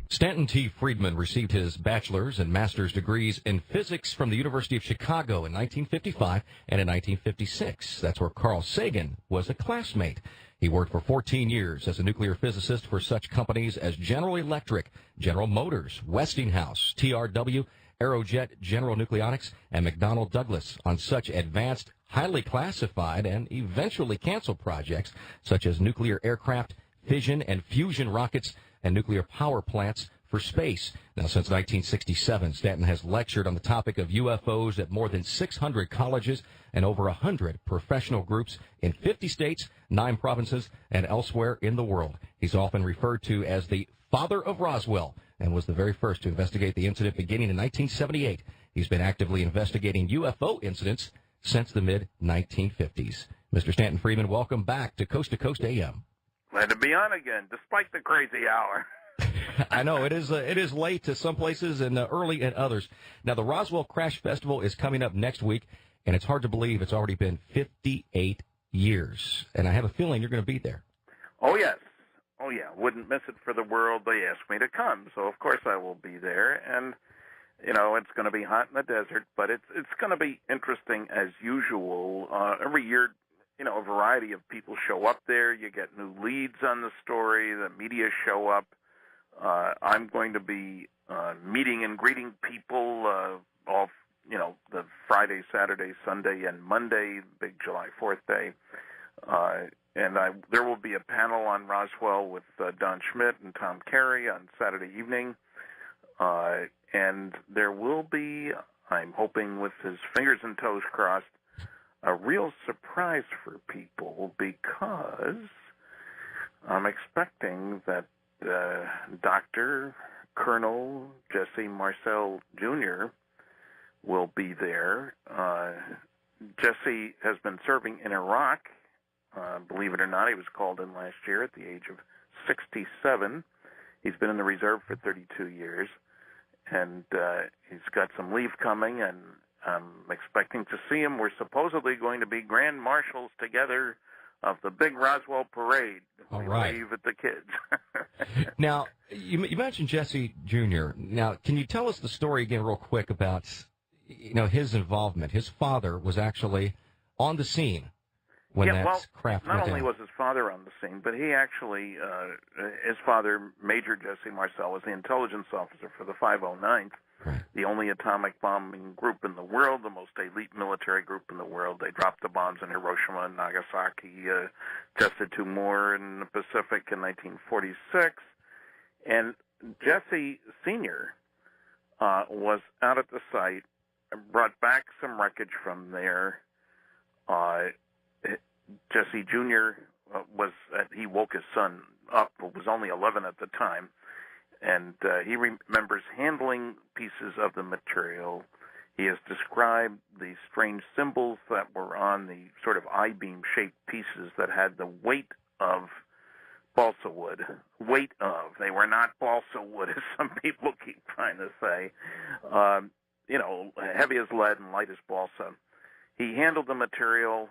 Stanton T. Friedman received his bachelor's and master's degrees in physics from the University of Chicago in 1955 and in 1956. That's where Carl Sagan was a classmate. He worked for 14 years as a nuclear physicist for such companies as General Electric, General Motors, Westinghouse, TRW, Aerojet, General Nucleonics, and McDonnell Douglas on such advanced, highly classified, and eventually canceled projects such as nuclear aircraft, fission and fusion rockets, and nuclear power plants for space. Now, since 1967, Stanton has lectured on the topic of UFOs at more than 600 colleges and over 100 professional groups in 50 states, 9 provinces, and elsewhere in the world. He's often referred to as the father of Roswell and was the very first to investigate the incident beginning in 1978. He's been actively investigating UFO incidents since the mid-1950s. Mr. Stanton Friedman, welcome back to Coast AM. Glad to be on again, despite the crazy hour. I know, it is late to some places and early at others. Now, the Roswell Crash Festival is coming up next week, and it's hard to believe it's already been 58 years. And I have a feeling you're going to be there. Oh, yes. Oh, yeah. Wouldn't miss it for the world. They asked me to come, so of course I will be there. And, you know, it's going to be hot in the desert, but it's going to be interesting as usual. Every year, you know, a variety of people show up there. You get new leads on the story. The media show up. I'm going to be meeting and greeting people all, you know, the Friday, Saturday, Sunday, and Monday, big July 4th day. And there will be a panel on Roswell with Don Schmidt and Tom Carey on Saturday evening. And there will be, I'm hoping with his fingers and toes crossed, a real surprise for people, because I'm expecting that Dr. Colonel Jesse Marcel Jr. will be there. Jesse has been serving in Iraq. Believe it or not, he was called in last year at the age of 67. He's been in the reserve for 32 years, and he's got some leave coming, and I'm expecting to see him. We're supposedly going to be grand marshals together of the big Roswell parade. All right. Wave at the kids. Now, you mentioned Jesse Jr. Now, can you tell us the story again real quick about, you know, his involvement? His father was actually on the scene when craft went down. Not only was his father on the scene, but he actually, his father, Major Jesse Marcel, was the intelligence officer for the 509th. Right. The only atomic bombing group in the world, the most elite military group in the world. They dropped the bombs in Hiroshima and Nagasaki, tested 2 more in the Pacific in 1946. And Jesse Sr. Was out at the site, brought back some wreckage from there. Jesse Jr. He woke his son up, who was only 11 at the time, and he remembers handling pieces of the material. He has described the strange symbols that were on the sort of I-beam-shaped pieces that had the weight of balsa wood. Weight of. They were not balsa wood, as some people keep trying to say. You know, heavy as lead and light as balsa. He handled the material.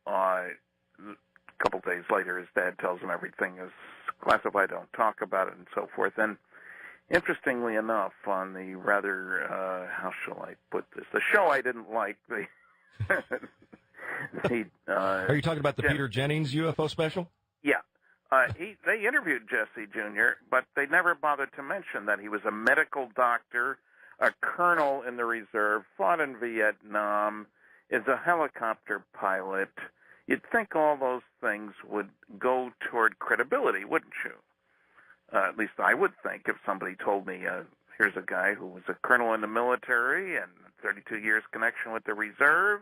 A couple days later, his dad tells him everything is classified, don't talk about it, and so forth. And interestingly enough, on the rather, how shall I put this, the show I didn't like, Are you talking about the Peter Jennings UFO special? Yeah. They interviewed Jesse Jr., but they never bothered to mention that he was a medical doctor, a colonel in the reserve, fought in Vietnam, is a helicopter pilot. You'd think all those things would go toward credibility, wouldn't you? At least I would think if somebody told me, here's a guy who was a colonel in the military and 32 years connection with the reserve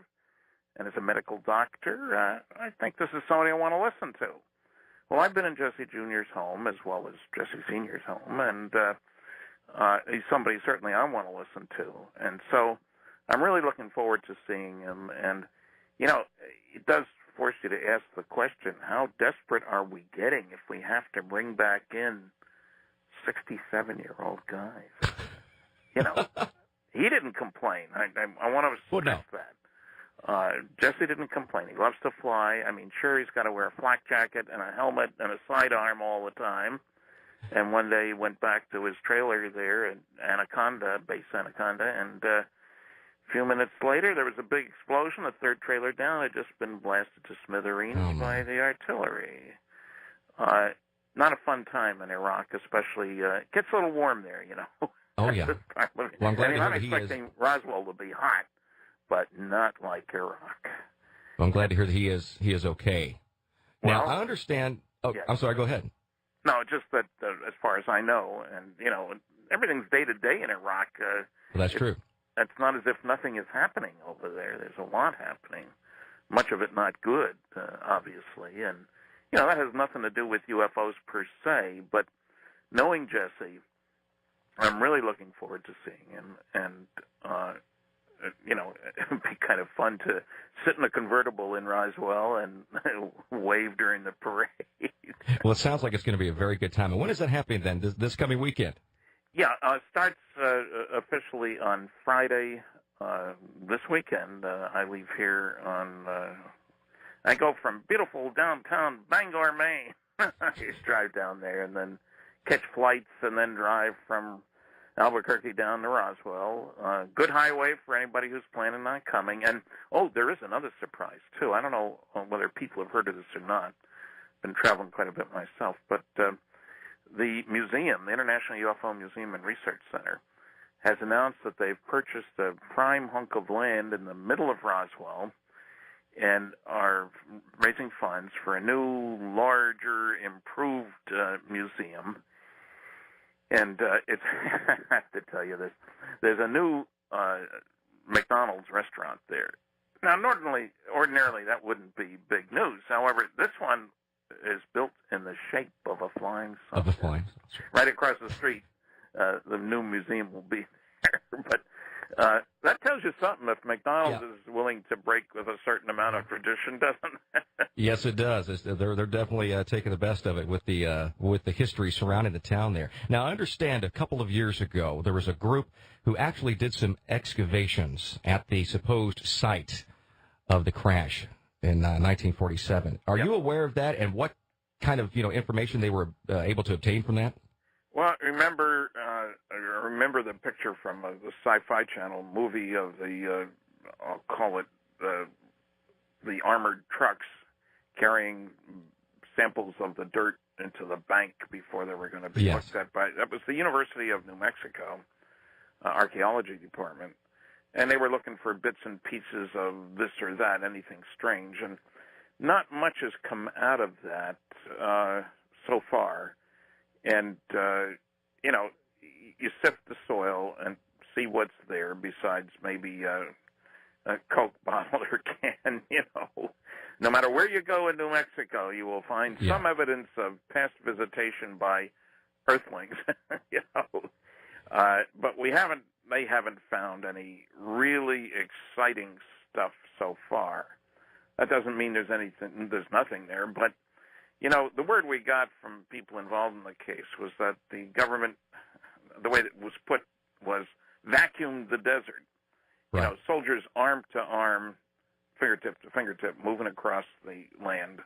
and is a medical doctor, I think this is somebody I want to listen to. Well, I've been in Jesse Jr.'s home as well as Jesse Sr.'s home, and he's somebody certainly I want to listen to. And so I'm really looking forward to seeing him. And, you know, it does force you to ask the question, how desperate are we getting if we have to bring back in 67-year-old guys? You know, he didn't complain. I want to stress that. Jesse didn't complain. He loves to fly. I mean, sure, he's got to wear a flak jacket and a helmet and a sidearm all the time. And one day he went back to his trailer there at Anaconda, Base Anaconda, and a few minutes later there was a big explosion. The third trailer down had just been blasted to smithereens by the artillery. Not a fun time in Iraq, especially. It gets a little warm there, you know. Oh, yeah. Well, I'm glad to hear that he is. I'm expecting Roswell to be hot, but not like Iraq. Well, I'm glad to hear that he is okay. Now, I understand. Oh, yeah. I'm sorry. Go ahead. No, just that as far as I know, and, you know, everything's day to day in Iraq. Well, that's true. It's not as if nothing is happening over there. There's a lot happening. Much of it not good, obviously. And, you know, that has nothing to do with UFOs per se, but knowing Jesse, I'm really looking forward to seeing him. And, you know, it'd be kind of fun to sit in a convertible in Roswell and wave during the parade. Well, it sounds like it's going to be a very good time. And when is that happening then, this coming weekend? Yeah, it starts officially on Friday this weekend. I leave here on, I go from beautiful downtown Bangor, Maine. I just drive down there and then catch flights and then drive from Albuquerque down to Roswell. Good highway for anybody who's planning on coming. And, there is another surprise, too. I don't know whether people have heard of this or not. Been traveling quite a bit myself. But the museum, the International UFO Museum and Research Center, has announced that they've purchased a prime hunk of land in the middle of Roswell and are raising funds for a new, larger, improved museum. And it's, I have to tell you this, there's a new McDonald's restaurant there. Now, ordinarily that wouldn't be big news. However, this one is built in the shape of a flying saucer. Of a flying saucer. Right across the street, the new museum will be there. But that tells you something. If McDonald's is willing to break with a certain amount of tradition, doesn't it? Yes, it does. They're definitely taking the best of it with the history surrounding the town there. Now, I understand a couple of years ago there was a group who actually did some excavations at the supposed site of the crash in 1947. Are you aware of that, and what kind of information they were able to obtain from that? Well, I remember the picture from the Sci-Fi Channel movie of the, I'll call it the armored trucks carrying samples of the dirt into the bank before they were going to be looked at by. That was the University of New Mexico archaeology department, and they were looking for bits and pieces of this or that, anything strange, and not much has come out of that so far. And, you sift the soil and see what's there besides maybe a Coke bottle or can, No matter where you go in New Mexico, you will find some evidence of past visitation by Earthlings, But they haven't found any really exciting stuff so far. That doesn't mean there's nothing there, but the word we got from people involved in the case was that the government, the way it was put, was vacuumed the desert. Right. Soldiers arm to arm, fingertip to fingertip, moving across the land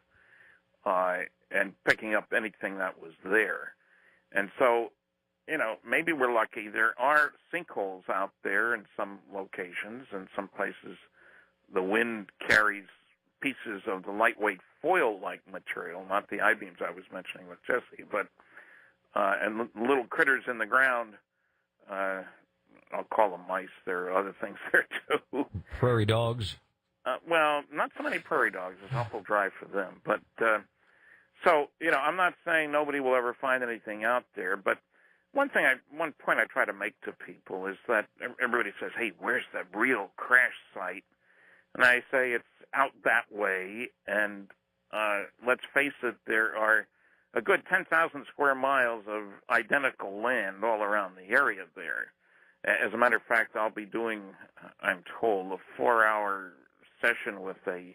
and picking up anything that was there. And so, maybe we're lucky. There are sinkholes out there in some locations, and some places the wind carries pieces of the lightweight foil-like material, not the I-beams I was mentioning with Jesse, but and little critters in the ground. I'll call them mice. There are other things there too. Prairie dogs. Well, not so many prairie dogs. It's awful dry for them. But so I'm not saying nobody will ever find anything out there. But one point I try to make to people is that everybody says, "Hey, where's the real crash site?" And I say it's out that way, and let's face it, there are a good 10,000 square miles of identical land all around the area there. As a matter of fact, I'll be doing, I'm told, a 4-hour session with a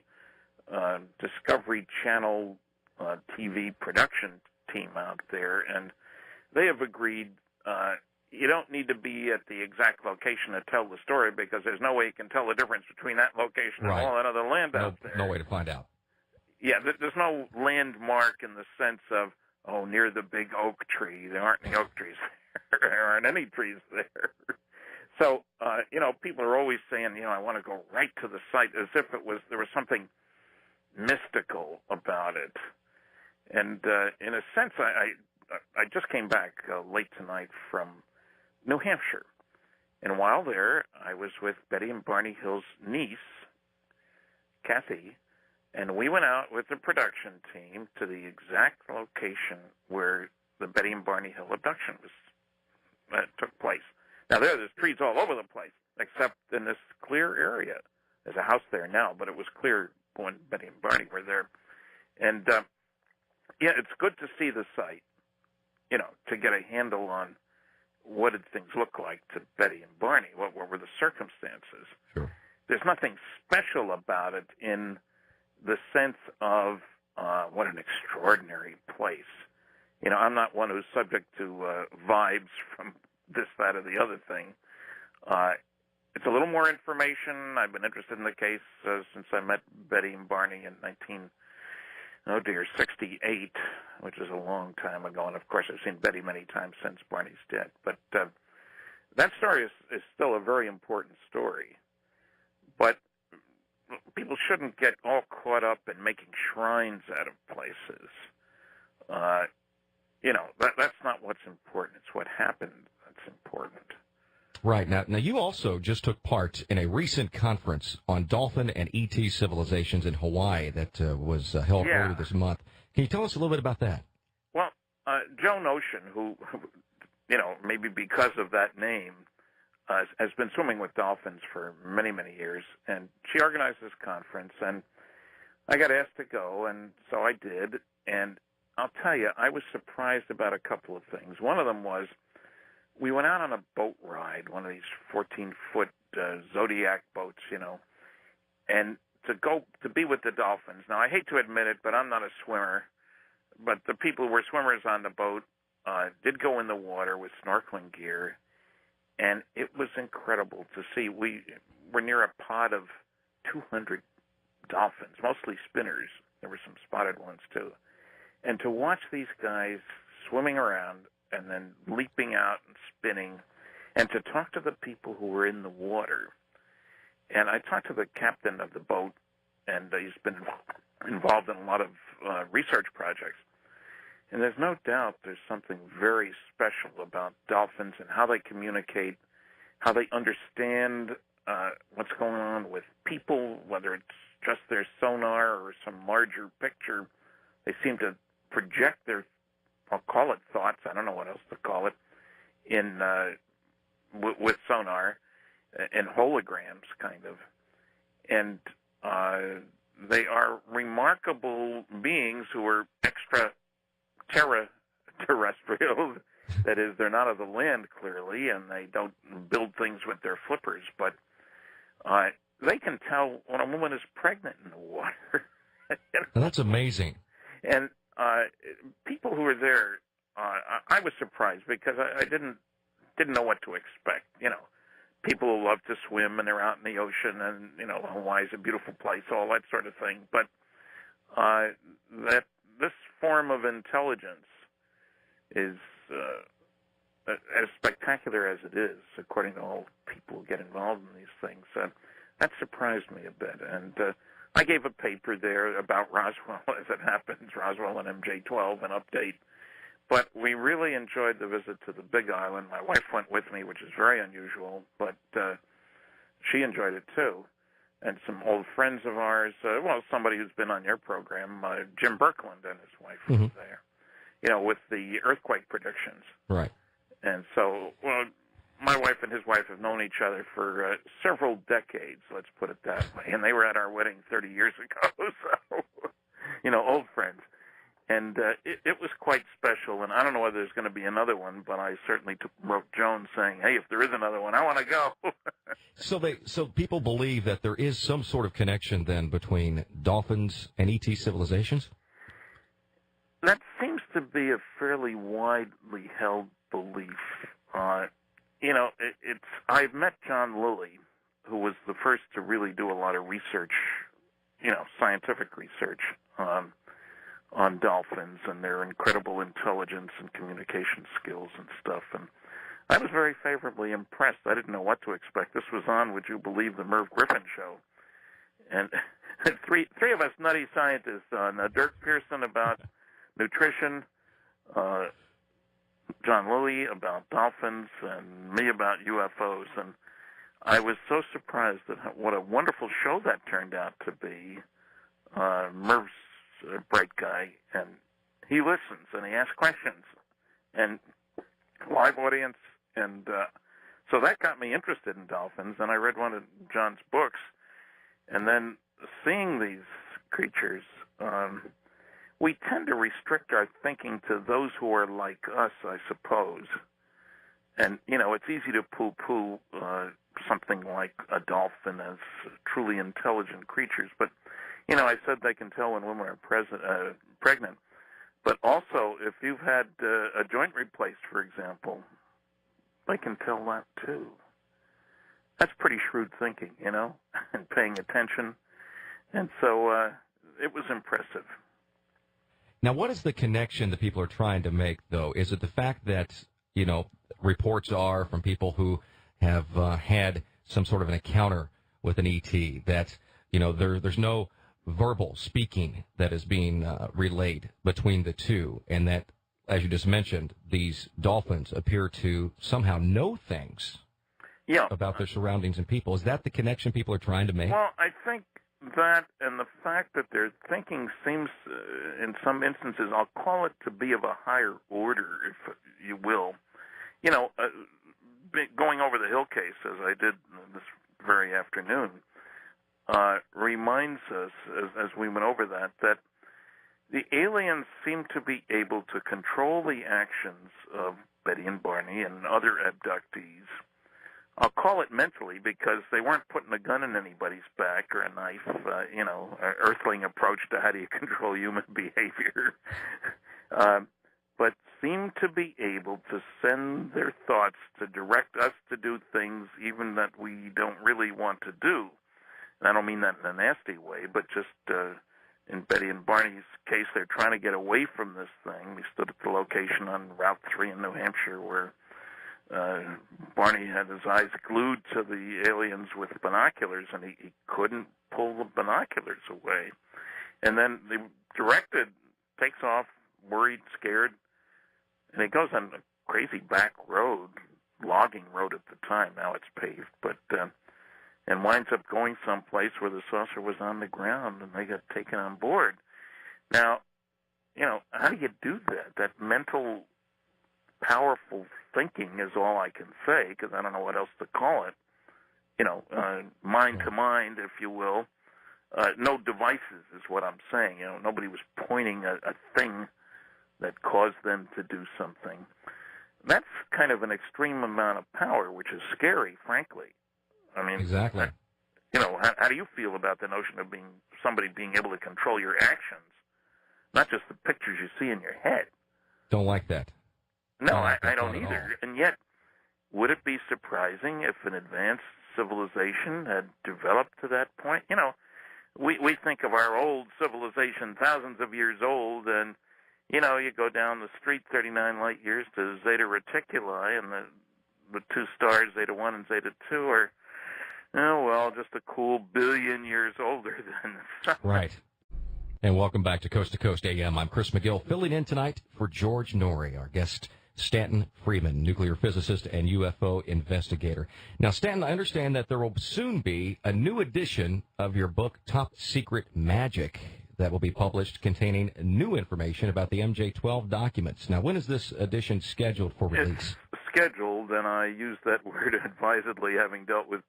Discovery Channel TV production team out there, and they have agreed you don't need to be at the exact location to tell the story, because there's no way you can tell the difference between that location and all that other land out there. No way to find out. Yeah, there's no landmark in the sense of near the big oak tree. There aren't any oak trees there. There aren't any trees there. So, people are always saying, I want to go right to the site, as if there was something mystical about it. And in a sense, I just came back late tonight from New Hampshire. And while there, I was with Betty and Barney Hill's niece, Kathy, and we went out with the production team to the exact location where the Betty and Barney Hill abduction took place. Now, there's trees all over the place, except in this clear area. There's a house there now, but it was clear when Betty and Barney were there. And, it's good to see the site, to get a handle on what did things look like to Betty and Barney, what were the circumstances. Sure. There's nothing special about it in the sense of what an extraordinary place. I'm not one who's subject to vibes from this, that, or the other thing. It's a little more information. I've been interested in the case since I met Betty and Barney in 1968, which is a long time ago. And, of course, I've seen Betty many times since Barney's dead. But that story is still a very important story. But people shouldn't get all caught up in making shrines out of places. That's not what's important. It's what happened that's important. Right. Now you also just took part in a recent conference on dolphin and ET civilizations in Hawaii that was held earlier this month. Can you tell us a little bit about that? Well, Joan Ocean, who, maybe because of that name, has been swimming with dolphins for many, many years, and she organized this conference, and I got asked to go, and so I did, and I'll tell you, I was surprised about a couple of things. One of them was we went out on a boat ride, one of these 14-foot Zodiac boats, and to be with the dolphins. Now, I hate to admit it, but I'm not a swimmer, but the people who were swimmers on the boat did go in the water with snorkeling gear, and it was incredible to see. We were near a pod of 200 dolphins, mostly spinners. There were some spotted ones, too. And to watch these guys swimming around and then leaping out and spinning, and to talk to the people who were in the water. And I talked to the captain of the boat, and he's been involved in a lot of research projects. And there's no doubt there's something very special about dolphins and how they communicate, how they understand what's going on with people, whether it's just their sonar or some larger picture. They seem to project their, I'll call it thoughts, I don't know what else to call it, in with sonar, in holograms, kind of. And they are remarkable beings who are extraterrestrial. That is, they're not of the land, clearly, and they don't build things with their flippers, but they can tell when a woman is pregnant in the water. That's amazing. And people who were there, I was surprised because I didn't know what to expect. People who love to swim and they're out in the ocean, and Hawaii's a beautiful place, all that sort of thing. But that this form of intelligence is as spectacular as it is, according to all people who get involved in these things. That surprised me a bit, and I gave a paper there about Roswell, as it happens, Roswell and MJ-12, an update. But we really enjoyed the visit to the Big Island. My wife went with me, which is very unusual, but she enjoyed it too. And some old friends of ours, somebody who's been on your program, Jim Birkeland and his wife was there, with the earthquake predictions. Right. And so, my wife and his wife have known each other for several decades, let's put it that way. And they were at our wedding 30 years ago, so, old friends. And it was quite special, and I don't know whether there's going to be another one, but I certainly wrote Joan saying, hey, if there is another one, I want to go. So people believe that there is some sort of connection, then, between dolphins and ET civilizations? That seems to be a fairly widely held belief. I've met John Lilly, who was the first to really do a lot of research, scientific research, on dolphins and their incredible intelligence and communication skills and stuff. And I was very favorably impressed. I didn't know what to expect. This was on, would you believe, the Merv Griffin show. And three of us nutty scientists on Dirk Pearson about nutrition, John Lilly about dolphins, and me about UFOs. And I was so surprised at what a wonderful show that turned out to be. Merv's a bright guy, and he listens, and he asks questions, and live audience. And so that got me interested in dolphins, and I read one of John's books. And then seeing these creatures, we tend to restrict our thinking to those who are like us, I suppose. And, you know, it's easy to poo-poo something like a dolphin as truly intelligent creatures. But, you know, I said they can tell when women are pregnant. But also, if you've had a joint replaced, for example, they can tell that too. That's pretty shrewd thinking, you know, and paying attention. And so it was impressive. Now, what is the connection that people are trying to make, though? Is it the fact that, you know, reports are from people who have had some sort of an encounter with an ET, that, you know, there's no verbal speaking that is being relayed between the two, and that, as you just mentioned, these dolphins appear to somehow know things about their surroundings and people? Is that the connection people are trying to make? Well, I think that, and the fact that their thinking seems, in some instances, I'll call it to be of a higher order, if you will. You know, going over the Hill case, as I did this very afternoon, reminds us, as we went over that the aliens seem to be able to control the actions of Betty and Barney and other abductees. I'll call it mentally, because they weren't putting a gun in anybody's back or a knife, you know, an earthling approach to how do you control human behavior. But seem to be able to send their thoughts to direct us to do things even that we don't really want to do. And I don't mean that in a nasty way, but just in Betty and Barney's case, they're trying to get away from this thing. We stood at the location on Route 3 in New Hampshire where Barney had his eyes glued to the aliens with binoculars, and he couldn't pull the binoculars away. And then the directed takes off, worried, scared, and he goes on a crazy back road, logging road at the time. Now it's paved, but and winds up going someplace where the saucer was on the ground, and they got taken on board. Now, you know, how do you do that? That mental, powerful thinking is all I can say, because I don't know what else to call it. You know, mind to mind, if you will. No devices is what I'm saying. You know, nobody was pointing a thing that caused them to do something. That's kind of an extreme amount of power, which is scary, frankly. I mean, exactly. You know, how do you feel about the notion of somebody being able to control your actions, not just the pictures you see in your head? Don't like that. No, I don't either. And yet, would it be surprising if an advanced civilization had developed to that point? You know, we think of our old civilization, thousands of years old, and, you know, you go down the street 39 light years to Zeta Reticuli, and the two stars, Zeta 1 and Zeta 2, are, oh, well, just a cool billion years older than the sun. Right. And welcome back to Coast AM. I'm Chris McGill, filling in tonight for George Norrie, our guest, Stanton Friedman, nuclear physicist and UFO investigator. Now, Stanton, I understand that there will soon be a new edition of your book, Top Secret Magic, that will be published, containing new information about the MJ-12 documents. Now, when is this edition scheduled for release? It's scheduled, and I use that word advisedly, having dealt with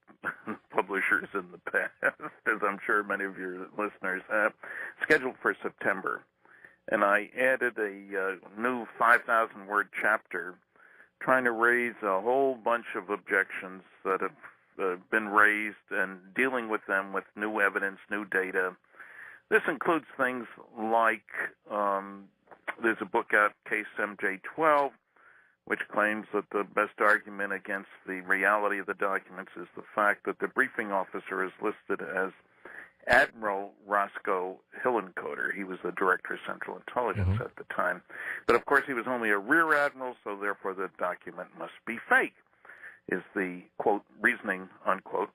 publishers in the past, as I'm sure many of your listeners have. Scheduled for September. And I added a new 5,000-word chapter trying to raise a whole bunch of objections that have been raised and dealing with them with new evidence, new data. This includes things like there's a book out, Case MJ-12, which claims that the best argument against the reality of the documents is the fact that the briefing officer is listed as Admiral Roscoe Hillenkoetter. He was the Director of Central Intelligence at the time. But, of course, he was only a rear admiral, so therefore the document must be fake, is the, quote, reasoning, unquote.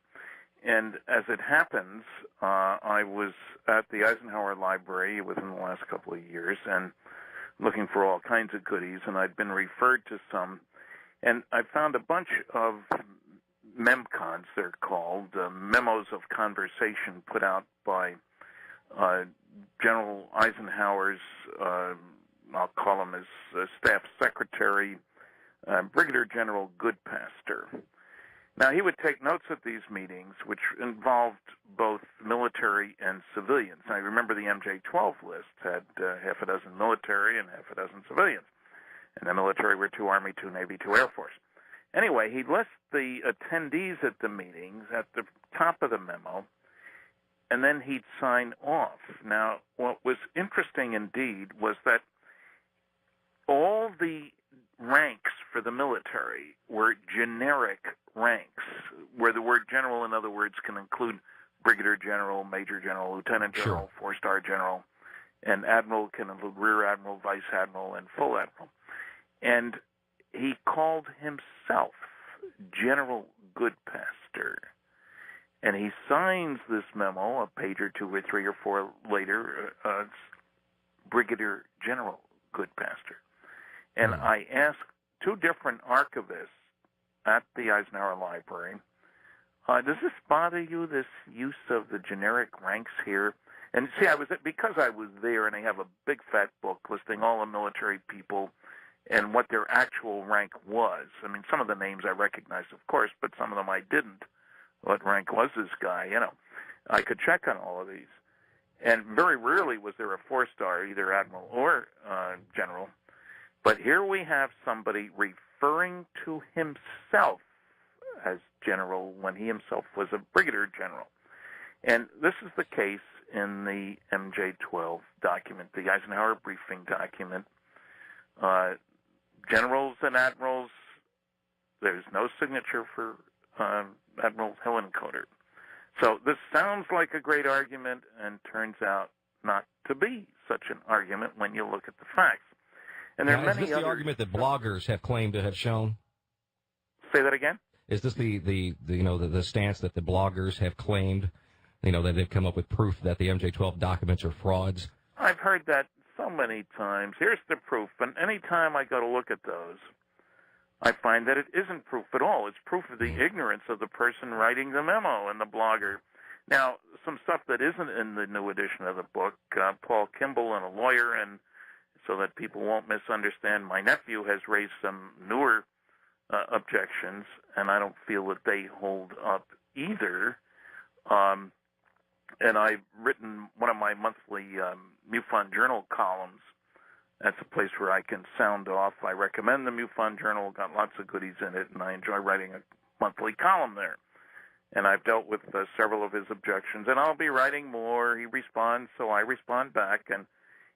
And as it happens, I was at the Eisenhower Library within the last couple of years and looking for all kinds of goodies, and I'd been referred to some. And I found a bunch of memcons, they're called, memos of conversation put out by General Eisenhower's, I'll call him his staff secretary, Brigadier General Goodpaster. Now, he would take notes at these meetings, which involved both military and civilians. I remember the MJ-12 list had half a dozen military and half a dozen civilians. And the military were 2 Army, 2 Navy, 2 Air Force. Anyway, he'd list the attendees at the meetings at the top of the memo, and then he'd sign off. Now, what was interesting indeed was that all the ranks for the military were generic ranks, where the word general, in other words, can include brigadier general, major general, lieutenant general, 4-star general, and admiral can include rear admiral, vice admiral, and full admiral. And he called himself General Goodpaster. And he signs this memo, a page or 2 or 3 or 4 later, Brigadier General Goodpaster. And I asked 2 different archivists at the Eisenhower Library, does this bother you, this use of the generic ranks here? And see, because I was there, and I have a big fat book listing all the military people and what their actual rank was. I mean, some of the names I recognized, of course, but some of them I didn't. What rank was this guy? You know, I could check on all of these. And very rarely was there a 4-star, either admiral or general. But here we have somebody referring to himself as general when he himself was a brigadier general. And this is the case in the MJ-12 document, the Eisenhower briefing document. Generals and admirals, there's no signature for Admiral Hillenkoetter. So this sounds like a great argument and turns out not to be such an argument when you look at the facts. And there are many is this the argument that bloggers have claimed to have shown? Say that again? Is this the stance that the bloggers have claimed, that they've come up with proof that the MJ-12 documents are frauds? I've heard that so many times. Here's the proof. And any time I go to look at those, I find that it isn't proof at all. It's proof of the ignorance of the person writing the memo and the blogger. Now, some stuff that isn't in the new edition of the book, Paul Kimball, and a lawyer, and so that people won't misunderstand, my nephew has raised some newer objections, and I don't feel that they hold up either. And I've written one of my monthly MUFON Journal columns. That's a place where I can sound off. I recommend the MUFON Journal. Got lots of goodies in it, and I enjoy writing a monthly column there. And I've dealt with several of his objections, and I'll be writing more. He responds, so I respond back. And,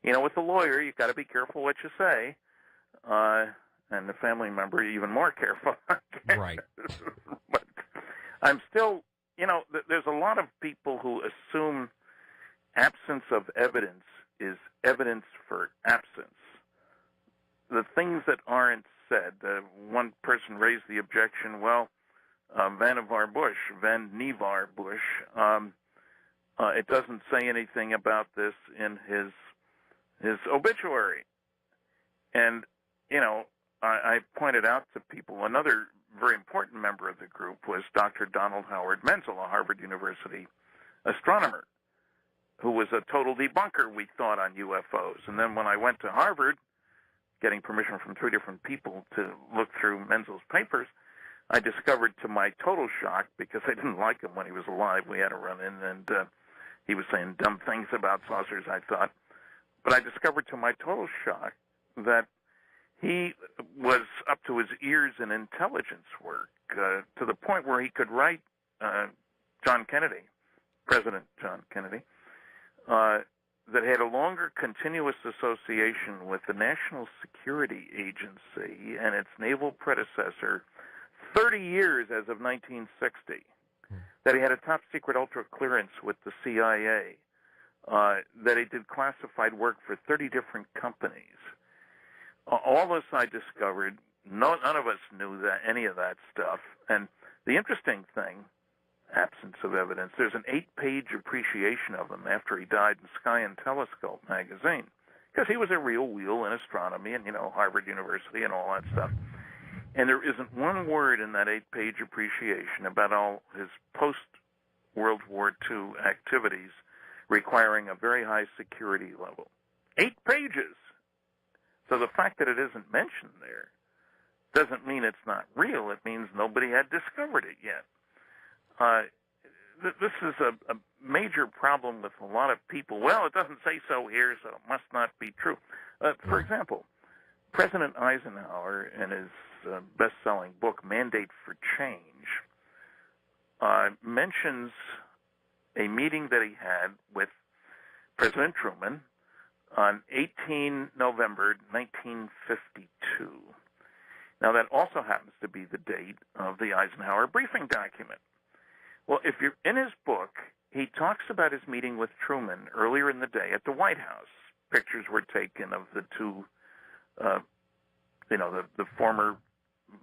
with the lawyer, you've got to be careful what you say. And the family member, even more careful. Right. But I'm still, there's a lot of people who assume absence of evidence is evidence for absence. The things that aren't said, one person raised the objection, Van Nevar Bush, it doesn't say anything about this in his obituary. And, I pointed out to people, another very important member of the group was Dr. Donald Howard Menzel, a Harvard University astronomer, who was a total debunker, we thought, on UFOs. And then when I went to Harvard, getting permission from 3 different people to look through Menzel's papers, I discovered to my total shock, because I didn't like him when he was alive, we had a run-in, and he was saying dumb things about saucers, I thought. But I discovered to my total shock that he was up to his ears in intelligence work, to the point where he could write John Kennedy, President John Kennedy, that had a longer continuous association with the National Security Agency and its naval predecessor 30 years as of 1960. that he had a top-secret ultra-clearance with the CIA, that he did classified work for 30 different companies. All this I discovered. None of us knew any of that stuff. And the interesting thing, absence of evidence, there's an 8-page appreciation of him after he died in Sky and Telescope magazine, because he was a real wheel in astronomy and, Harvard University and all that stuff. And there isn't one word in that 8-page appreciation about all his post-World War II activities requiring a very high security level. 8 pages! So the fact that it isn't mentioned there doesn't mean it's not real. It means nobody had discovered it yet. This is a major problem with a lot of people. Well, it doesn't say so here, so it must not be true. For example, President Eisenhower, in his best-selling book, Mandate for Change, mentions a meeting that he had with President Truman on 18 November 1952. Now, that also happens to be the date of the Eisenhower briefing document. Well, if you're in his book, he talks about his meeting with Truman earlier in the day at the White House. Pictures were taken of the two, the former,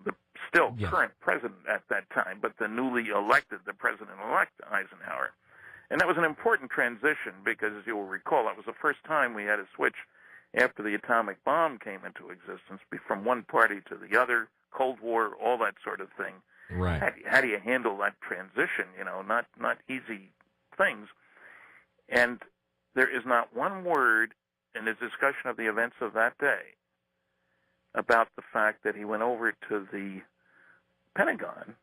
the still current president at that time, but the newly elected, the president-elect Eisenhower. And that was an important transition because, as you will recall, that was the first time we had to switch after the atomic bomb came into existence from one party to the other, Cold War, all that sort of thing. Right. How do you handle that transition? Not easy things. And there is not one word in his discussion of the events of that day about the fact that he went over to the Pentagon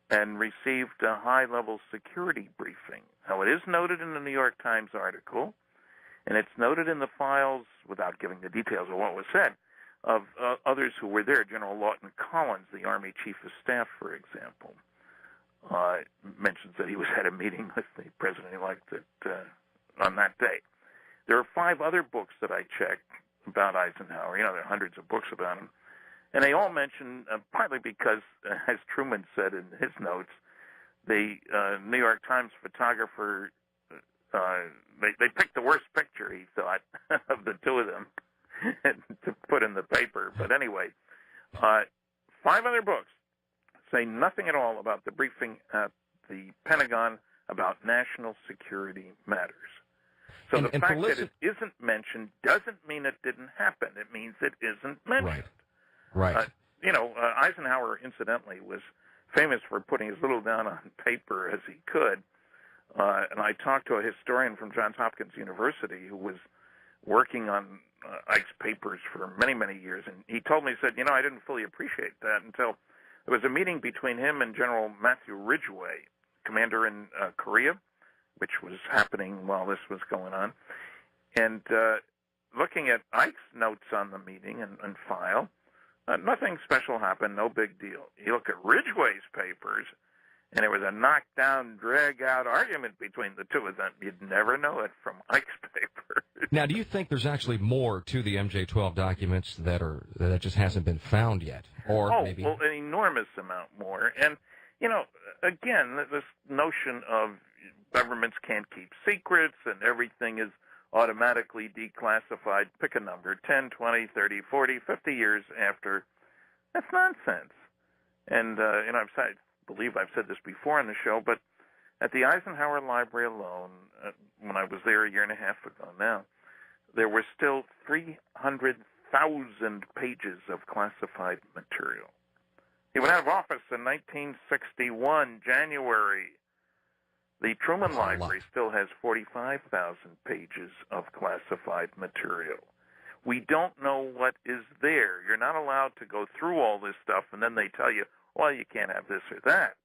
and received a high-level security briefing. Now, it is noted in the New York Times article, and it's noted in the files, without giving the details of what was said, of others who were there. General Lawton Collins, the Army Chief of Staff, for example, mentions that he had a meeting with the president-elect on that day. There are 5 other books that I checked about Eisenhower. There are hundreds of books about him. And they all mention, partly because, as Truman said in his notes, the New York Times photographer, they picked the worst picture, he thought, of the two of them to put in the paper. But anyway, 5 other books say nothing at all about the briefing at the Pentagon about national security matters. So the fact that it isn't mentioned doesn't mean it didn't happen. It means it isn't mentioned. Right. Eisenhower, incidentally, was famous for putting as little down on paper as he could. And I talked to a historian from Johns Hopkins University who was working on Ike's papers for many, many years. And he told me, he said, I didn't fully appreciate that until there was a meeting between him and General Matthew Ridgway, commander in Korea, which was happening while this was going on. And looking at Ike's notes on the meeting and file, nothing special happened, no big deal. You look at Ridgway's papers, and there was a knockdown, drag-out argument between the two of them. You'd never know it from Ike's paper. Now, do you think there's actually more to the MJ-12 documents that just hasn't been found yet? Or maybe an enormous amount more. And, again, this notion of governments can't keep secrets and everything is automatically declassified, pick a number, 10, 20, 30, 40, 50 years after, that's nonsense. And, I believe I've said this before on the show, but at the Eisenhower Library alone, when I was there a year and a half ago now, there were still 300,000 pages of classified material. He went out of office in 1961, January. The Truman Library still has 45,000 pages of classified material. We don't know what is there. You're not allowed to go through all this stuff, and then they tell you, well, you can't have this or that.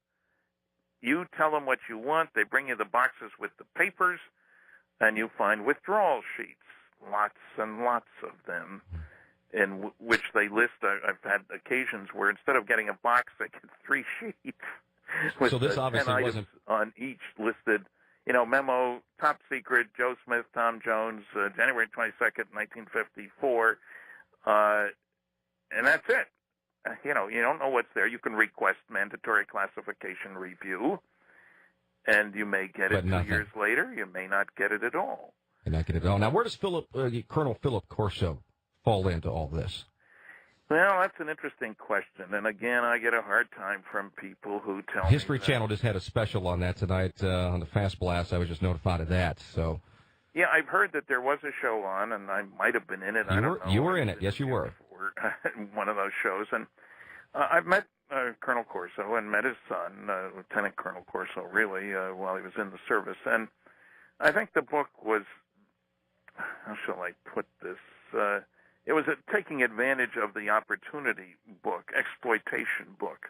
You tell them what you want. They bring you the boxes with the papers, and you find withdrawal sheets, lots and lots of them, in which they list. I've had occasions where instead of getting a box, they get 3 sheets. With so this obviously wasn't on each listed, memo, top secret, Joe Smith, Tom Jones, January 22nd, 1954, and that's it. You don't know what's there. You can request mandatory classification review, And you may get it 2 years later. You may not get it at all. And not get it at all. Now, where does Colonel Philip Corso fall into all this? Well, that's an interesting question. And again, I get a hard time from people who tell me History Channel just had a special on that tonight on the Fast Blast. I was just notified of that. So, yeah, I've heard that there was a show on, and I might have been in it. I don't know. You were in it. Yes, you were. One of those shows. And I've met Colonel Corso and met his son, Lieutenant Colonel Corso, really, while he was in the service. And I think the book was, how shall I put this? It was a taking advantage of the opportunity book, exploitation book.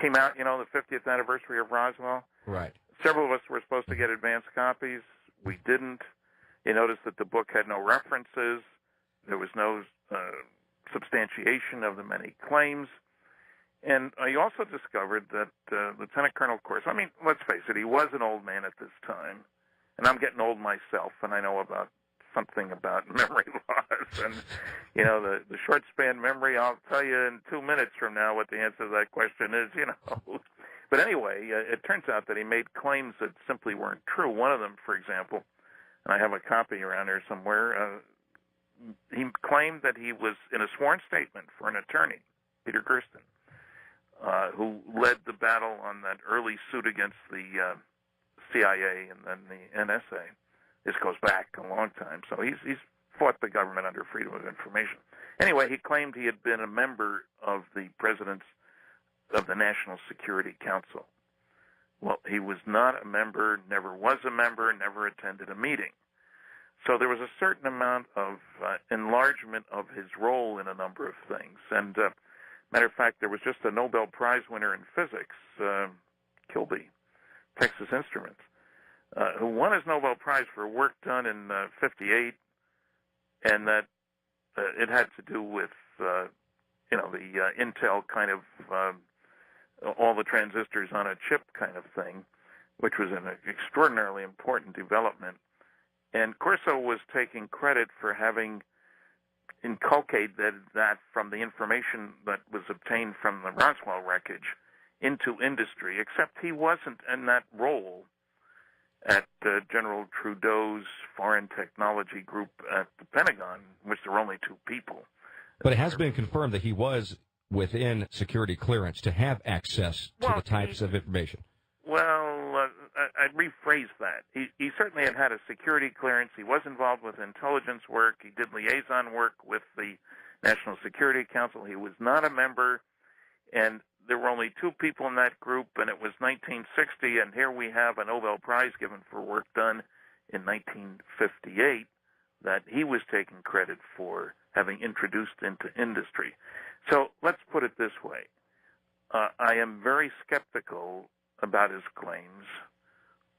Came out, the 50th anniversary of Roswell. Right. Several of us were supposed to get advance copies. We didn't. You notice that the book had no references. There was no substantiation of the many claims. And I also discovered that Lieutenant Colonel Corso, I mean, let's face it, he was an old man at this time. And I'm getting old myself, and I know about something about memory loss. And, the short span memory, I'll tell you in 2 minutes from now what the answer to that question is, But anyway, it turns out that he made claims that simply weren't true. One of them, for example, and I have a copy around here somewhere, he claimed that he was in a sworn statement for an attorney, Peter Gersten, who led the battle on that early suit against the CIA and then the NSA. This goes back a long time, so he's fought the government under Freedom of Information. Anyway, he claimed he had been a member of the president's of the National Security Council. Well, he was not a member, never was a member, never attended a meeting. So there was a certain amount of enlargement of his role in a number of things. And matter of fact, there was just a Nobel Prize winner in physics, Kilby, Texas Instruments, who won his Nobel Prize for work done in 58, and that it had to do with, the Intel kind of all the transistors on a chip kind of thing, which was an extraordinarily important development. And Corso was taking credit for having inculcated that from the information that was obtained from the Roswell wreckage into industry, except he wasn't in that role at General Trudeau's Foreign Technology Group at the Pentagon, in which there were only 2 people. But it has been confirmed that he was within security clearance to have access to the types of information. Well, I'd rephrase that. He certainly had a security clearance. He was involved with intelligence work. He did liaison work with the National Security Council. He was not a member, and there were only 2 people in that group, and it was 1960, and here we have a Nobel Prize given for work done in 1958 that he was taking credit for having introduced into industry. So let's put it this way. I am very skeptical about his claims,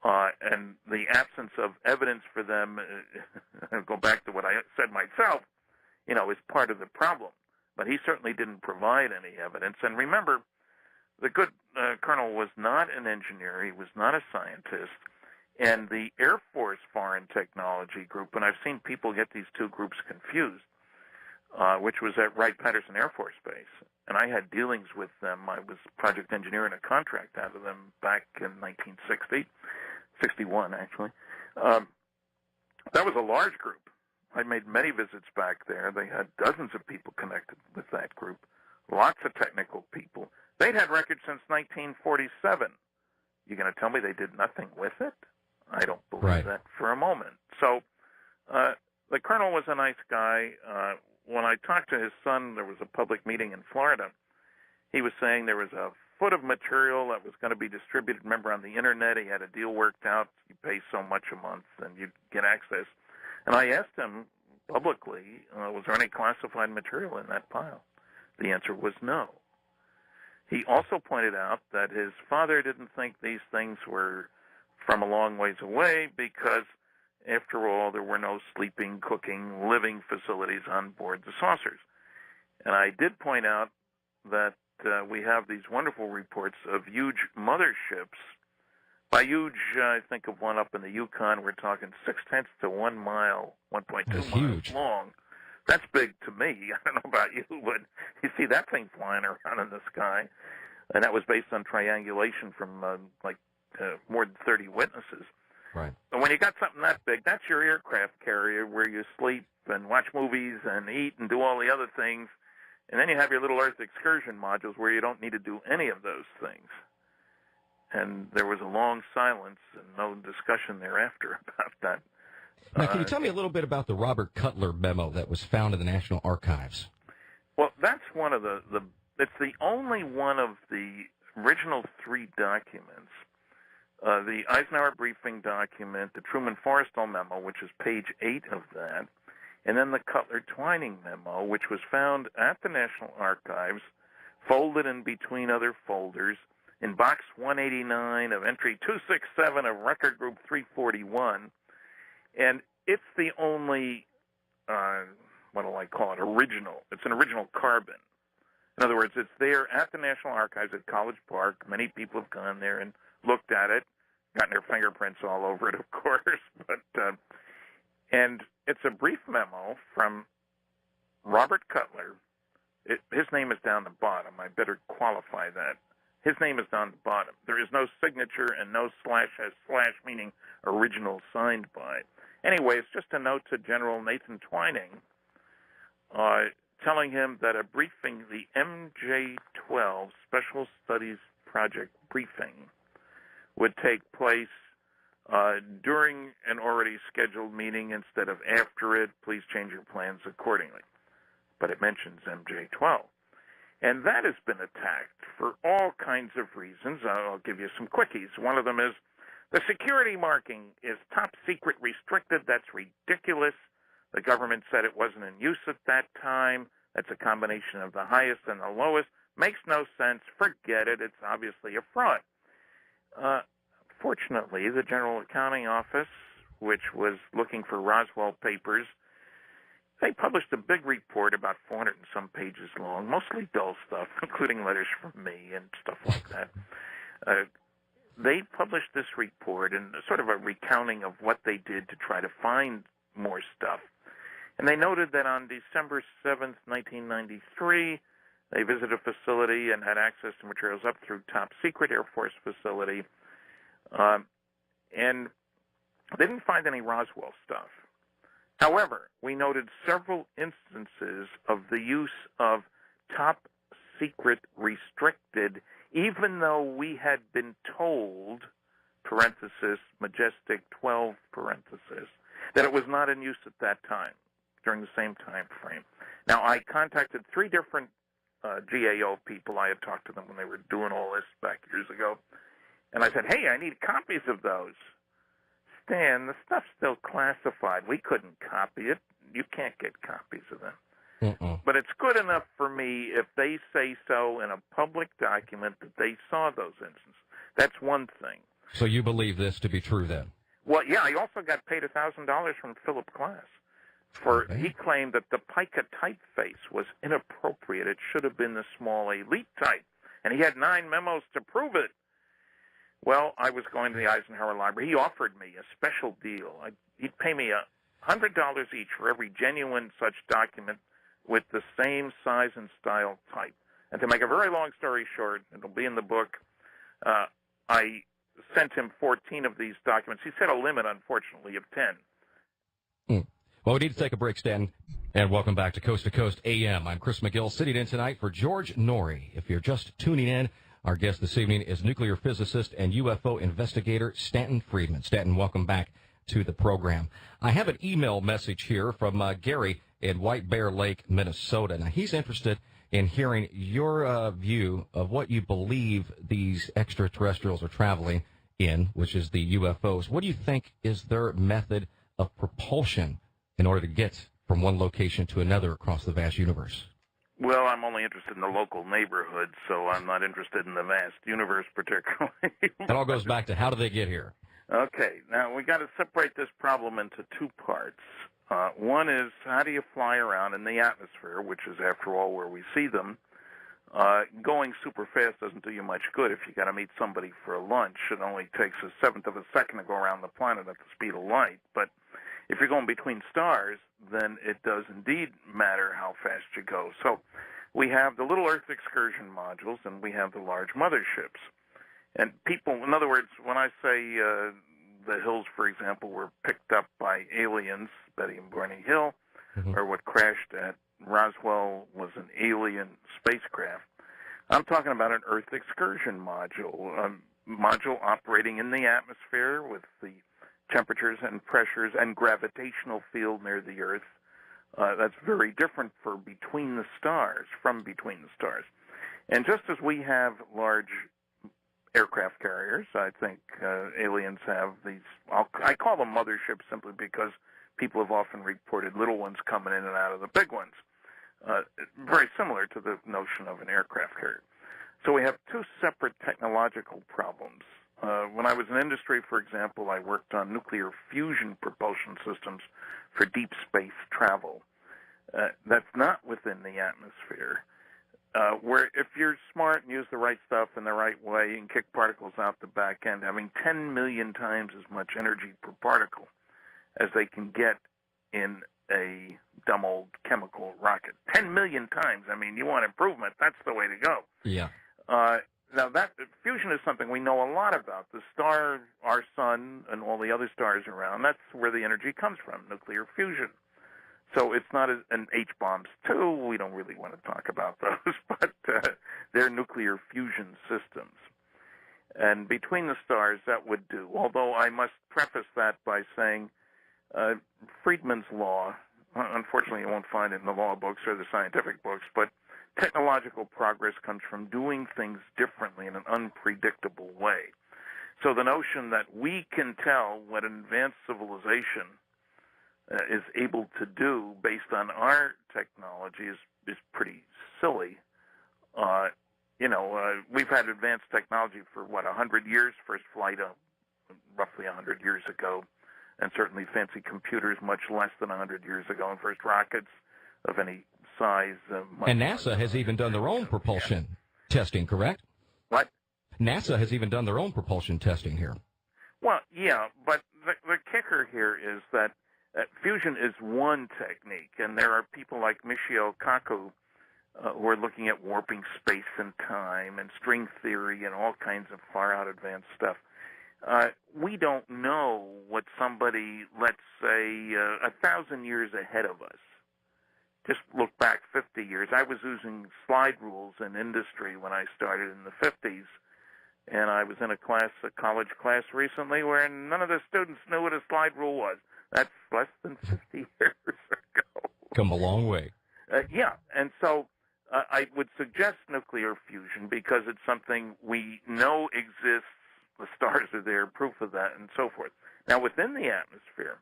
and the absence of evidence for them, I'll go back to what I said myself, is part of the problem. But he certainly didn't provide any evidence. And remember, the good colonel was not an engineer. He was not a scientist. And the Air Force Foreign Technology Group, and I've seen people get these 2 groups confused, which was at Wright-Patterson Air Force Base. And I had dealings with them. I was project engineer in a contract out of them back in 1961, actually. That was a large group. I made many visits back there. They had dozens of people connected with that group, lots of technical people. They'd had records since 1947. You're going to tell me they did nothing with it? I don't believe that for a moment. So the colonel was a nice guy. When I talked to his son, there was a public meeting in Florida. He was saying there was a foot of material that was going to be distributed, remember, on the Internet. He had a deal worked out. You pay so much a month, and you get access. And I asked him publicly, was there any classified material in that pile? The answer was no. He also pointed out that his father didn't think these things were from a long ways away because, after all, there were no sleeping, cooking, living facilities on board the saucers. And I did point out that we have these wonderful reports of huge motherships. By huge, I think of one up in the Yukon. We're talking 0.6 to 1 mile, 1.2 miles long. That's big to me. I don't know about you, but you see that thing flying around in the sky. And that was based on triangulation from like more than 30 witnesses. Right. But when you got something that big, that's your aircraft carrier where you sleep and watch movies and eat and do all the other things. And then you have your little Earth excursion modules where you don't need to do any of those things. And there was a long silence and no discussion thereafter about that. Now, can you tell me a little bit about the Robert Cutler memo that was found in the National Archives? Well, that's one of it's the only one of the original 3 documents. The Eisenhower briefing document, the Truman Forrestal memo, which is page 8 of that, and then the Cutler Twining memo, which was found at the National Archives, folded in between other folders, in box 189 of entry 267 of record group 341. And it's the only, what do I call it, original. It's an original carbon. In other words, it's there at the National Archives at College Park. Many people have gone there and looked at it, gotten their fingerprints all over it, of course. But and it's a brief memo from Robert Cutler. His name is down the bottom. I better qualify that. His name is down the bottom. There is no signature and no slash, meaning original signed by. Anyway, it's just a note to General Nathan Twining telling him that a briefing, the MJ-12 Special Studies Project briefing, would take place during an already scheduled meeting instead of after it. Please change your plans accordingly. But it mentions MJ-12. And that has been attacked for all kinds of reasons. I'll give you some quickies. One of them is the security marking is top secret restricted. That's ridiculous. The government said it wasn't in use at that time. That's a combination of the highest and the lowest. Makes no sense. Forget it. It's obviously a fraud. Fortunately, the General Accounting Office, which was looking for Roswell papers, they published a big report about 400 and some pages long, mostly dull stuff, including letters from me and stuff like that. They published this report and sort of a recounting of what they did to try to find more stuff. And they noted that on December 7th, 1993, they visited a facility and had access to materials up through top secret Air Force facility. And they didn't find any Roswell stuff. However, we noted several instances of the use of top secret restricted, even though we had been told, parenthesis, Majestic 12, parenthesis, that it was not in use at that time, during the same time frame. Now, I contacted 3 different GAO people. I had talked to them when they were doing all this back years ago. And I said, hey, I need copies of those. Stan, the stuff's still classified. We couldn't copy it. You can't get copies of them. But it's good enough for me if they say so in a public document that they saw those instances. That's one thing. So you believe this to be true then? Well, yeah, I also got paid $1,000 from Philip Glass. He claimed that the pica typeface was inappropriate. It should have been the small elite type. And he had 9 memos to prove it. Well, I was going to the Eisenhower Library. He offered me a special deal. He'd pay me $100 each for every genuine such document with the same size and style type. And to make a very long story short, it'll be in the book, I sent him 14 of these documents. He set a limit, unfortunately, of 10. Well, we need to take a break, Stanton. And welcome back to Coast AM. I'm Chris McGill, sitting in tonight for George Norrie. If you're just tuning in, our guest this evening is nuclear physicist and UFO investigator Stanton Friedman. Stanton, welcome back to the program. I have an email message here from Gary in White Bear Lake, Minnesota. Now, he's interested in hearing your view of what you believe these extraterrestrials are traveling in, which is the UFOs. What do you think is their method of propulsion in order to get from one location to another across the vast universe? Well, I'm only interested in the local neighborhood, so I'm not interested in the vast universe particularly. It all goes back to how do they get here? Okay, now we got to separate this problem into 2 parts. One is how do you fly around in the atmosphere, which is, after all, where we see them. Going super fast doesn't do you much good if you got to meet somebody for a lunch. It only takes 1/7 of a second to go around the planet at the speed of light. But if you're going between stars, then it does indeed matter how fast you go. So we have the little Earth excursion modules, and we have the large motherships. And people, in other words, when I say the hills, for example, were picked up by aliens, Betty and Barney Hill, or what crashed at Roswell was an alien spacecraft, I'm talking about an Earth excursion module, a module operating in the atmosphere with the temperatures and pressures and gravitational field near the Earth. That's very different from between the stars. And just as we have large aircraft carriers, I think aliens have these, I call them motherships simply because people have often reported little ones coming in and out of the big ones. Very similar to the notion of an aircraft carrier. So we have two separate technological problems. When I was in industry, for example, I worked on nuclear fusion propulsion systems for deep space travel. That's not within the atmosphere. Where if you're smart and use the right stuff in the right way and kick particles out the back end, having 10 million times as much energy per particle as they can get in a dumb old chemical rocket. 10 million times. I mean, you want improvement, that's the way to go. Yeah. Now, that fusion is something we know a lot about. The star, our sun, and all the other stars around, that's where the energy comes from, nuclear fusion. So it's not an H-bombs, too. We don't really want to talk about those, but they're nuclear fusion systems. And between the stars, that would do. Although I must preface that by saying Friedman's law, unfortunately you won't find it in the law books or the scientific books, but technological progress comes from doing things differently in an unpredictable way. So the notion that we can tell what an advanced civilization is able to do based on our technology is pretty silly. We've had advanced technology for, 100 years? First flight roughly 100 years ago, and certainly fancy computers much less than 100 years ago, and first rockets of any size. And NASA has even done their own propulsion testing, correct? What? NASA has even done their own propulsion testing here. Well, yeah, but the kicker here is that fusion is one technique, and there are people like Michio Kaku who are looking at warping space and time and string theory and all kinds of far-out advanced stuff. We don't know what somebody, let's say, 1,000 years ahead of us. Just look back 50 years. I was using slide rules in industry when I started in the 50s, and I was in a college class recently where none of the students knew what a slide rule was. That's less than 50 years ago. Come a long way. Yeah, and so I would suggest nuclear fusion because it's something we know exists. The stars are there, proof of that, and so forth. Now, within the atmosphere,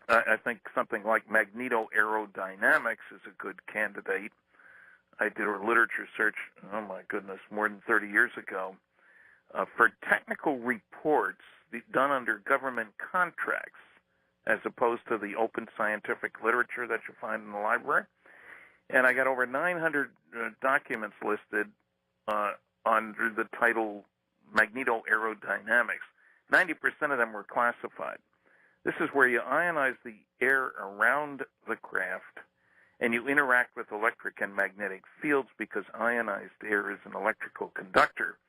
I think something like magnetoaerodynamics is a good candidate. I did a literature search, oh my goodness, more than 30 years ago, for technical reports done under government contracts as opposed to the open scientific literature that you find in the library. And I got over 900 documents listed under the title magnetoaerodynamics. 90% of them were classified. This is where you ionize the air around the craft and you interact with electric and magnetic fields because ionized air is an electrical conductor.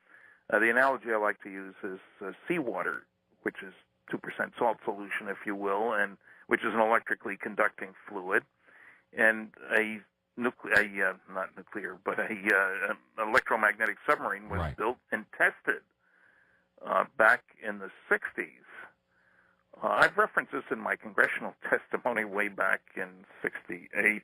The analogy I like to use is seawater, which is 2% salt solution, if you will, and which is an electrically conducting fluid, and an electromagnetic submarine was built and tested back in the 60s. I've referenced this in my congressional testimony way back in 68.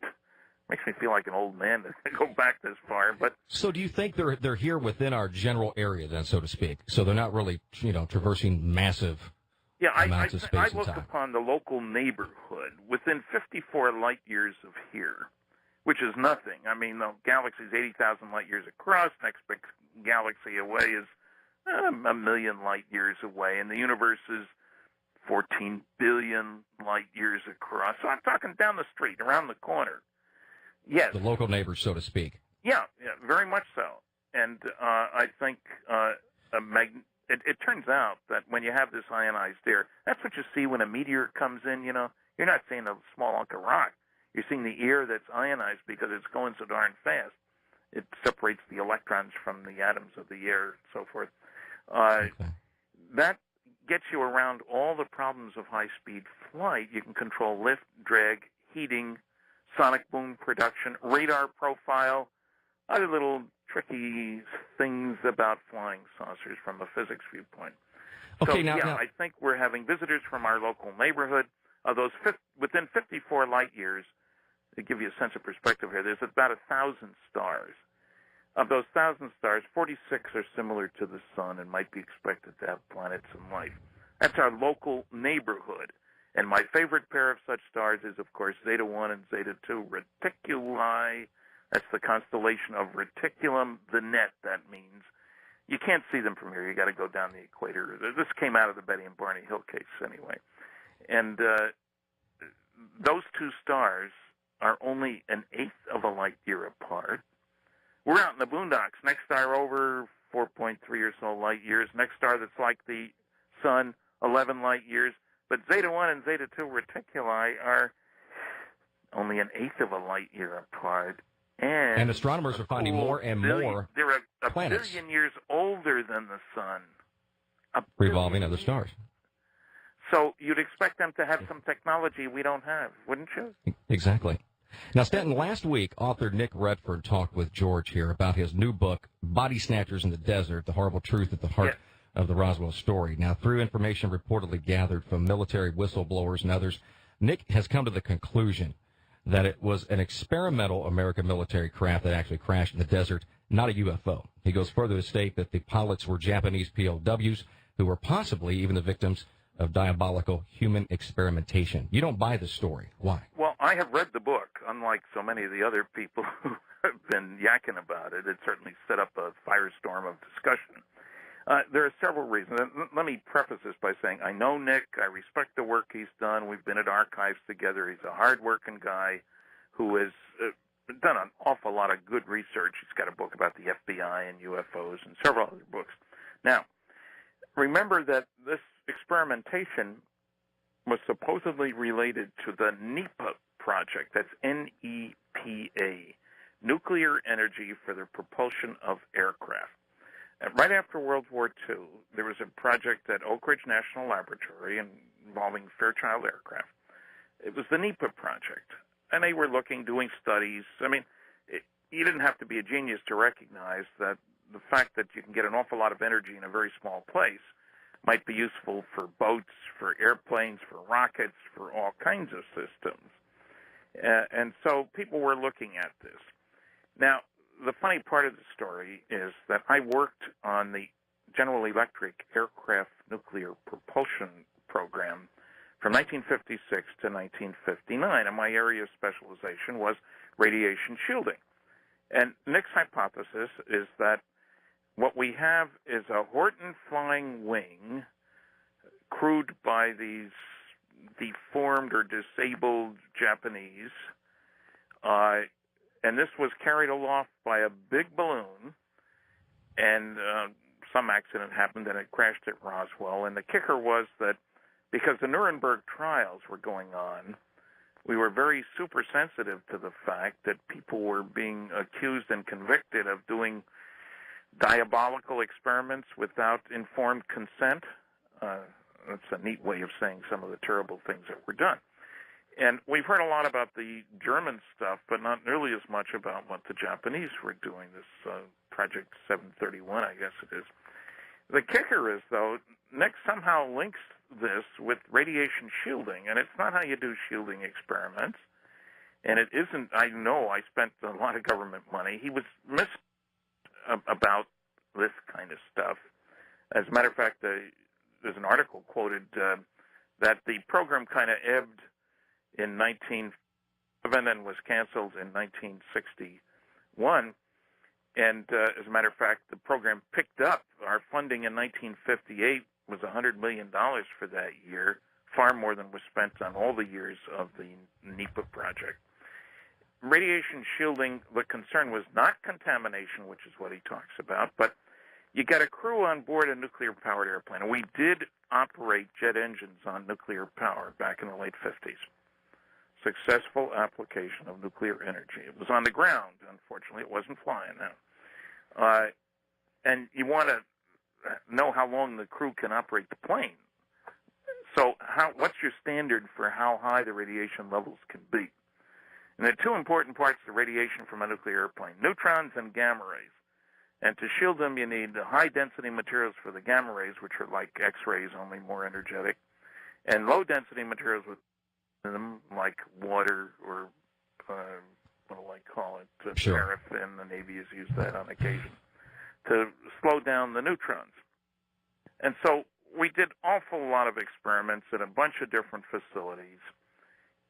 Makes me feel like an old man to go back this far. But so, do you think they're here within our general area, then, so to speak? So they're not really, traversing massive amounts of space and time. I looked upon the local neighborhood within 54 light years of here, which is nothing. I mean, the galaxy's 80,000 light years across. Next big galaxy away is a million light years away, and the universe is 14 billion light years across. So I'm talking down the street, around the corner. Yes. The local neighbors, so to speak. Yeah, very much so. And I think it turns out that when you have this ionized air, that's what you see when a meteor comes in, You're not seeing a small hunk of rock. You're seeing the air that's ionized because it's going so darn fast. It separates the electrons from the atoms of the air and so forth. That gets you around all the problems of high-speed flight. You can control lift, drag, heating, sonic boom production, radar profile, other little tricky things about flying saucers from a physics viewpoint. Okay, so, now, I think we're having visitors from our local neighborhood. Of those within 54 light years, to give you a sense of perspective here, there's about 1,000 stars. Of those 1,000 stars, 46 are similar to the sun and might be expected to have planets and life. That's our local neighborhood. And my favorite pair of such stars is, of course, Zeta 1 and Zeta 2 Reticuli. That's the constellation of Reticulum, the net, that means. You can't see them from here. You got to go down the equator. This came out of the Betty and Barney Hill case anyway. And those two stars are only an eighth of a light year apart. We're out in the boondocks. Next star over 4.3 or so light years. Next star that's like the sun, 11 light years. But Zeta 1 and Zeta 2 Reticuli are only an eighth of a light year apart. And astronomers are finding more and more they're a planets billion years older than the sun. revolving other stars. So you'd expect them to have some technology we don't have, wouldn't you? Exactly. Now, Stanton, last week, author Nick Redford talked with George here about his new book, Body Snatchers in the Desert, The Horrible Truth at the Heart of the Roswell Story. Now, through information reportedly gathered from military whistleblowers and others, Nick has come to the conclusion that it was an experimental American military craft that actually crashed in the desert, not a UFO. He goes further to state that the pilots were Japanese POWs who were possibly even the victims of diabolical human experimentation. You don't buy this story. Why? Well, I have read the book, unlike so many of the other people who have been yakking about it. It certainly set up a firestorm of discussion. There are several reasons. Let me preface this by saying I know Nick. I respect the work he's done. We've been at archives together. He's a hard-working guy who has done an awful lot of good research. He's got a book about the FBI and UFOs and several other books. Now, remember that this experimentation was supposedly related to the NEPA project. That's N-E-P-A, Nuclear Energy for the Propulsion of Aircraft. Right after World War II, there was a project at Oak Ridge National Laboratory involving Fairchild Aircraft. It was the NEPA project, and they were doing studies. I mean, you didn't have to be a genius to recognize that the fact that you can get an awful lot of energy in a very small place might be useful for boats, for airplanes, for rockets, for all kinds of systems. And so people were looking at this. Now, the funny part of the story is that I worked on the General Electric aircraft nuclear propulsion program from 1956 to 1959, and my area of specialization was radiation shielding. And Nick's hypothesis is that what we have is a Horton flying wing crewed by these deformed or disabled Japanese, and this was carried aloft by a big balloon, and some accident happened and it crashed at Roswell. And the kicker was that because the Nuremberg trials were going on, we were very super sensitive to the fact that people were being accused and convicted of doing diabolical experiments without informed consent. That's a neat way of saying some of the terrible things that were done. And we've heard a lot about the German stuff, but not nearly as much about what the Japanese were doing, this Project 731, I guess it is. The kicker is, though, Nick somehow links this with radiation shielding, and it's not how you do shielding experiments. And it isn't, I know I spent a lot of government money. He was about this kind of stuff. As a matter of fact, there's an article quoted that the program kind of ebbed in 1957 and was canceled in 1961. And as a matter of fact, the program picked up. Our funding in 1958 was $100 million for that year, far more than was spent on all the years of the NEPA project. Radiation shielding, the concern was not contamination, which is what he talks about, but you got a crew on board a nuclear-powered airplane. And we did operate jet engines on nuclear power back in the late 50s. Successful application of nuclear energy. It was on the ground, unfortunately. It wasn't flying now. And you want to know how long the crew can operate the plane. So what's your standard for how high the radiation levels can be? And there are two important parts to radiation from a nuclear airplane, neutrons and gamma rays. And to shield them, you need high-density materials for the gamma rays, which are like X-rays, only more energetic, and low-density materials with them, like water or, what do I call it, paraffin. The Navy has used that on occasion, to slow down the neutrons. And so we did awful lot of experiments at a bunch of different facilities,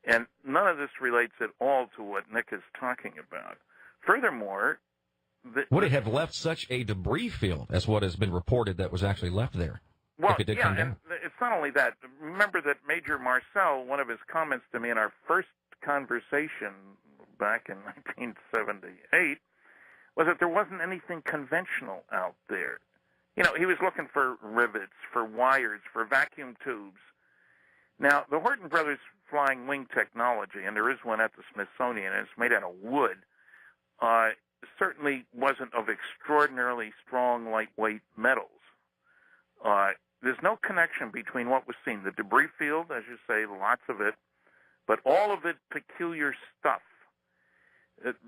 and none of this relates at all to what Nick is talking about. Furthermore, would it have left such a debris field as what has been reported that was actually left there? Well, if it did come down? And it's not only that. Remember that Major Marcel, one of his comments to me in our first conversation back in 1978, was that there wasn't anything conventional out there. You know, he was looking for rivets, for wires, for vacuum tubes. Now, the Horton Brothers flying wing technology, and there is one at the Smithsonian, and it's made out of wood, certainly wasn't of extraordinarily strong, lightweight metals. There's no connection between what was seen, the debris field, as you say, lots of it, but all of it peculiar stuff.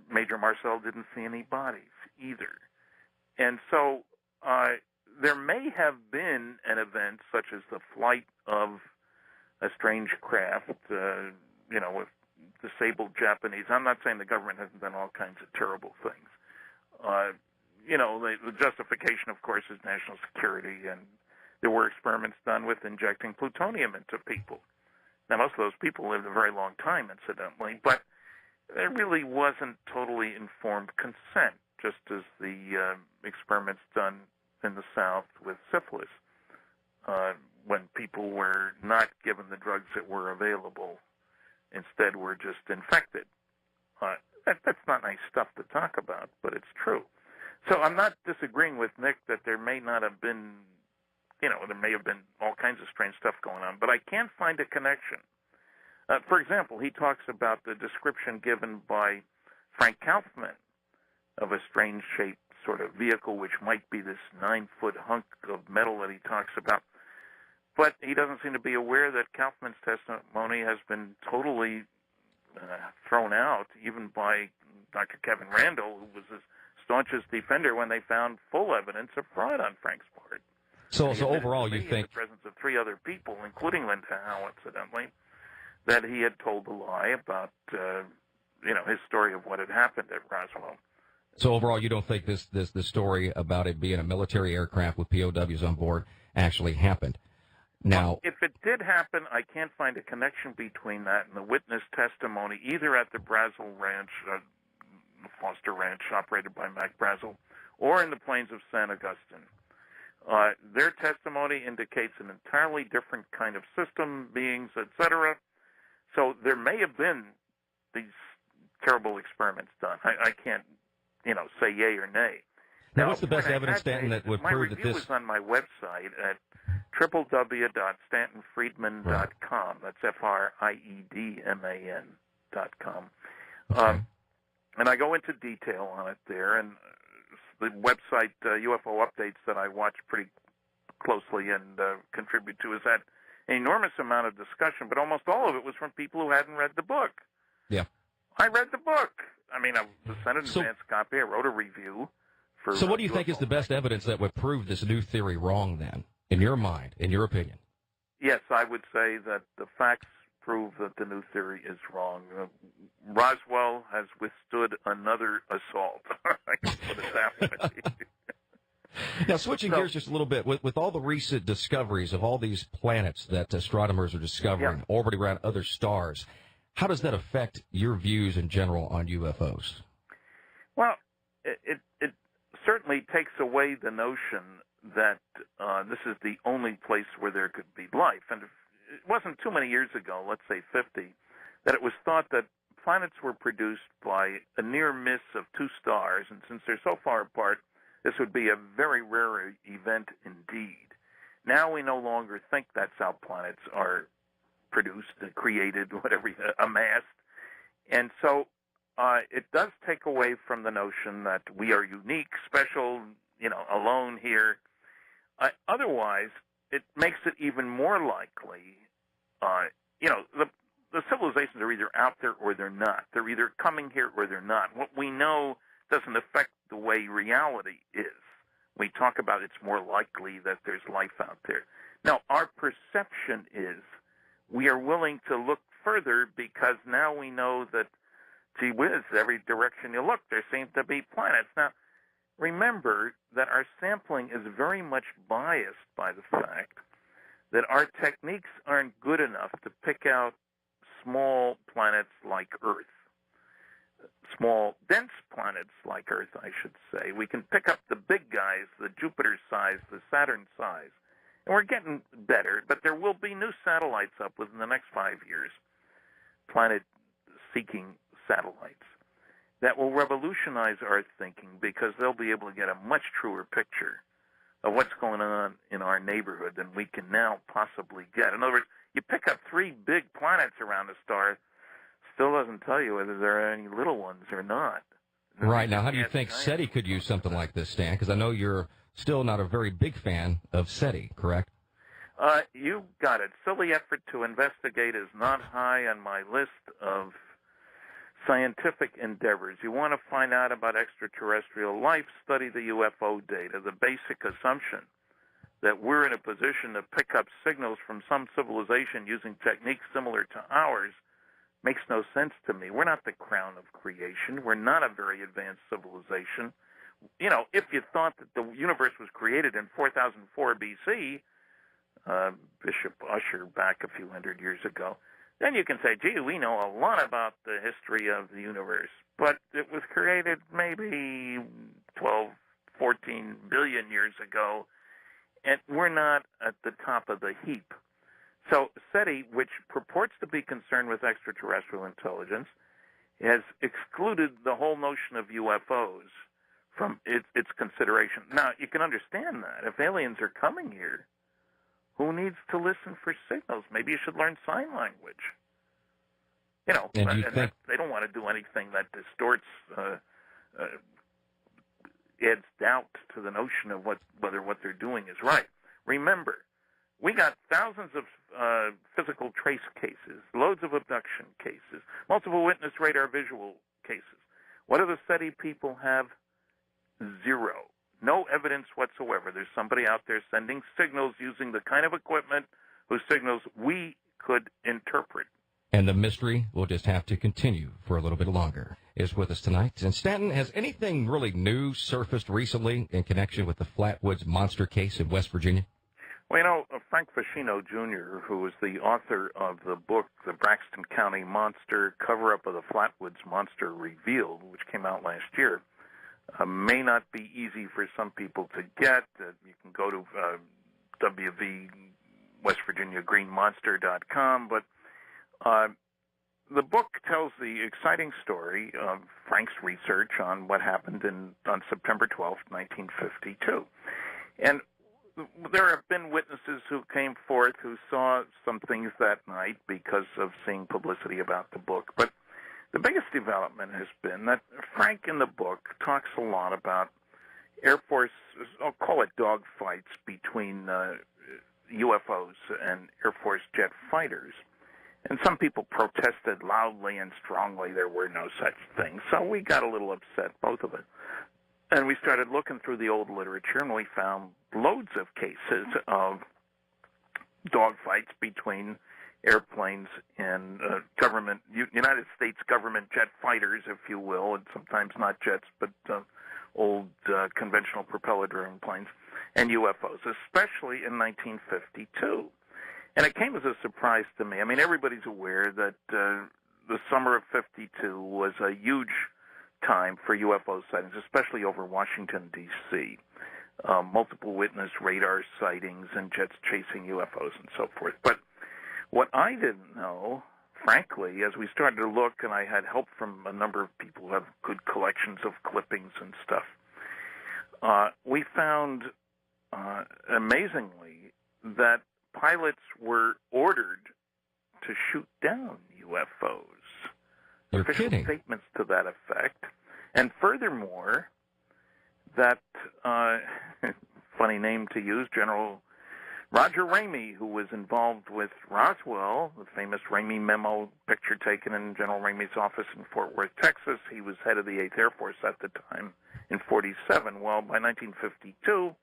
Major Marcel didn't see any bodies either. And so there may have been an event such as the flight of a strange craft, with disabled Japanese. I'm not saying the government hasn't done all kinds of terrible things. The justification, of course, is national security, and there were experiments done with injecting plutonium into people. Now, most of those people lived a very long time, incidentally, but there really wasn't totally informed consent, just as the experiments done in the South with syphilis, when people were not given the drugs that were available, instead were just infected. That's not nice stuff to talk about, but it's true. So I'm not disagreeing with Nick that there may not have been, there may have been all kinds of strange stuff going on, but I can't find a connection. For example, he talks about the description given by Frank Kaufman of a strange-shaped sort of vehicle, which might be this 9-foot hunk of metal that he talks about. But he doesn't seem to be aware that Kaufman's testimony has been totally thrown out, even by Dr. Kevin Randall, who was his staunchest defender when they found full evidence of fraud on Frank's part. So overall, you think, in the presence of 3 other people, including Linda Howe, incidentally, that he had told a lie about, his story of what had happened at Roswell. So overall, you don't think this story about it being a military aircraft with POWs on board actually happened? Now, if it did happen, I can't find a connection between that and the witness testimony, either at the Brazel Ranch, Foster Ranch, operated by Mac Brazel, or in the plains of San Augustine. Their testimony indicates an entirely different kind of system, beings, etc. So there may have been these terrible experiments done. I can't, say yay or nay. Now, what's the best evidence, Stanton, that would prove that this... My review is on my website at www.stantonfriedman.com. That's FRIEDMAN.com. Okay. And I go into detail on it there. And the website UFO Updates that I watch pretty closely and contribute to has had an enormous amount of discussion, but almost all of it was from people who hadn't read the book. Yeah. I read the book. I mean, I sent an advance copy. I wrote a review. So what do you think is the best evidence that would prove this new theory wrong, then, in your mind, in your opinion? Yes, I would say that the facts prove that the new theory is wrong. Roswell has withstood another assault. I can put it that way. Now, switching gears just a little bit, with all the recent discoveries of all these planets that astronomers are discovering orbiting around other stars, how does that affect your views in general on UFOs? Well, it certainly takes away the notion that this is the only place where there could be life. And it wasn't too many years ago, let's say 50, that it was thought that planets were produced by a near miss of 2 stars, and since they're so far apart, this would be a very rare event indeed. Now we no longer think that's how planets are produced, created, whatever, amassed. And so it does take away from the notion that we are unique, special, alone here. Otherwise, it makes it even more likely, the civilizations are either out there or they're not. They're either coming here or they're not. What we know doesn't affect the way reality is. We talk about it's more likely that there's life out there. Now, our perception is we are willing to look further because now we know that, gee whiz, every direction you look, there seems to be planets. Now, remember that our sampling is very much biased by the fact that our techniques aren't good enough to pick out small planets like Earth. Small, dense planets like Earth, I should say. We can pick up the big guys, the Jupiter size, the Saturn size. And we're getting better, but there will be new satellites up within the next 5 years, planet-seeking satellites, that will revolutionize our thinking because they'll be able to get a much truer picture of what's going on in our neighborhood than we can now possibly get. In other words, you pick up 3 big planets around a star, still doesn't tell you whether there are any little ones or not. Right. Now, how do you think SETI could use something like this, Stan? Because I know you're still not a very big fan of SETI, correct? You got it. Silly effort to investigate is not high on my list of scientific endeavors. You want to find out about extraterrestrial life, study the UFO data. The basic assumption that we're in a position to pick up signals from some civilization using techniques similar to ours makes no sense to me. We're not the crown of creation. We're not a very advanced civilization. If you thought that the universe was created in 4004 BC, Bishop Ussher back a few hundred years ago, then you can say, gee, we know a lot about the history of the universe. But it was created maybe 12, 14 billion years ago, and we're not at the top of the heap. So SETI, which purports to be concerned with extraterrestrial intelligence, has excluded the whole notion of UFOs from its consideration. Now, you can understand that. If aliens are coming here, who needs to listen for signals? Maybe you should learn sign language. They don't want to do anything that distorts, adds doubt to the notion of whether what they're doing is right. Remember, we got thousands of physical trace cases, loads of abduction cases, multiple witness radar visual cases. What do the SETI people have? Zero. No evidence whatsoever. There's somebody out there sending signals using the kind of equipment whose signals we could interpret. And the mystery will just have to continue for a little bit longer. Is with us tonight. And Stanton, has anything really new surfaced recently in connection with the Flatwoods monster case in West Virginia? Well, Frank Fascino Jr., who was the author of the book, The Braxton County Monster, Cover-Up of the Flatwoods Monster Revealed, which came out last year, may not be easy for some people to get. You can go to www.westvirginiagreenmonster.com, but the book tells the exciting story of Frank's research on what happened on September 12th, 1952. And there have been witnesses who came forth who saw some things that night because of seeing publicity about the book. But the biggest development has been that Frank in the book talks a lot about Air Force, I'll call it dogfights between UFOs and Air Force jet fighters. And some people protested loudly and strongly there were no such things. So we got a little upset, both of us. And we started looking through the old literature, and we found loads of cases of dogfights between airplanes and United States government jet fighters, if you will, and sometimes not jets, but old conventional propeller-driven planes, and UFOs, especially in 1952. And it came as a surprise to me. I mean, everybody's aware that the summer of 52 was a huge time for UFO sightings, especially over Washington, D.C. Multiple witness radar sightings and jets chasing UFOs and so forth. But what I didn't know, frankly, as we started to look, and I had help from a number of people who have good collections of clippings and stuff, we found, amazingly, that pilots were ordered to shoot down UFOs. You're Official kidding. Statements to that effect. And furthermore, that funny name to use, General Roger Ramey, who was involved with Roswell, the famous Ramey memo picture taken in General Ramey's office in Fort Worth, Texas. He was head of the 8th Air Force at the time in 47. Well, by 1952,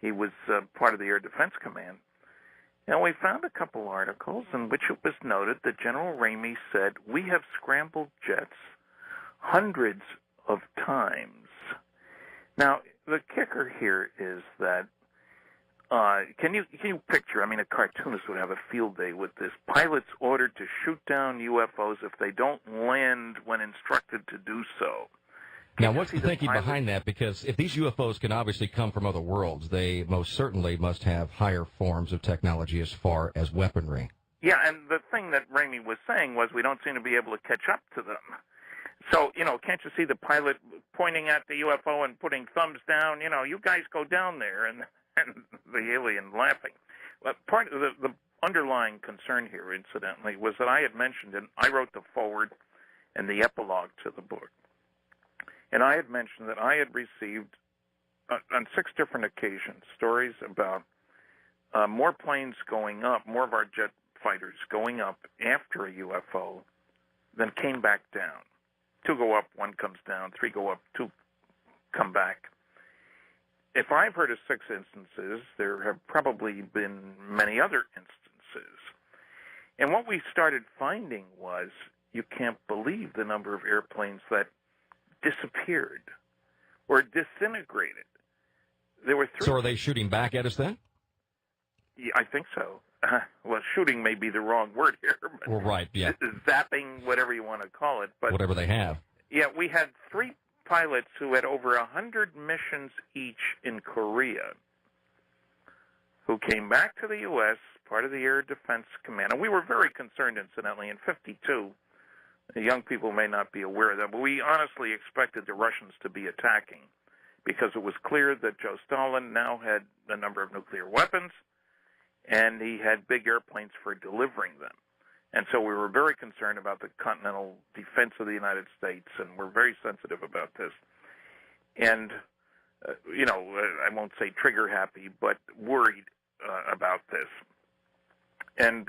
he was part of the Air Defense Command. And we found a couple articles in which it was noted that General Ramey said, "We have scrambled jets hundreds of times." Now, the kicker here is that can you picture, I mean, a cartoonist would have a field day with this. Pilots ordered to shoot down UFOs if they don't land when instructed to do so. Now, what's the thinking behind that? Because if these UFOs can obviously come from other worlds, they most certainly must have higher forms of technology as far as weaponry. Yeah, and the thing that Ramey was saying was we don't seem to be able to catch up to them. So, can't you see the pilot pointing at the UFO and putting thumbs down? You guys go down there, and the alien laughing. But part of the underlying concern here, incidentally, was that I had mentioned, and I wrote the foreword and the epilogue to the book, and I had mentioned that I had received, on 6 different occasions, stories about more planes going up, more of our jet fighters going up after a UFO than came back down. 2 go up, 1 comes down, 3 go up, 2 come back. If I've heard of 6 instances, there have probably been many other instances. And what we started finding was you can't believe the number of airplanes that disappeared or disintegrated. There were 3. So are they shooting back at us then? Yeah, I think so. Well, shooting may be the wrong word here. But well, right, yeah. Zapping, whatever you want to call it. But whatever they have. Yeah, we had 3 pilots who had over 100 missions each in Korea who came back to the U.S., part of the Air Defense Command. And we were very concerned, incidentally, in 52. The young people may not be aware of that, but we honestly expected the Russians to be attacking because it was clear that Joe Stalin now had a number of nuclear weapons, and he had big airplanes for delivering them. And so we were very concerned about the continental defense of the United States, and we're very sensitive about this. And, I won't say trigger happy, but worried about this. And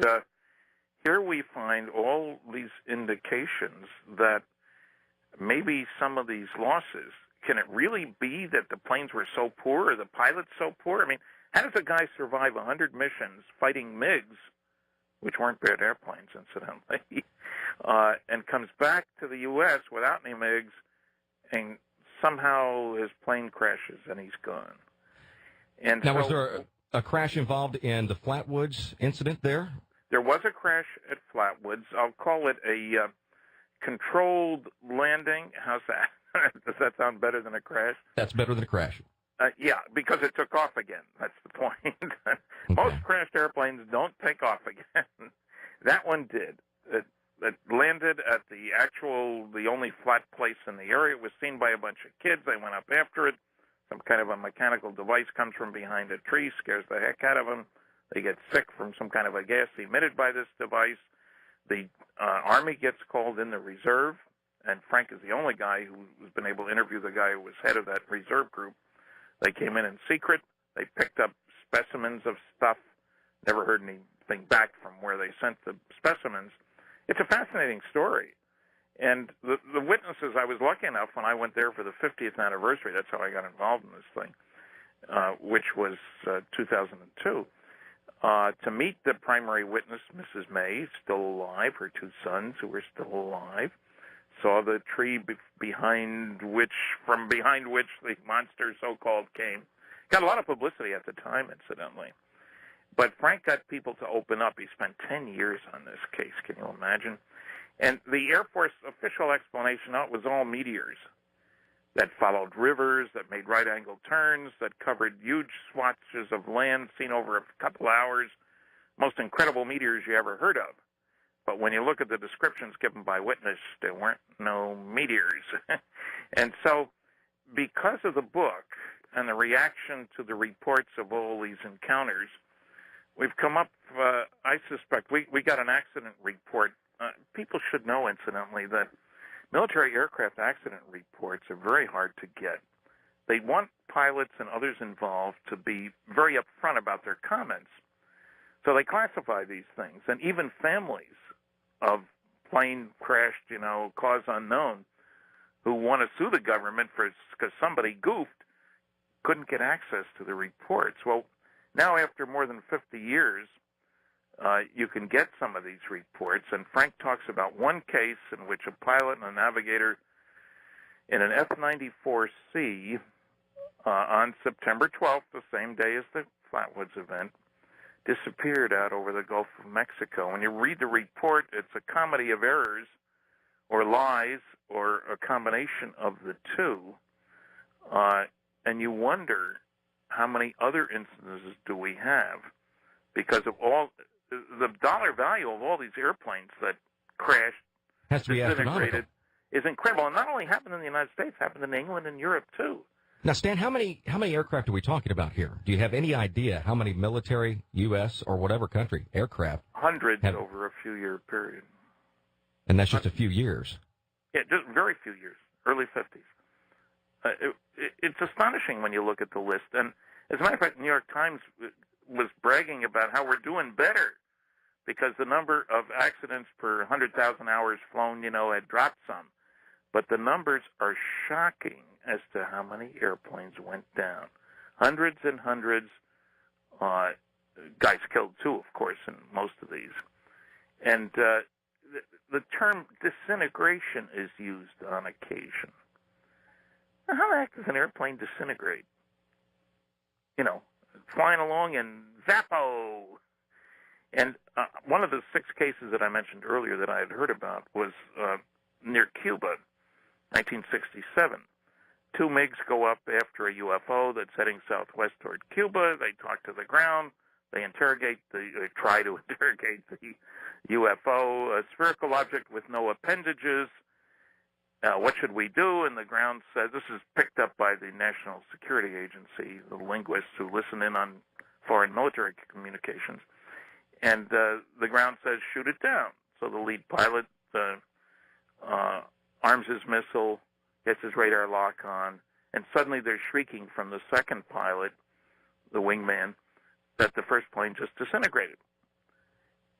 here we find all these indications that maybe some of these losses, can it really be that the planes were so poor or the pilots so poor? I mean, how does a guy survive 100 missions fighting MiGs, which weren't bad airplanes, incidentally, and comes back to the U.S. without any MiGs, and somehow his plane crashes and he's gone? And now, was there a crash involved in the Flatwoods incident there? There was a crash at Flatwoods. I'll call it a controlled landing. How's that? Does that sound better than a crash? That's better than a crash. Yeah, because it took off again. That's the point. Okay. Most crashed airplanes don't take off again. That one did. It landed at the only flat place in the area. It was seen by a bunch of kids. They went up after it. Some kind of a mechanical device comes from behind a tree, scares the heck out of them. They get sick from some kind of a gas emitted by this device. The Army gets called in the reserve, and Frank is the only guy who's been able to interview the guy who was head of that reserve group. They came in secret. They picked up specimens of stuff. Never heard anything back from where they sent the specimens. It's a fascinating story. And the witnesses, I was lucky enough when I went there for the 50th anniversary, that's how I got involved in this thing, which was 2002, to meet the primary witness, Mrs. May, still alive, her 2 sons who were still alive, saw the tree behind which the monster so-called came. Got a lot of publicity at the time, incidentally. But Frank got people to open up. He spent 10 years on this case, can you imagine? And the Air Force official explanation, it was all meteors that followed rivers, that made right-angle turns, that covered huge swatches of land seen over a couple hours. Most incredible meteors you ever heard of. But when you look at the descriptions given by witness, there weren't no meteors. And so because of the book and the reaction to the reports of all these encounters, we've come up, I suspect, we got an accident report. People should know, incidentally, that military aircraft accident reports are very hard to get. they want pilots and others involved to be very upfront about their comments. So they classify these things, and even families of plane crashed, cause unknown, who want to sue the government because somebody goofed, couldn't get access to the reports. Well, now after more than 50 years, you can get some of these reports, and Frank talks about one case in which a pilot and a navigator in an F-94C on September 12th, the same day as the Flatwoods event, disappeared out over the Gulf of Mexico. When you read the report, it's a comedy of errors or lies or a combination of the two, and you wonder how many other instances do we have, because of all the dollar value of all these airplanes that crashed, has to be astronomical, is incredible. And not only happened in the United States, happened in England and Europe too. Now, Stan, how many aircraft are we talking about here? Do you have any idea how many military, U.S. or whatever country aircraft? Hundreds over a few-year period. And that's just a few years. Yeah, just very few years, early 50s. It's astonishing when you look at the list. And as a matter of fact, the New York Times was bragging about how we're doing better because the number of accidents per 100,000 hours flown, had dropped some. But the numbers are shocking as to how many airplanes went down. Hundreds and hundreds. Guys killed too, of course, in most of these. And the term disintegration is used on occasion. Now, how the heck does an airplane disintegrate? Flying along and zappo. And one of the 6 cases that I mentioned earlier that I had heard about was near Cuba, 1967. 2 MiGs go up after a UFO that's heading southwest toward Cuba. They talk to the ground. They try to interrogate the UFO, a spherical object with no appendages. What should we do? And the ground says, this is picked up by the National Security Agency, the linguists who listen in on foreign military communications. And the ground says, shoot it down. So the lead pilot arms his missile, gets his radar lock on, and suddenly they're shrieking from the second pilot, the wingman, that the first plane just disintegrated.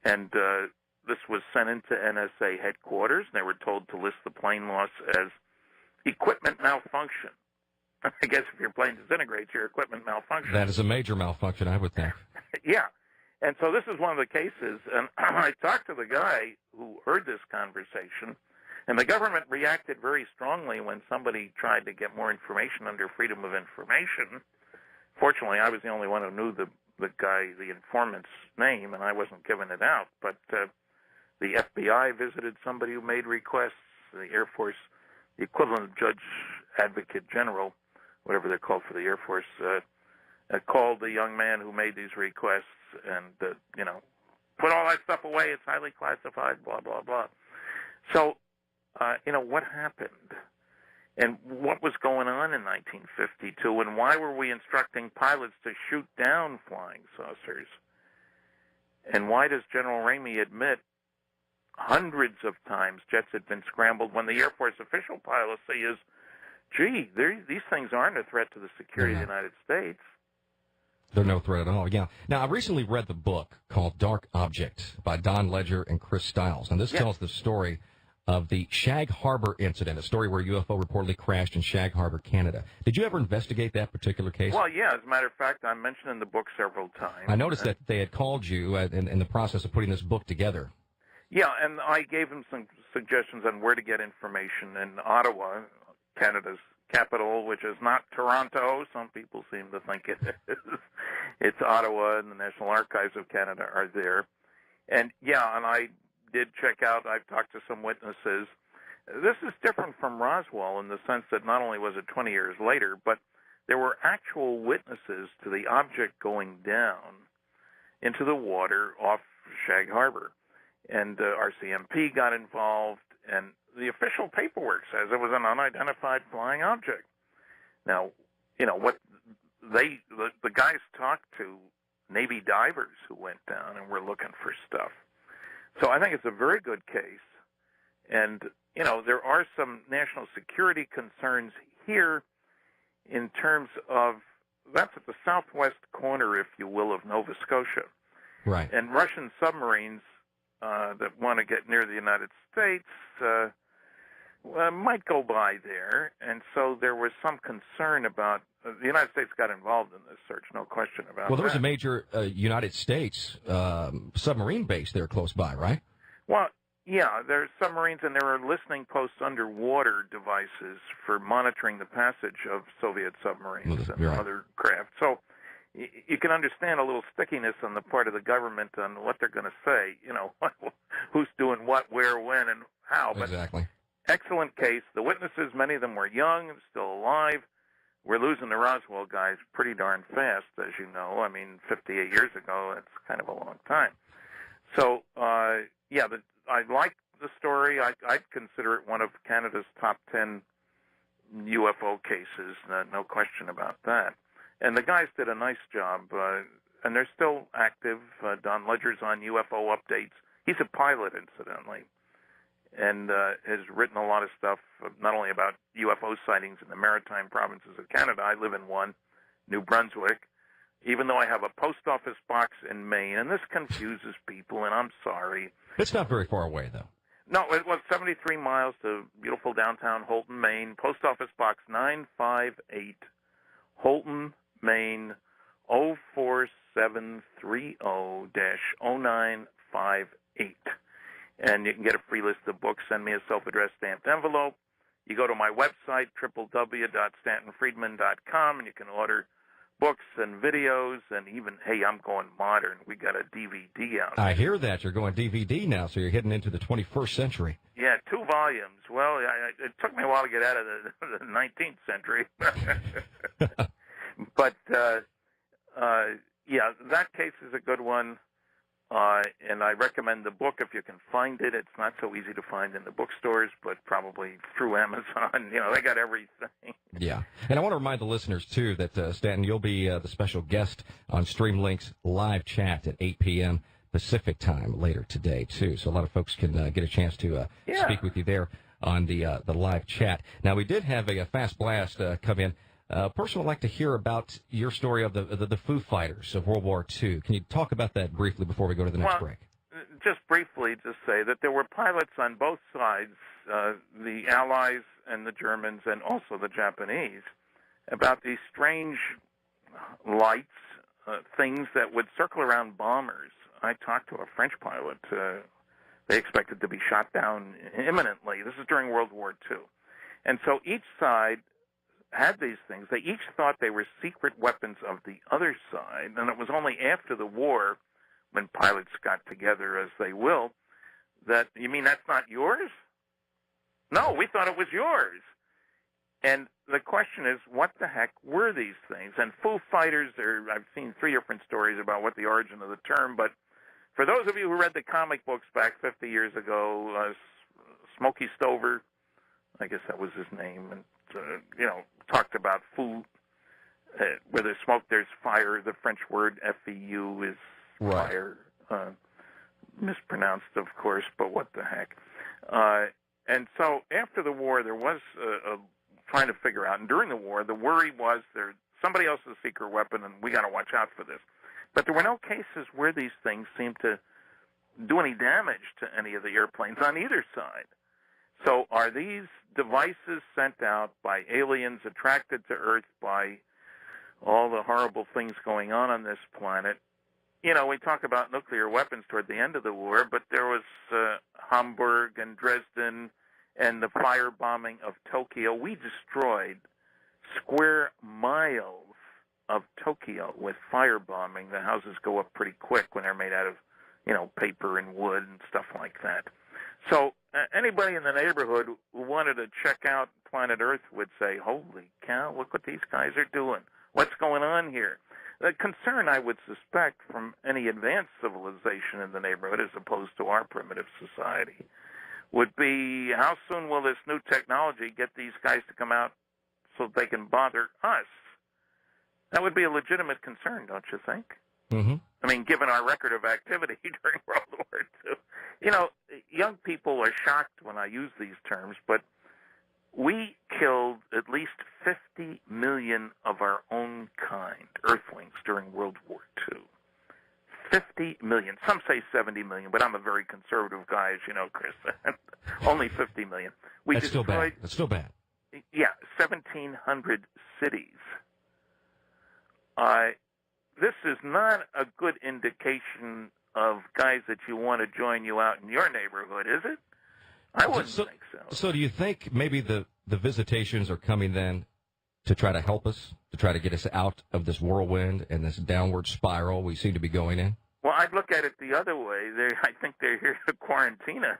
And this was sent into NSA headquarters, and they were told to list the plane loss as equipment malfunction. I guess if your plane disintegrates, your equipment malfunction. That is a major malfunction, I would think. Yeah. And so this is one of the cases, and I talked to the guy who heard this conversation, and the government reacted very strongly when somebody tried to get more information under Freedom of Information. Fortunately, I was the only one who knew the guy, the informant's name, and I wasn't giving it out. But the FBI visited somebody who made requests. The Air Force, the equivalent of Judge Advocate General, whatever they're called for the Air Force, called the young man who made these requests and, put all that stuff away. It's highly classified, blah, blah, blah. So, what happened? And what was going on in 1952? And why were we instructing pilots to shoot down flying saucers? And why does General Ramey admit hundreds of times jets had been scrambled when the Air Force official policy is, gee, these things aren't a threat to the security of the United States? They're no threat at all, yeah. Now, I recently read the book called Dark Object by Don Ledger and Chris Stiles, and this tells the story of the Shag Harbor incident, a story where a UFO reportedly crashed in Shag Harbor, Canada. Did you ever investigate that particular case? Well, yeah. As a matter of fact, I mentioned in the book several times. I noticed that they had called you in the process of putting this book together. Yeah, and I gave them some suggestions on where to get information in Ottawa, Canada's capital, which is not Toronto. Some people seem to think it is. It's Ottawa, and the National Archives of Canada are there. And, yeah, and I did check out, I've talked to some witnesses. This is different from Roswell in the sense that not only was it 20 years later, but there were actual witnesses to the object going down into the water off Shag Harbor. And RCMP got involved, and the official paperwork says it was an unidentified flying object. Now, what the guys talked to Navy divers who went down and were looking for stuff. So I think it's a very good case. And, there are some national security concerns here in terms of, that's at the southwest corner, if you will, of Nova Scotia. Right. And Russian submarines that want to get near the United States might go by there. And so there was some concern about, the United States got involved in this search, no question about that. Well, there was a major United States submarine base there close by, right? Well, yeah, there's submarines, and there are listening posts underwater devices for monitoring the passage of Soviet submarines and other craft. So you can understand a little stickiness on the part of the government on what they're going to say, you know, who's doing what, where, when, and how. But exactly. Excellent case. The witnesses, many of them were young and still alive. We're losing the Roswell guys pretty darn fast, as you know. I mean, 58 years ago, that's kind of a long time. So, yeah, I like the story. I'd consider it one of Canada's top 10 UFO cases, no question about that. And the guys did a nice job, and they're still active. Don Ledger's on UFO updates. He's a pilot, incidentally, and has written a lot of stuff, not only about UFO sightings in the maritime provinces of Canada. I live in one, New Brunswick, even though I have a post office box in Maine, and this confuses people, and I'm sorry. It's not very far away, though. No, it was 73 miles to beautiful downtown Holton, Maine. Post office box 958, Holton, Maine, 04730-0958. And you can get a free list of books. Send me a self-addressed stamped envelope. You go to my website, www.stantonfriedman.com, and you can order books and videos, and even, hey, I'm going modern. We got a DVD out. I hear that. You're going DVD now, so you're heading into the 21st century. Yeah, 2 volumes. Well, it took me a while to get out of the 19th century. But, yeah, that case is a good one. And I recommend the book if you can find it. It's not so easy to find in the bookstores, but probably through Amazon. You know, they got everything. Yeah. And I want to remind the listeners, too, that, Stanton, you'll be the special guest on Streamlink's live chat at 8 p.m. Pacific time later today, too. So a lot of folks can get a chance to speak with you there on the live chat. Now, we did have a fast blast come in. A person would like to hear about your story of the Foo Fighters of World War II. Can you talk about that briefly before we go to the next break? Just briefly to say that there were pilots on both sides, the Allies and the Germans and also the Japanese, about these strange lights, things that would circle around bombers. I talked to a French pilot. They expected to be shot down imminently. This is during World War II. And so each side had these things. They each thought they were secret weapons of the other side, and it was only after the war, when pilots got together, as they will, that, you mean that's not yours? No, we thought it was yours. And the question is, what the heck were these things? And Foo Fighters, I've seen 3 different stories about what the origin of the term, but for those of you who read the comic books back 50 years ago, Smokey Stover, I guess that was his name, and you know, talked about food. Where there's smoke, there's fire. The French word F-E-U is fire. Mispronounced, of course, but what the heck. And so after the war, there was trying to figure out, and during the war, the worry was somebody else's secret weapon, and we got to watch out for this. But there were no cases where these things seemed to do any damage to any of the airplanes on either side. So are these devices sent out by aliens attracted to Earth by all the horrible things going on this planet? You know, we talk about nuclear weapons toward the end of the war, but there was Hamburg and Dresden and the firebombing of Tokyo. We destroyed square miles of Tokyo with firebombing. The houses go up pretty quick when they're made out of, you know, paper and wood and stuff like that. So anybody in the neighborhood who wanted to check out planet Earth would say, holy cow, look what these guys are doing. What's going on here? The concern, I would suspect, from any advanced civilization in the neighborhood as opposed to our primitive society would be, how soon will this new technology get these guys to come out so they can bother us? That would be a legitimate concern, don't you think? Mm-hmm. I mean, given our record of activity during World War II. You know, young people are shocked when I use these terms, but we killed at least 50 million of our own kind, Earthlings, during World War II. 50 million. Some say 70 million, but I'm a very conservative guy, as you know, Chris. Only 50 million. That's still bad. That's still bad. Yeah, 1,700 cities. This is not a good indication of guys that you want to join you out in your neighborhood, is it? I wouldn't think so. So do you think maybe the visitations are coming then to try to help us, to try to get us out of this whirlwind and this downward spiral we seem to be going in? Well, I'd look at it the other way. I think they're here to quarantine us.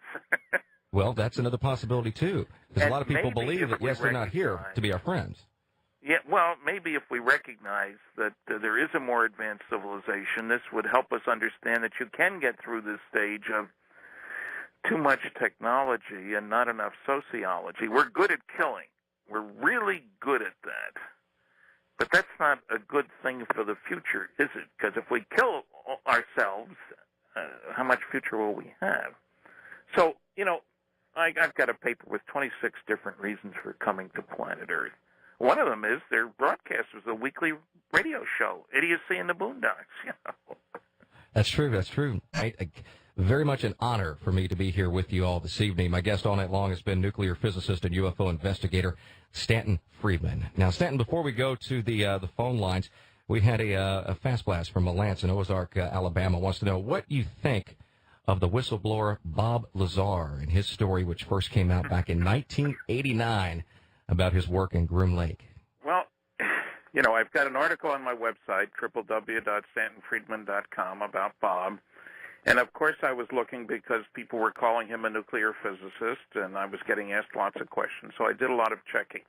Well, that's another possibility, too. Because a lot of people believe that, yes, they're not here to be our friends. Yeah, well, maybe if we recognize that there is a more advanced civilization, this would help us understand that you can get through this stage of too much technology and not enough sociology. We're good at killing. We're really good at that. But that's not a good thing for the future, is it? Because if we kill ourselves, how much future will we have? So, I've got a paper with 26 different reasons for coming to planet Earth. One of them is their broadcast was a weekly radio show, Idiocy in the Boondocks. That's true. That's true. Very much an honor for me to be here with you all this evening. My guest all night long has been nuclear physicist and UFO investigator Stanton Friedman. Now, Stanton, before we go to the phone lines, we had a fast blast from Lance in Ozark, Alabama. Wants to know what you think of the whistleblower Bob Lazar and his story, which first came out back in 1989 about his work in Groom Lake. Well, I've got an article on my website, www.stantonfriedman.com, about Bob. And, of course, I was looking because people were calling him a nuclear physicist, and I was getting asked lots of questions, so I did a lot of checking.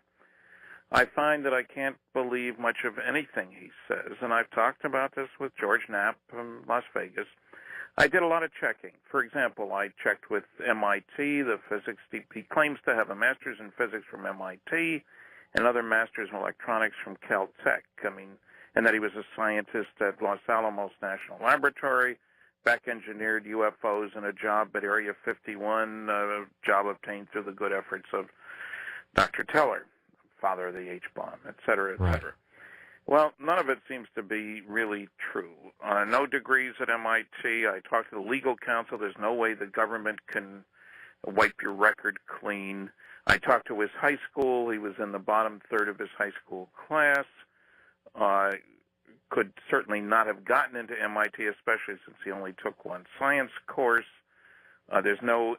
I find that I can't believe much of anything he says, and I've talked about this with George Knapp from Las Vegas. I did a lot of checking. For example, I checked with MIT, the physics. He claims to have a master's in physics from MIT and other masters in electronics from Caltech. And that he was a scientist at Los Alamos National Laboratory, back-engineered UFOs in a job at Area 51, a job obtained through the good efforts of Dr. Teller, father of the H-bomb, et cetera, et cetera. Well, none of it seems to be really true. No degrees at MIT. I talked to the legal counsel. There's no way the government can wipe your record clean. I talked to his high school. He was in the bottom third of his high school class. Could certainly not have gotten into MIT, especially since he only took one science course. There's no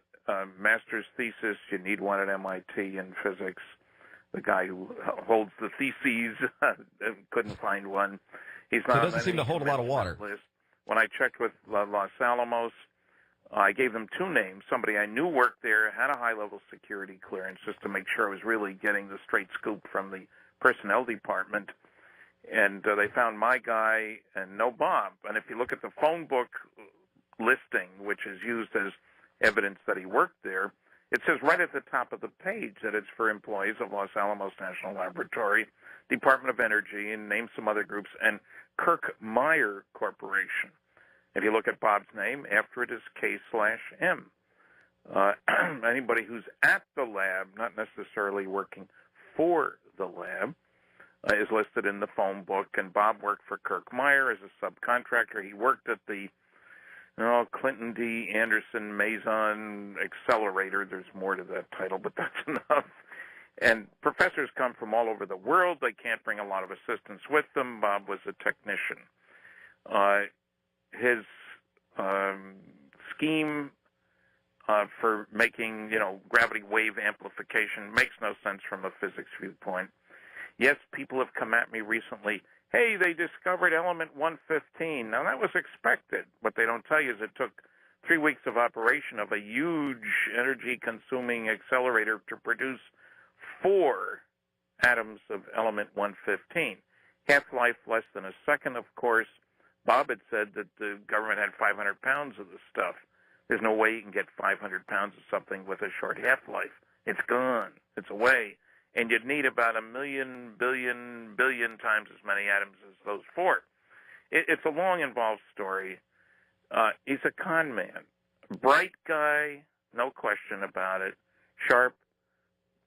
master's thesis. You need one at MIT in physics. The guy who holds the theses couldn't find one. He's not. So it doesn't seem to hold a lot of water. List. When I checked with Los Alamos, I gave them two names. Somebody I knew worked there, had a high-level security clearance, just to make sure I was really getting the straight scoop from the personnel department. And they found my guy and no Bob. And if you look at the phone book listing, which is used as evidence that he worked there, it says right at the top of the page that it's for employees of Los Alamos National Laboratory, Department of Energy, and name some other groups, and Kirk-Meyer Corporation. If you look at Bob's name, after it is K/M. Anybody who's at the lab, not necessarily working for the lab, is listed in the phone book, and Bob worked for Kirk-Meyer as a subcontractor. He worked at the Clinton D. Anderson Mason Accelerator. There's more to that title, but that's enough. And professors come from all over the world. They can't bring a lot of assistants with them. Bob was a technician. His scheme for making, gravity wave amplification makes no sense from a physics viewpoint. Yes, people have come at me recently. Hey, they discovered element 115. Now, that was expected. What they don't tell you is it took 3 weeks of operation of a huge energy-consuming accelerator to produce 4 atoms of element 115. Half-life less than a second, of course. Bob had said that the government had 500 pounds of the stuff. There's no way you can get 500 pounds of something with a short half-life. It's gone. It's away. And you'd need about 1 million, billion times as many atoms as those 4. It's a long, involved story. He's a con man. Bright guy, no question about it. Sharp,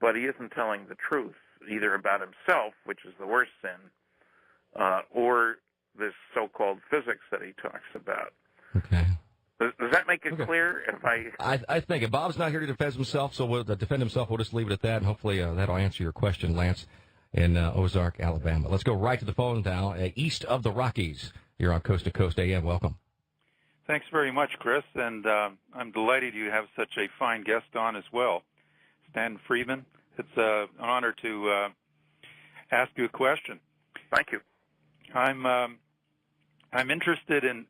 but he isn't telling the truth, either about himself, which is the worst sin, or this so-called physics that he talks about. Okay. Does that make it clear? I think if Bob's not here to defend himself, we'll just leave it at that, and hopefully that'll answer your question, Lance, in Ozark, Alabama. Let's go right to the phone now, east of the Rockies. You're on Coast to Coast AM. Welcome. Thanks very much, Chris, and I'm delighted you have such a fine guest on as well, Stanton Friedman. It's an honor to ask you a question. Thank you. I'm interested in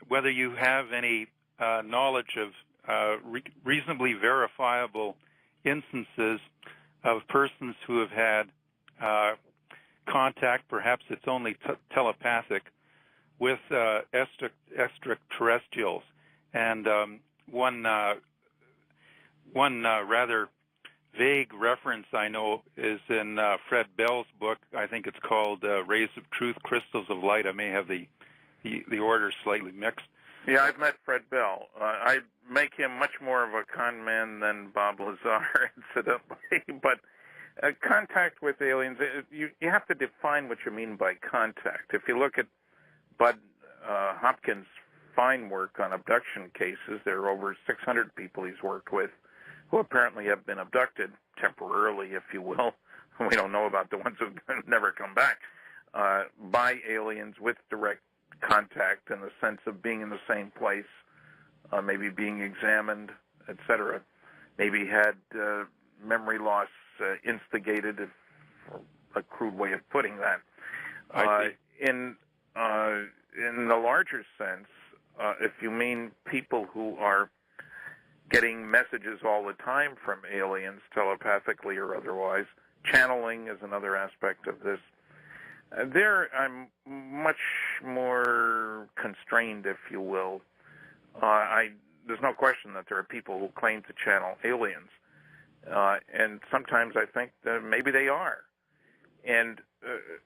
whether you have any knowledge of reasonably verifiable instances of persons who have had contact, perhaps it's only telepathic, with extraterrestrials. And one rather vague reference I know is in Fred Bell's book. I think it's called Rays of Truth, Crystals of Light. I may have the order slightly mixed. Yeah, I've met Fred Bell. I make him much more of a con man than Bob Lazar, incidentally. But contact with aliens, you have to define what you mean by contact. If you look at Bud Hopkins' fine work on abduction cases, there are over 600 people he's worked with who apparently have been abducted temporarily, if you will. We don't know about the ones who've never come back, by aliens with direct contact in the sense of being in the same place, maybe being examined, etc. Maybe had memory loss instigated, a crude way of putting that. In the larger sense, if you mean people who are getting messages all the time from aliens, telepathically or otherwise, channeling is another aspect of this. There, I'm much more constrained, if you will. There's no question that there are people who claim to channel aliens, and sometimes I think that maybe they are. And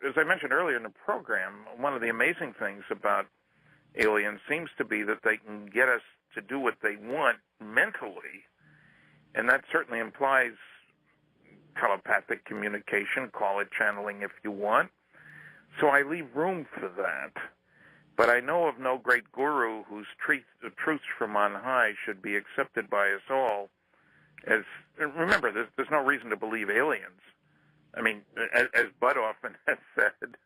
as I mentioned earlier in the program, one of the amazing things about aliens seems to be that they can get us to do what they want mentally, and that certainly implies telepathic communication, call it channeling if you want. So I leave room for that. But I know of no great guru whose truths from on high should be accepted by us all. Remember, there's no reason to believe aliens. I mean, as Bud often has said,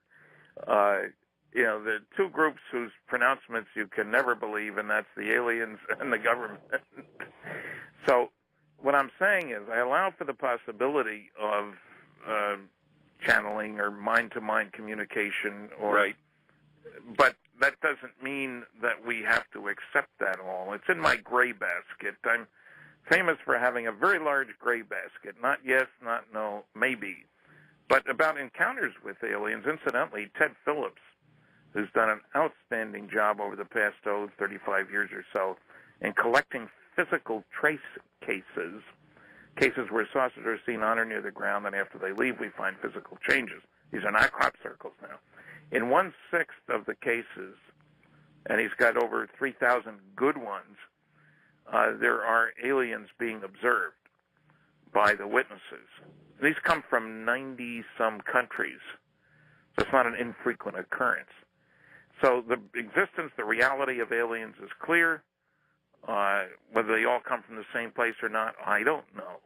the two groups whose pronouncements you can never believe, and that's the aliens and the government. So what I'm saying is I allow for the possibility of channeling or mind-to-mind communication, right. But that doesn't mean that we have to accept that all. It's in my gray basket. I'm famous for having a very large gray basket. Not yes, not no, maybe. But about encounters with aliens, incidentally, Ted Phillips, who's done an outstanding job over the past 35 years or so in collecting physical trace cases where saucers are seen on or near the ground, and after they leave, we find physical changes. These are not crop circles now. In 1/6 of the cases, and he's got over 3,000 good ones, there are aliens being observed by the witnesses. These come from 90-some countries. So it's not an infrequent occurrence. So the existence, the reality of aliens is clear. Whether they all come from the same place or not, I don't know.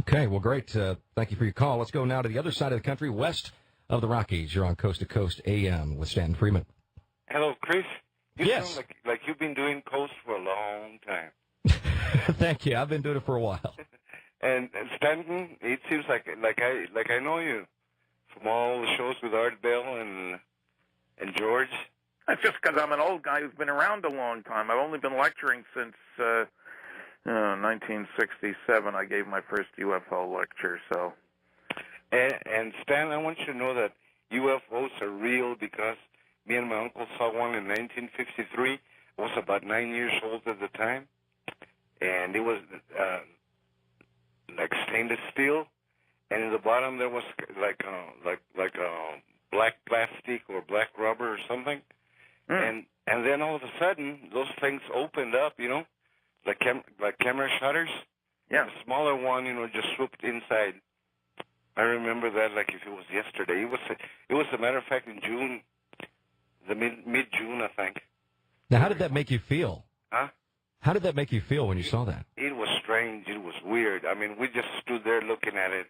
Okay, well, great. Thank you for your call. Let's go now to the other side of the country, west of the Rockies. You're on Coast to Coast AM with Stanton Friedman. Hello, Chris. You yes. sound like you've been doing Coast for a long time. Thank you. I've been doing it for a while. And Stanton, it seems like I know you from all the shows with Art Bell and George. That's just because I'm an old guy who's been around a long time. I've only been lecturing since 1967. I gave my first UFO lecture. So. And Stan, I want you to know that UFOs are real because me and my uncle saw one in 1953. I was about 9 years old at the time, and it was like stainless steel, and in the bottom there was like black plastic or black rubber or something, and then all of a sudden those things opened up, like camera shutters, Yeah. The smaller one, just swooped inside. I remember that like if it was yesterday. It was a matter of fact in June, the mid-June, I think. Now, how did that make you feel? Huh? How did that make you feel when you saw that? It was strange. It was weird. I mean, we just stood there looking at it,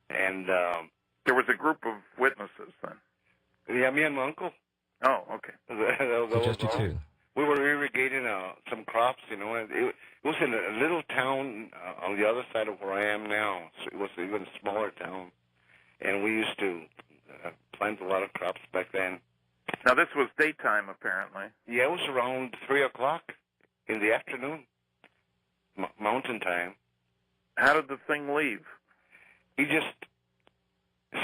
and there was a group of witnesses then. Yeah, me and my uncle. Oh, okay. So just you two. We were irrigating some crops, and it was in a little town on the other side of where I am now. So it was an even smaller town, and we used to plant a lot of crops back then. Now, this was daytime, apparently. Yeah, it was around 3 o'clock in the afternoon, mountain time. How did the thing leave? He just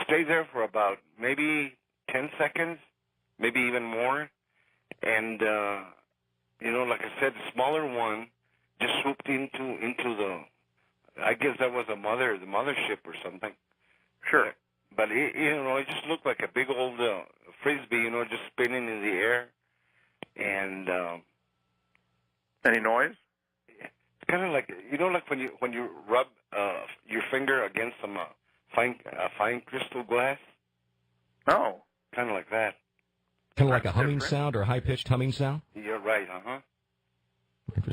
stayed there for about maybe 10 seconds, maybe even more, and like I said, the smaller one just swooped into the. I guess that was the mothership or something. Sure. But it just looked like a big old frisbee, just spinning in the air, and. Any noise? It's kind of like like when you rub your finger against some fine crystal glass. Oh. Kind of like that. Kind of like a humming sound or a high-pitched humming sound? You're right,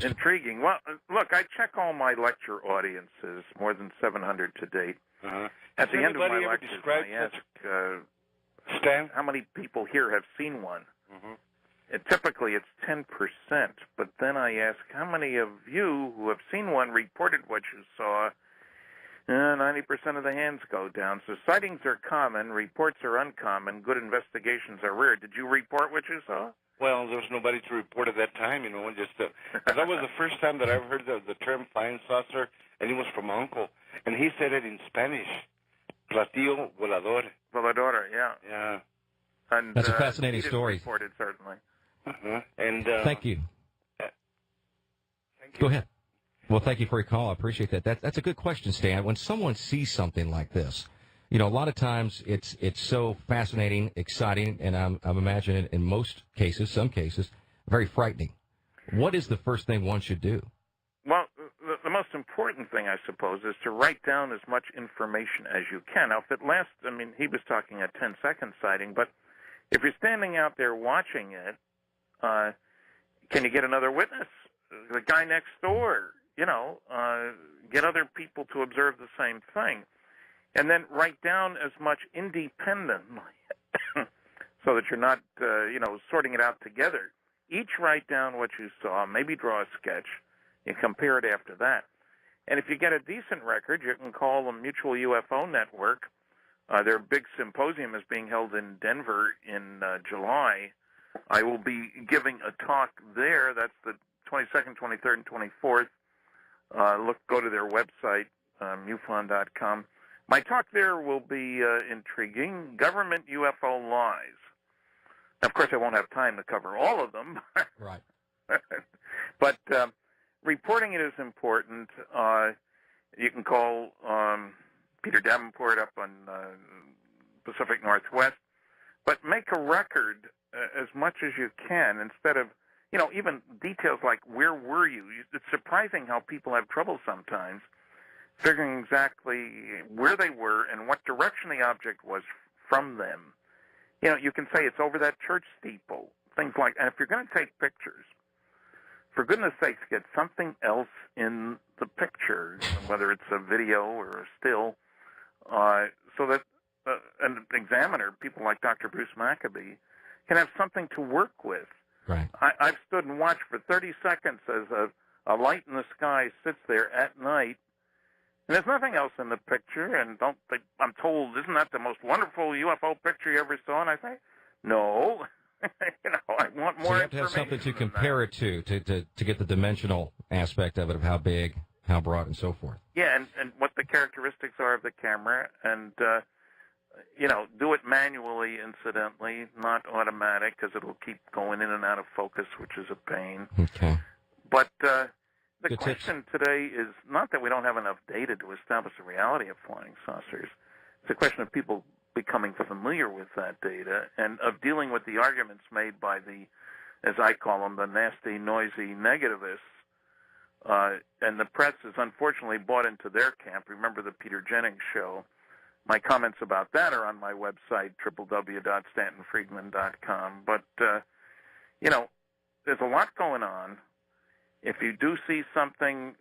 Intriguing. Well, look, I check all my lecture audiences, more than 700 to date. At the end of my lectures, I ask Stan? how many people here have seen one. Typically, it's 10%, but then I ask how many of you who have seen one reported what you saw. 90% of the hands go down. So sightings are common, reports are uncommon, good investigations are rare. Did you report what you saw? Well, there was nobody to report at that time, because that was the first time that I heard the term flying saucer, and it was from my uncle, and he said it in Spanish, platillo volador. Volador, yeah. Yeah. And, that's a fascinating he story. Reported, certainly. And thank you. Go ahead. Well, thank you for your call. I appreciate that. That's a good question, Stan. When someone sees something like this, a lot of times it's so fascinating, exciting, and I'm imagining in most cases, some cases, very frightening. What is the first thing one should do? Well, the most important thing, I suppose, is to write down as much information as you can. Now, if it lasts, he was talking a 10-second sighting, but if you're standing out there watching it, can you get another witness? The guy next door, get other people to observe the same thing. And then write down as much independently so that you're not, sorting it out together. Each write down what you saw, maybe draw a sketch, and compare it after that. And if you get a decent record, you can call the Mutual UFO Network. Their big symposium is being held in Denver in July. I will be giving a talk there. That's the 22nd, 23rd, and 24th. Go to their website, MUFON.com. My talk there will be intriguing. Government UFO lies. Of course, I won't have time to cover all of them. Right. But reporting it is important. You can call Peter Davenport up on Pacific Northwest. But make a record as much as you can instead of, even details like where were you. It's surprising how people have trouble sometimes figuring exactly where they were and what direction the object was from them. You can say it's over that church steeple, things like that. And if you're going to take pictures, for goodness sakes, get something else in the picture, whether it's a video or a still, so that an examiner, people like Dr. Bruce Maccabee, can have something to work with. Right. I've stood and watched for 30 seconds as a light in the sky sits there at night, and there's nothing else in the picture, and I'm told, isn't that the most wonderful UFO picture you ever saw? And I say, no. I want more information. So you have to have something to compare it to get the dimensional aspect of it, of how big, how broad, and so forth. Yeah, and what the characteristics are of the camera, and, do it manually, incidentally, not automatic, because it'll keep going in and out of focus, which is a pain. Okay. But the Good question today is not that we don't have enough data to establish the reality of flying saucers. It's a question of people becoming familiar with that data and of dealing with the arguments made by the, as I call them, the nasty, noisy negativists And the press has unfortunately bought into their camp. Remember the Peter Jennings show? My comments about that are on my website, www.stantonfriedman.com. But, there's a lot going on. If you do see something,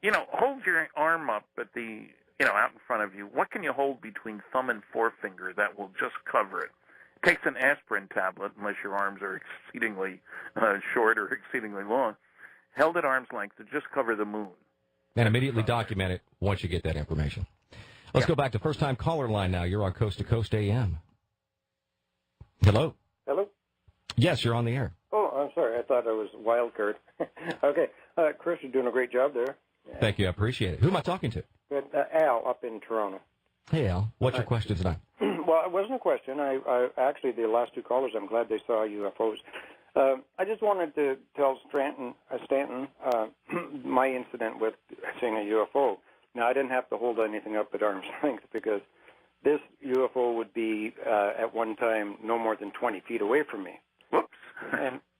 hold your arm up at the, out in front of you. What can you hold between thumb and forefinger that will just cover it? It takes an aspirin tablet, unless your arms are exceedingly short or exceedingly long, held at arm's length to just cover the moon. And immediately document it once you get that information. Let's go back to first-time caller line now. You're on Coast to Coast AM. Hello? Hello? Yes, you're on the air. Oh, I'm sorry. I thought I was wild card. Okay. Chris, you're doing a great job there. Thank you. I appreciate it. Who am I talking to? Good. Al up in Toronto. Hey, Al. What's your question tonight? Well, it wasn't a question. I actually, the last two callers, I'm glad they saw UFOs. I just wanted to tell Stanton my incident with seeing a UFO. Now, I didn't have to hold anything up at arm's length because this UFO would be, at one time, no more than 20 feet away from me. Whoops.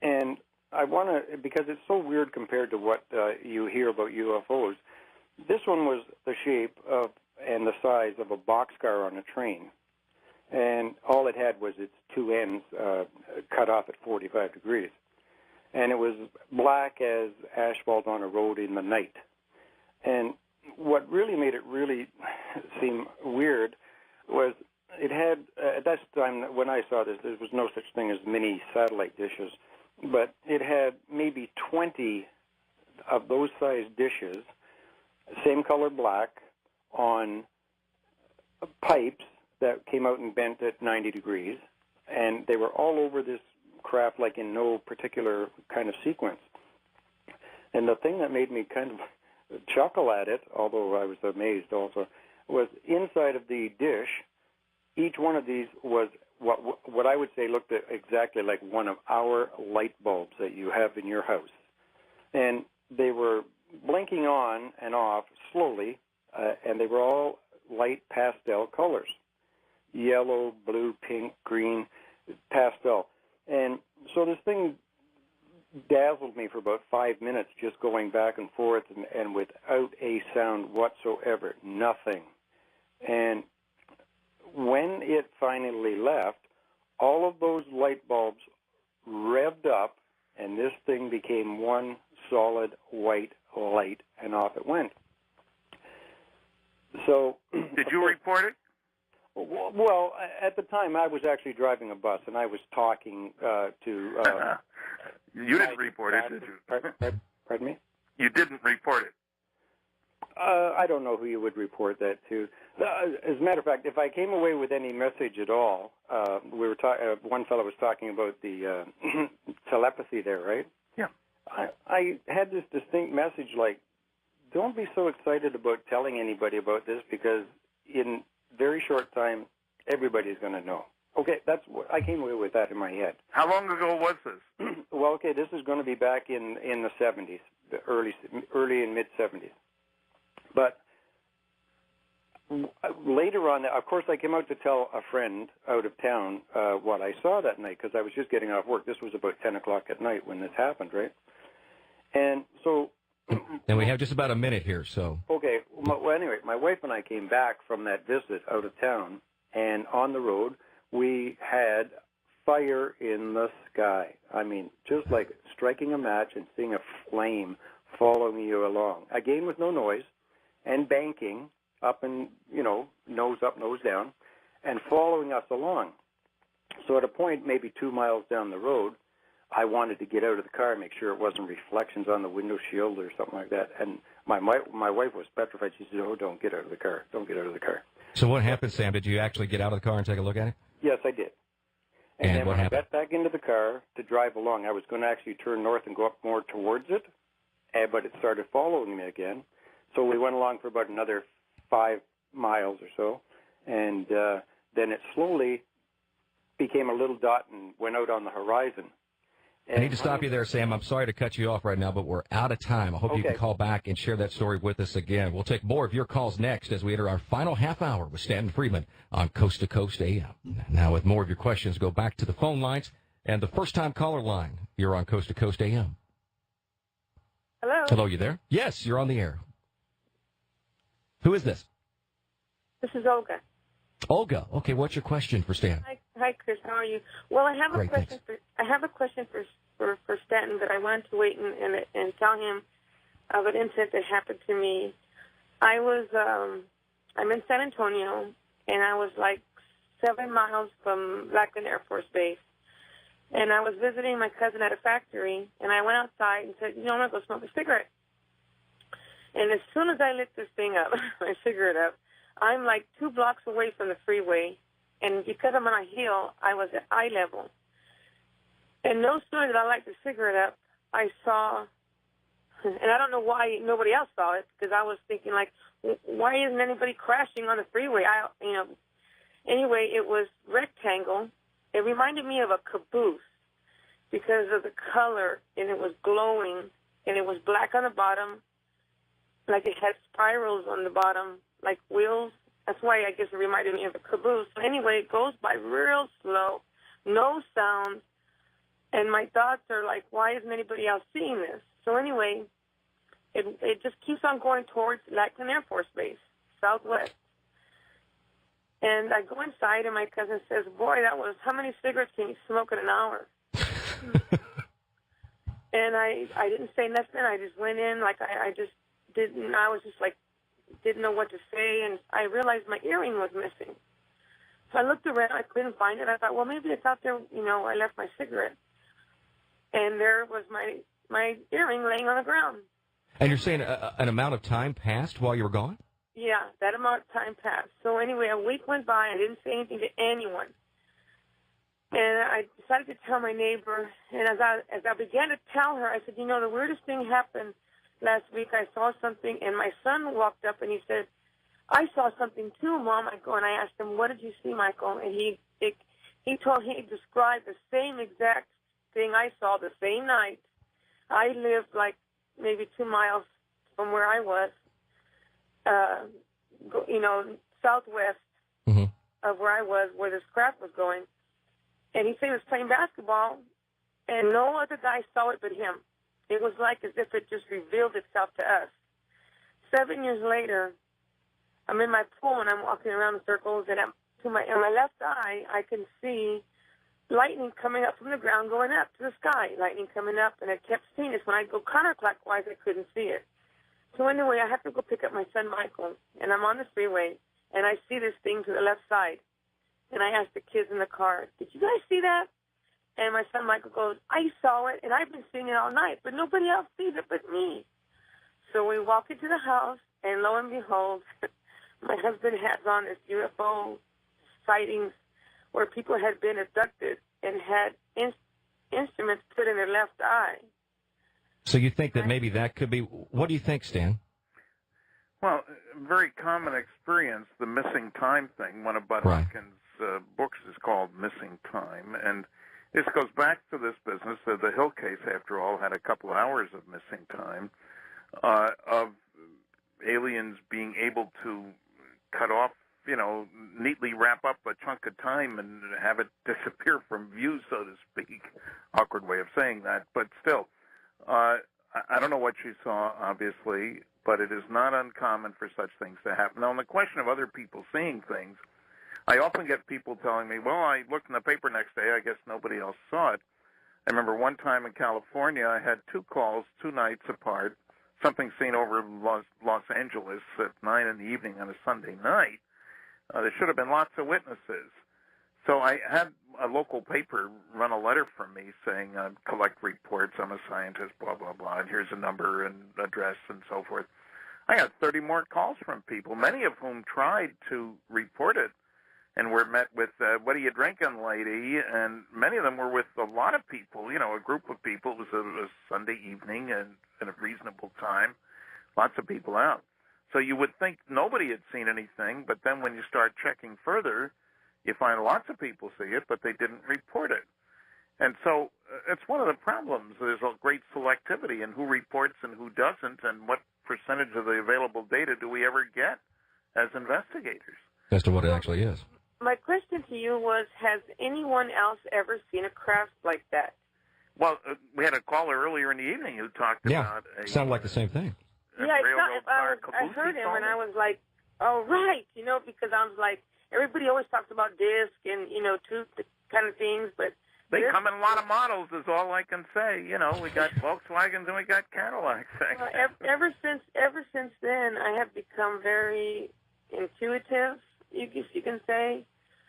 And I want to, because it's so weird compared to what you hear about UFOs, this one was the shape of and the size of a boxcar on a train. And all it had was its two ends cut off at 45 degrees. And it was black as asphalt on a road in the night. And what really made it really seem weird was it had, at that time when I saw this, there was no such thing as mini satellite dishes, but it had maybe 20 of those size dishes, same color black, on pipes that came out and bent at 90 degrees, and they were all over this craft like in no particular kind of sequence. And the thing that made me kind of chuckle at it, although I was amazed also, was inside of the dish, each one of these was what I would say looked exactly like one of our light bulbs that you have in your house. And they were blinking on and off slowly, and they were all light pastel colors. Yellow, blue, pink, green, pastel. And so this thing dazzled me for about 5 minutes, just going back and forth and without a sound whatsoever, nothing. And when it finally left, all of those light bulbs revved up, and this thing became one solid white light, and off it went. So, did you report it? Well, at the time, I was actually driving a bus, and I was talking to... You didn't report it, did you? Pardon me? You didn't report it. I don't know who you would report that to. As a matter of fact, if I came away with any message at all, one fellow was talking about the telepathy there, right? Yeah. I had this distinct message like, don't be so excited about telling anybody about this because in very short time, everybody's going to know. Okay, that's what I came away with that in my head. How long ago was this? Well, okay, this is going to be back in the 70s, the early and mid-70s. But later on, of course, I came out to tell a friend out of town what I saw that night because I was just getting off work. This was about 10 o'clock at night when this happened, right? And so... And we have just about a minute here, so... Okay, well, anyway, my wife and I came back from that visit out of town, and on the road, we had fire in the sky. I mean, just like striking a match and seeing a flame following you along. Again, with no noise, and banking up and, nose up, nose down, and following us along. So at a point, maybe 2 miles down the road, I wanted to get out of the car and make sure it wasn't reflections on the window shield or something like that. And my wife was petrified. She said, "Oh, don't get out of the car. Don't get out of the car." So what happened, Sam? Did you actually get out of the car and take a look at it? Yes, I did. And then what when happened? I got back into the car to drive along, I was going to actually turn north and go up more towards it, but it started following me again. So we went along for about another 5 miles or so, and then it slowly became a little dot and went out on the horizon. I need to stop you there, Sam. I'm sorry to cut you off right now, but we're out of time. I hope you can call back and share that story with us again. We'll take more of your calls next as we enter our final half hour with Stanton Friedman on Coast to Coast AM. Now, with more of your questions, go back to the phone lines and the first-time caller line. You're on Coast to Coast AM. Hello? Hello, you there? Yes, you're on the air. Who is this? This is Olga. Olga. Okay, what's your question for Stan? Hi, Chris. How are you? Well, I have a Great, question. I have a question for Stanton, but I wanted to wait and tell him of an incident that happened to me. I'm in San Antonio, and I was like 7 miles from Lackland Air Force Base. And I was visiting my cousin at a factory, and I went outside and said, I'm going to go smoke a cigarette. And as soon as I lit this thing up, my cigarette up, I'm like 2 blocks away from the freeway. And because I'm on a hill, I was at eye level. And no sooner did I light the cigarette up, I saw, and I don't know why nobody else saw it, because I was thinking, like, why isn't anybody crashing on the freeway? Anyway, it was rectangle. It reminded me of a caboose because of the color, and it was glowing, and it was black on the bottom, like it had spirals on the bottom, like wheels. That's why I guess it reminded me of a caboose. So anyway, it goes by real slow, no sound, and my thoughts are like, why isn't anybody else seeing this? So anyway, it just keeps on going towards Lackland Air Force Base, southwest. And I go inside, and my cousin says, boy, how many cigarettes can you smoke in an hour? And I didn't say nothing. I just went in, like I was just like, didn't know what to say, and I realized my earring was missing. So I looked around. I couldn't find it. I thought, well, maybe it's out there, I left my cigarette. And there was my earring laying on the ground. And you're saying an amount of time passed while you were gone? Yeah, that amount of time passed. So anyway, a week went by. I didn't say anything to anyone. And I decided to tell my neighbor. And as I began to tell her, I said, the weirdest thing happened last week. I saw something, and my son walked up, and he said, I saw something too, Mom. And I asked him, what did you see, Michael? And he described the same exact thing I saw the same night. I lived like maybe 2 miles from where I was. Southwest of where I was, where this craft was going. And he said he was playing basketball, and no other guy saw it but him. It was like as if it just revealed itself to us. 7 years later, I'm in my pool, and I'm walking around in circles, and in my left eye, I can see lightning coming up from the ground, going up to the sky, lightning coming up, and I kept seeing it. When I go counterclockwise, I couldn't see it. So anyway, I have to go pick up my son Michael, and I'm on the freeway, and I see this thing to the left side. And I asked the kids in the car, did you guys see that? And my son Michael goes, I saw it, and I've been seeing it all night, but nobody else sees it but me. So we walk into the house, and lo and behold, my husband has on this UFO sightings where people had been abducted and had instruments put in their left eye. So you think that maybe that could be... What do you think, Stan? Well, very common experience, the missing time thing. One of Bud Hopkins' books is called Missing Time, and this goes back to this business. The Hill case, after all, had a couple of hours of missing time, of aliens being able to cut off, neatly wrap up a chunk of time and have it disappear from view, so to speak. Awkward way of saying that, but still. I don't know what you saw, obviously, but it is not uncommon for such things to happen. Now, on the question of other people seeing things, I often get people telling me, well, I looked in the paper next day, I guess nobody else saw it. I remember one time in California, I had 2 calls 2 nights apart, something seen over Los Angeles at 9 in the evening on a Sunday night. There should have been lots of witnesses. So I had a local paper run a letter from me saying, collect reports, I'm a scientist, blah, blah, blah, and here's a number and address and so forth. I got 30 more calls from people, many of whom tried to report it and were met with, what are you drinking, lady? And many of them were with a lot of people, a group of people. It was a Sunday evening and at a reasonable time, lots of people out. So you would think nobody had seen anything, but then when you start checking further, you find lots of people see it, but they didn't report it. And so it's one of the problems. There's a great selectivity in who reports and who doesn't, and what percentage of the available data do we ever get as investigators. As to what it actually is. My question to you was, has anyone else ever seen a craft like that? Well, we had a caller earlier in the evening who talked about sounded like the same thing. Yeah, I heard him, and I was like, oh, right, because I was like, everybody always talks about disc and, tooth kind of things, but they come in a lot of models is all I can say. We got Volkswagens and we got Cadillacs. Ever since then, I have become very intuitive, you can say.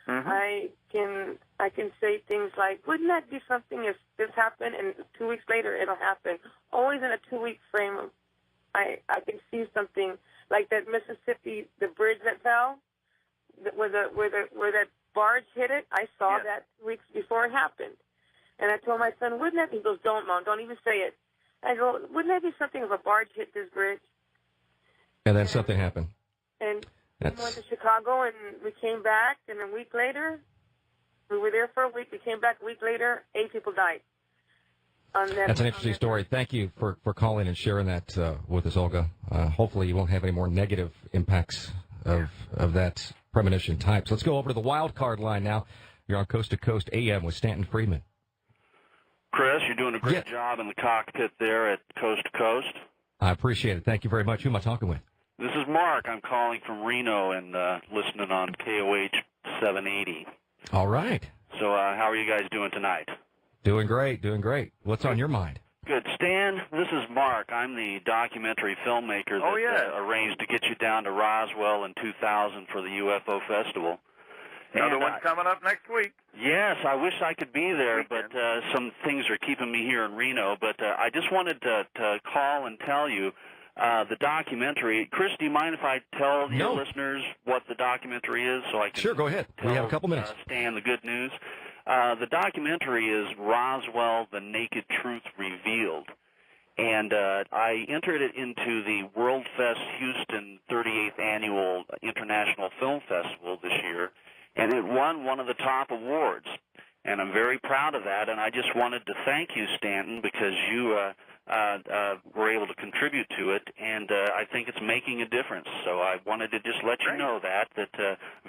Mm-hmm. I can say things like, wouldn't that be something if this happened, and 2 weeks later it'll happen. Always in a 2-week frame. I can see something like that Mississippi, the bridge that fell, where that barge hit it. I saw that weeks before it happened, and I told my son, wouldn't that be? He goes, don't, Mom, don't even say it. I go, wouldn't that be something if a barge hit this bridge? And then something happened. And we went to Chicago, and we came back, and a week later, we were there for a week. We came back a week later, 8 people died. That's an interesting story. Thank you for calling and sharing that with us, Olga. Hopefully you won't have any more negative impacts of that premonition type. So let's go over to the wild card line now. You're on Coast to Coast AM with Stanton Friedman. Chris, you're doing a great job in the cockpit there at Coast to Coast. I appreciate it. Thank you very much. Who am I talking with? This is Mark. I'm calling from Reno and listening on KOH 780. All right. So how are you guys doing tonight? Doing great, doing great. What's on your mind? Good. Stan, this is Mark. I'm the documentary filmmaker that arranged to get you down to Roswell in 2000 for the UFO Festival. Another one coming up next week. Yes, I wish I could be there, but some things are keeping me here in Reno. But I just wanted to call and tell you the documentary. Chris, do you mind if I tell your listeners what the documentary is? So I can Sure, go ahead. We have a couple minutes. Stan, the good news. The documentary is Roswell, the Naked Truth Revealed. And I entered it into the World Fest Houston 38th Annual International Film Festival this year, and it won one of the top awards. And I'm very proud of that, and I just wanted to thank you, Stanton, because you were able to contribute to it, and I think it's making a difference. So I wanted to just let you know that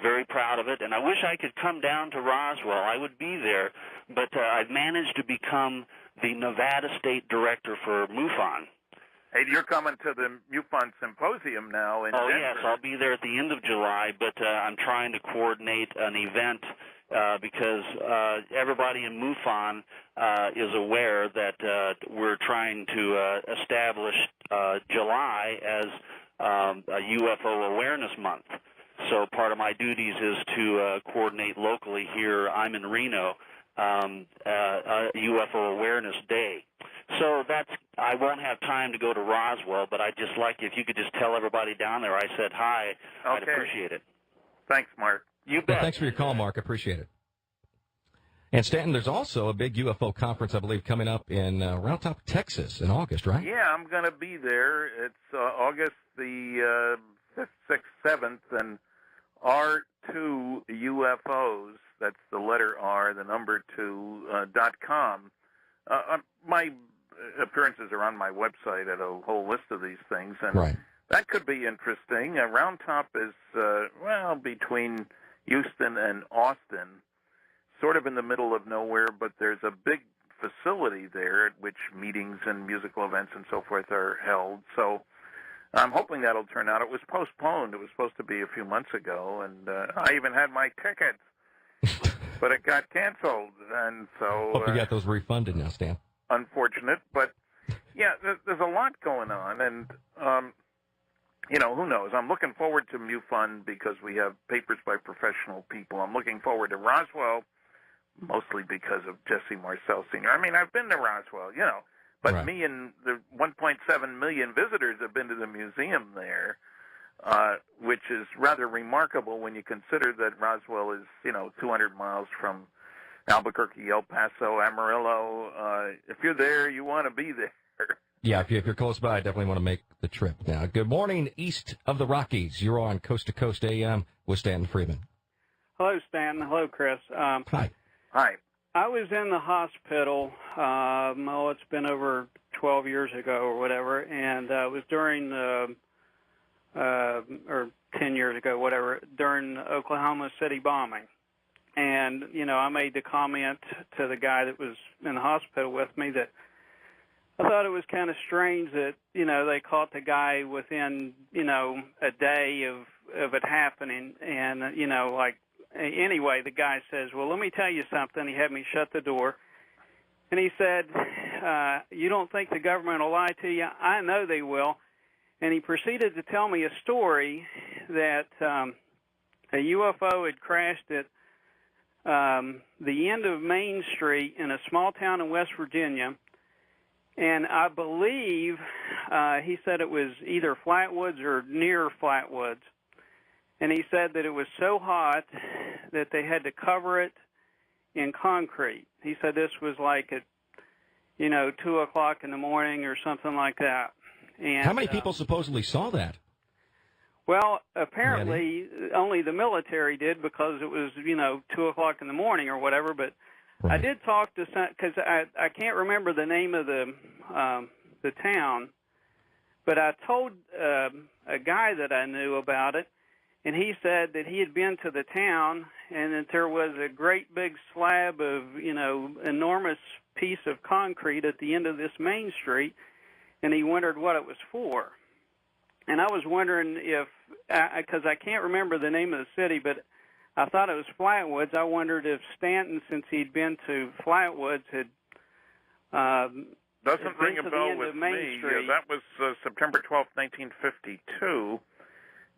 very proud of it. And I wish I could come down to Roswell. I would be there, but I've managed to become the Nevada State Director for MUFON. Hey, you're coming to the MUFON Symposium now in Denver. Yes, I'll be there at the end of July, but I'm trying to coordinate an event because everybody in MUFON is aware that we're trying to establish July as a UFO Awareness Month. So part of my duties is to coordinate locally here. I'm in Reno, a UFO Awareness Day. So I won't have time to go to Roswell, but I'd just like if you could just tell everybody down there I said hi. I'd appreciate it. Thanks, Mark. You bet. Well, thanks for your call, Mark. I appreciate it. And Stanton, there's also a big UFO conference, I believe, coming up in Round Top, Texas in August, right? Yeah, I'm going to be there. It's August the 5th, 6th, 7th, and R2 UFOs, that's the letter R, the number 2, .com. My appearances are on my website at a whole list of these things, and that could be interesting. Round Top is, between Houston and Austin, sort of in the middle of nowhere, but there's a big facility there at which meetings and musical events and so forth are held. So I'm hoping that'll turn out. It was postponed. It was supposed to be a few months ago, and I even had my tickets, but it got canceled. And so hope you got those refunded now, Stan. Unfortunate, but yeah, there's a lot going on, and who knows? I'm looking forward to MUFON because we have papers by professional people. I'm looking forward to Roswell, mostly because of Jesse Marcel Sr. I mean, I've been to Roswell, but me and the 1.7 million visitors have been to the museum there, which is rather remarkable when you consider that Roswell is, 200 miles from Albuquerque, El Paso, Amarillo. If you're there, you want to be there. Yeah, if you're close by, I definitely want to make the trip. Now, good morning, east of the Rockies. You're on Coast to Coast AM with Stanton Friedman. Hello, Stan. Hello, Chris. Hi. Hi. I was in the hospital, it's been over 12 years ago or whatever, and it was during or 10 years ago, whatever, during the Oklahoma City bombing. And, I made the comment to the guy that was in the hospital with me that I thought it was kind of strange that, they caught the guy within, a day of it happening. And, anyway, the guy says, well, let me tell you something. He had me shut the door. And he said, you don't think the government will lie to you? I know they will. And he proceeded to tell me a story that a UFO had crashed at the end of Main Street in a small town in West Virginia. And I believe he said it was either Flatwoods or near Flatwoods. And he said that it was so hot that they had to cover it in concrete. He said this was like at, 2 o'clock in the morning or something like that. And how many people supposedly saw that? Well, apparently only the military did because it was, 2 o'clock in the morning or whatever. But right. I did talk to some, because I can't remember the name of the town, but I told a guy that I knew about it, and he said that he had been to the town and that there was a great big slab of, enormous piece of concrete at the end of this main street, and he wondered what it was for. And I was wondering if, because I can't remember the name of the city, but I thought it was Flatwoods. I wondered if Stanton, since he'd been to Flatwoods, had doesn't ring a bell with me. That was September 12th, 1952.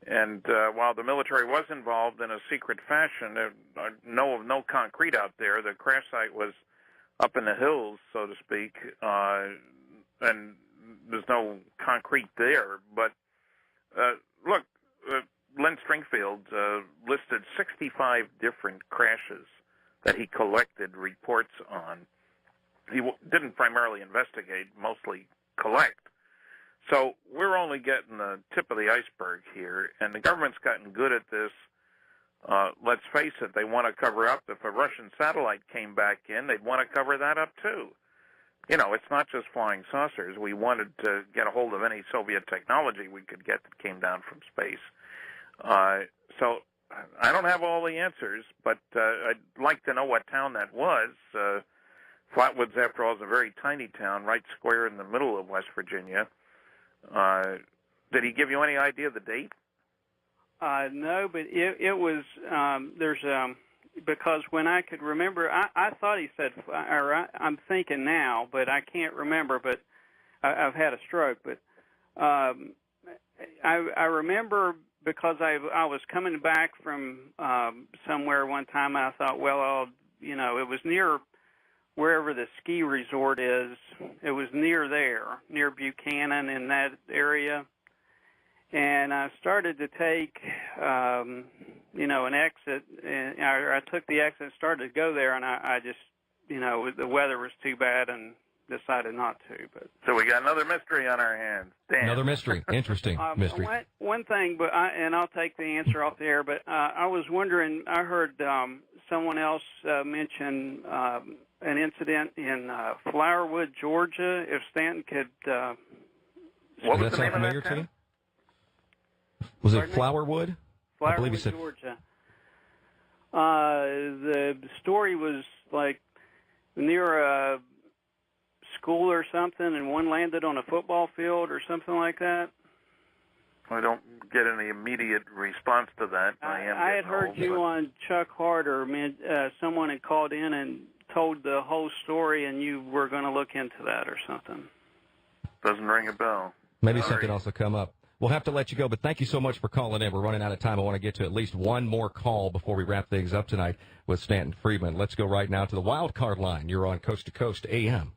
And while the military was involved in a secret fashion, no concrete out there. The crash site was up in the hills, so to speak, and there's no concrete there. But look, Len Stringfield listed 65 different crashes that he collected reports on. He didn't primarily investigate, mostly collect. So we're only getting the tip of the iceberg here, and the government's gotten good at this. Let's face it, they want to cover up. If a Russian satellite came back in, they'd want to cover that up too. It's not just flying saucers. We wanted to get a hold of any Soviet technology we could get that came down from space. So I don't have all the answers, but I'd like to know what town that was. Flatwoods, after all, is a very tiny town, right square in the middle of West Virginia. Did he give you any idea of the date? No, but it was, because when I could remember, I thought he said, I'm thinking now, but I can't remember, but I've had a stroke. But I remember because I was coming back from somewhere one time, and I thought, well, it was near wherever the ski resort is. It was near there, near Buchanan in that area. And I started to take, an exit. And I took the exit, started to go there, and I just, the weather was too bad and decided not to. But so we got another mystery on our hands. Damn. Another mystery. Interesting mystery. One thing, but I'll take the answer off the air, but I was wondering, I heard someone else mention an incident in Flowerwood, Georgia. If Stanton could... what was the that name sound of familiar that to you? town? Was it Flowerwood? Flowerwood, I believe he said... Georgia. The story was like near a school or something, and one landed on a football field or something like that. I don't get any immediate response to that. I had heard you on Chuck Harder. Someone had called in and told the whole story, and you were going to look into that or something. Doesn't ring a bell. Maybe something else will come up. We'll have to let you go, but thank you so much for calling in. We're running out of time. I want to get to at least one more call before we wrap things up tonight with Stanton Friedman. Let's go right now to the wild card line. You're on Coast to Coast AM.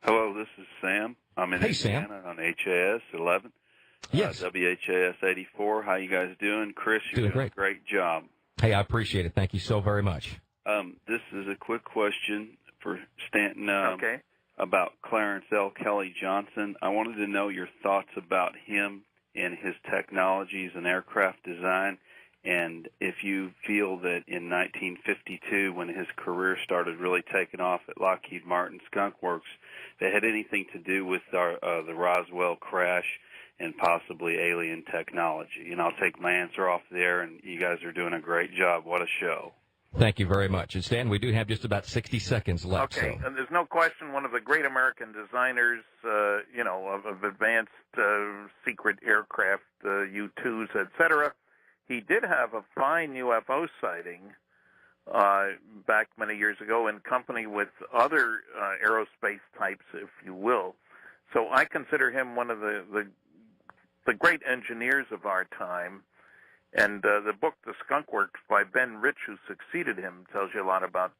Hello, this is Sam. I'm in Indiana on HAS 11. Yes. WHAS 84. How you guys doing? Chris, you're doing a great job. Hey, I appreciate it. Thank you so very much. This is a quick question for Stanton. Okay. About Clarence L. Kelly Johnson. I wanted to know your thoughts about him and his technologies and aircraft design, and if you feel that in 1952, when his career started really taking off at Lockheed Martin Skunk Works, that had anything to do with the Roswell crash and possibly alien technology. And I'll take my answer off there, and you guys are doing a great job. What a show. Thank you very much. And Stan, we do have just about 60 seconds left. Okay, So. and there's no question one of the great American designers, of advanced secret aircraft, U-2s, etc. He did have a fine UFO sighting back many years ago in company with other aerospace types, if you will. So I consider him one of the great engineers of our time. And the book, The Skunk Works, by Ben Rich, who succeeded him, tells you a lot about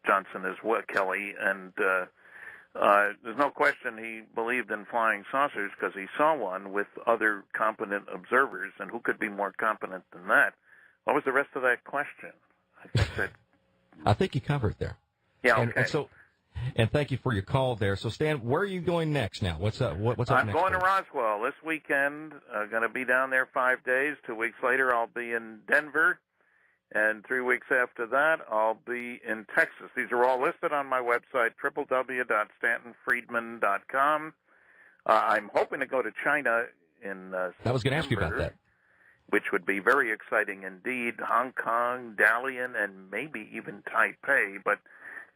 Johnson as well, Kelly. And there's no question he believed in flying saucers because he saw one with other competent observers. And who could be more competent than that? What was the rest of that question? I think you covered it there. Yeah, okay. And thank you for your call there. So, Stan, where are you going next now? What's up next? I'm going to Roswell this weekend. Going to be down there 5 days. 2 weeks later, I'll be in Denver. And 3 weeks after that, I'll be in Texas. These are all listed on my website, www.stantonfriedman.com. I'm hoping to go to China in I was going to ask you about that. Which would be very exciting indeed. Hong Kong, Dalian, and maybe even Taipei, but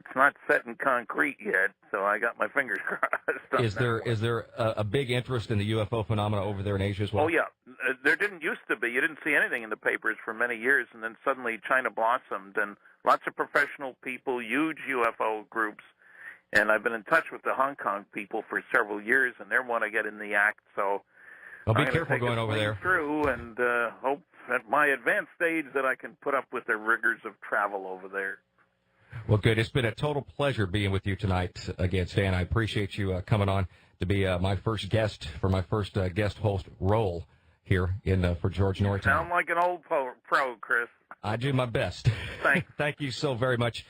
it's not set in concrete yet, so I got my fingers crossed. Is there a big interest in the UFO phenomena over there in Asia as well? Oh, yeah. There didn't used to be. You didn't see anything in the papers for many years, and then suddenly China blossomed, and lots of professional people, huge UFO groups, and I've been in touch with the Hong Kong people for several years, and they want to get in the act, so be careful going over there. Through and hope at my advanced stage that I can put up with the rigors of travel over there. Well, good. It's been a total pleasure being with you tonight again, Stan. I appreciate you coming on to be my first guest for my first guest host role here for George Norrie. Sound like an old pro, Chris. I do my best. Thanks. Thank you so very much,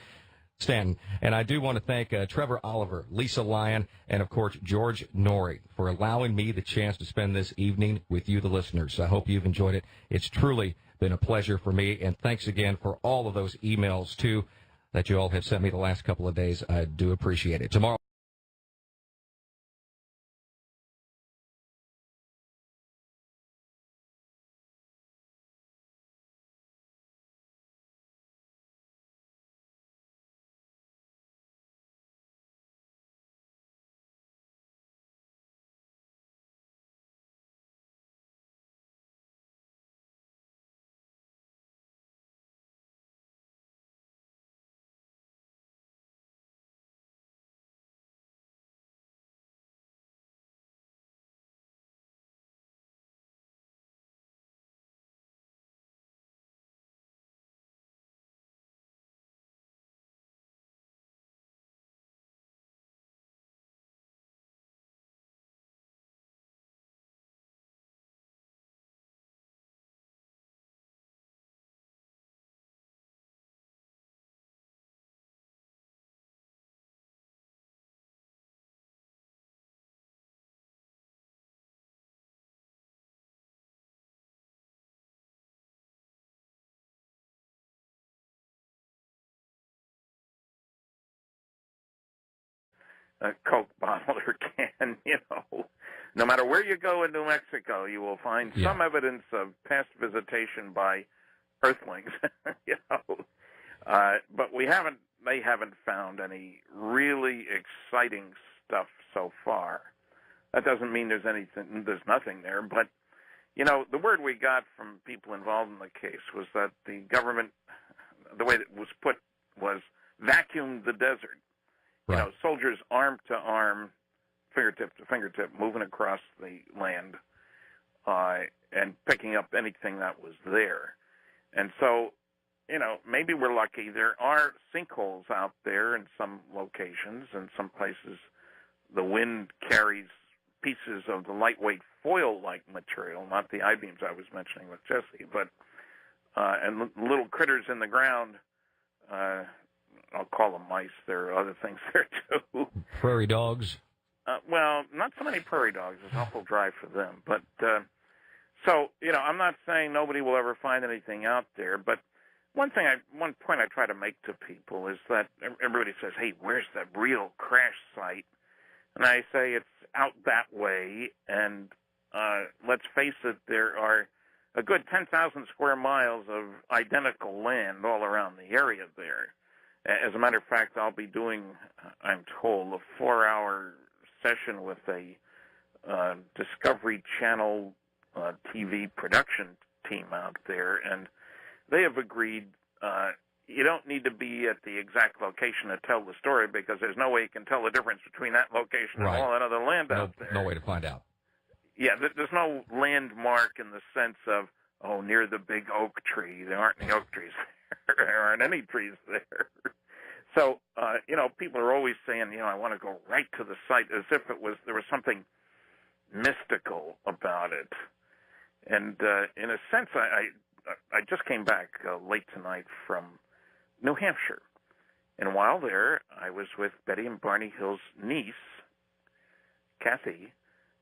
Stanton. And I do want to thank Trevor Oliver, Lisa Lyon, and, of course, George Norrie for allowing me the chance to spend this evening with you, the listeners. I hope you've enjoyed it. It's truly been a pleasure for me. And thanks again for all of those emails, too, that you all have sent me the last couple of days. I do appreciate it. Tomorrow. A Coke bottle or can, No matter where you go in New Mexico, you will find some evidence of past visitation by Earthlings, But they haven't found any really exciting stuff so far. That doesn't mean there's nothing there, but, the word we got from people involved in the case was that the government, the way it was put, was vacuumed the desert. Right. Soldiers arm to arm, fingertip to fingertip, moving across the land and picking up anything that was there. And so, maybe we're lucky. There are sinkholes out there in some locations, and some places the wind carries pieces of the lightweight foil-like material, not the I-beams I was mentioning with Jesse, but and little critters in the ground. I'll call them mice. There are other things there, too. Prairie dogs? Well, not so many prairie dogs. It's awful dry for them. But, so, I'm not saying nobody will ever find anything out there. But one point I try to make to people is that everybody says, hey, where's the real crash site? And I say it's out that way. And let's face it, there are a good 10,000 square miles of identical land all around the area there. As a matter of fact, I'll be doing, I'm told, a 4-hour session with a Discovery Channel TV production team out there, and they have agreed you don't need to be at the exact location to tell the story, because there's no way you can tell the difference between that location and all that other land out there. No way to find out. Yeah, there's no landmark in the sense of, oh, near the big oak tree. There aren't any oak trees there. There aren't any trees there. So, people are always saying, I want to go right to the site, as if there was something mystical about it. And in a sense, I just came back late tonight from New Hampshire. And while there, I was with Betty and Barney Hill's niece, Kathy,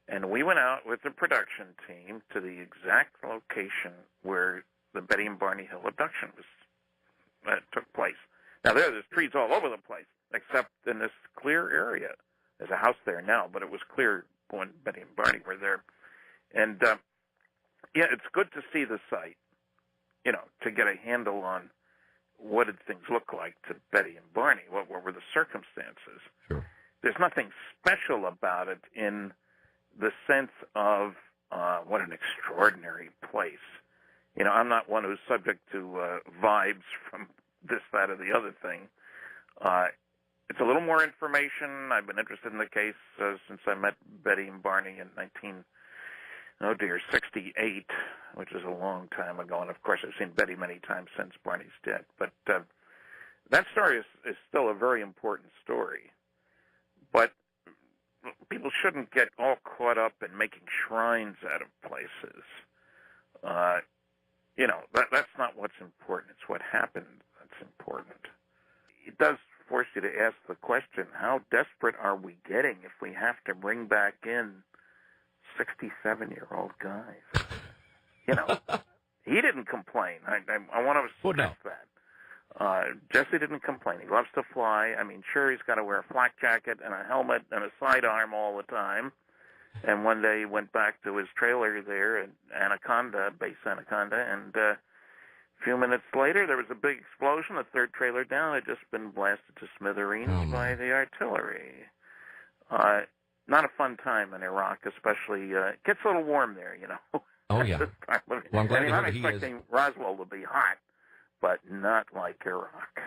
and we went out with the production team to the exact location where the Betty and Barney Hill abduction took place. Now, there's trees all over the place, except in this clear area. There's a house there now, but it was clear when Betty and Barney were there. And, it's good to see the site, to get a handle on what did things look like to Betty and Barney, what were the circumstances. Sure. There's nothing special about it in the sense of what an extraordinary place. I'm not one who's subject to vibes from this, that, or the other thing. It's a little more information. I've been interested in the case since I met Betty and Barney in 68, which is a long time ago. And, of course, I've seen Betty many times since Barney's dead. But that story is still a very important story. But people shouldn't get all caught up in making shrines out of places. That's not what's important. It's what happened that's important. It does force you to ask the question, how desperate are we getting if we have to bring back in 67-year-old guys? He didn't complain. I want to stress that. Jesse didn't complain. He loves to fly. Sure, he's got to wear a flak jacket and a helmet and a sidearm all the time. And one day he went back to his trailer there at Base Anaconda, and a few minutes later there was a big explosion. The third trailer down had just been blasted to smithereens by the artillery. Not a fun time in Iraq, especially. It gets a little warm there, Oh, yeah. Well, I'm glad to hear I'm that he is. expecting Roswell to be hot, but not like Iraq.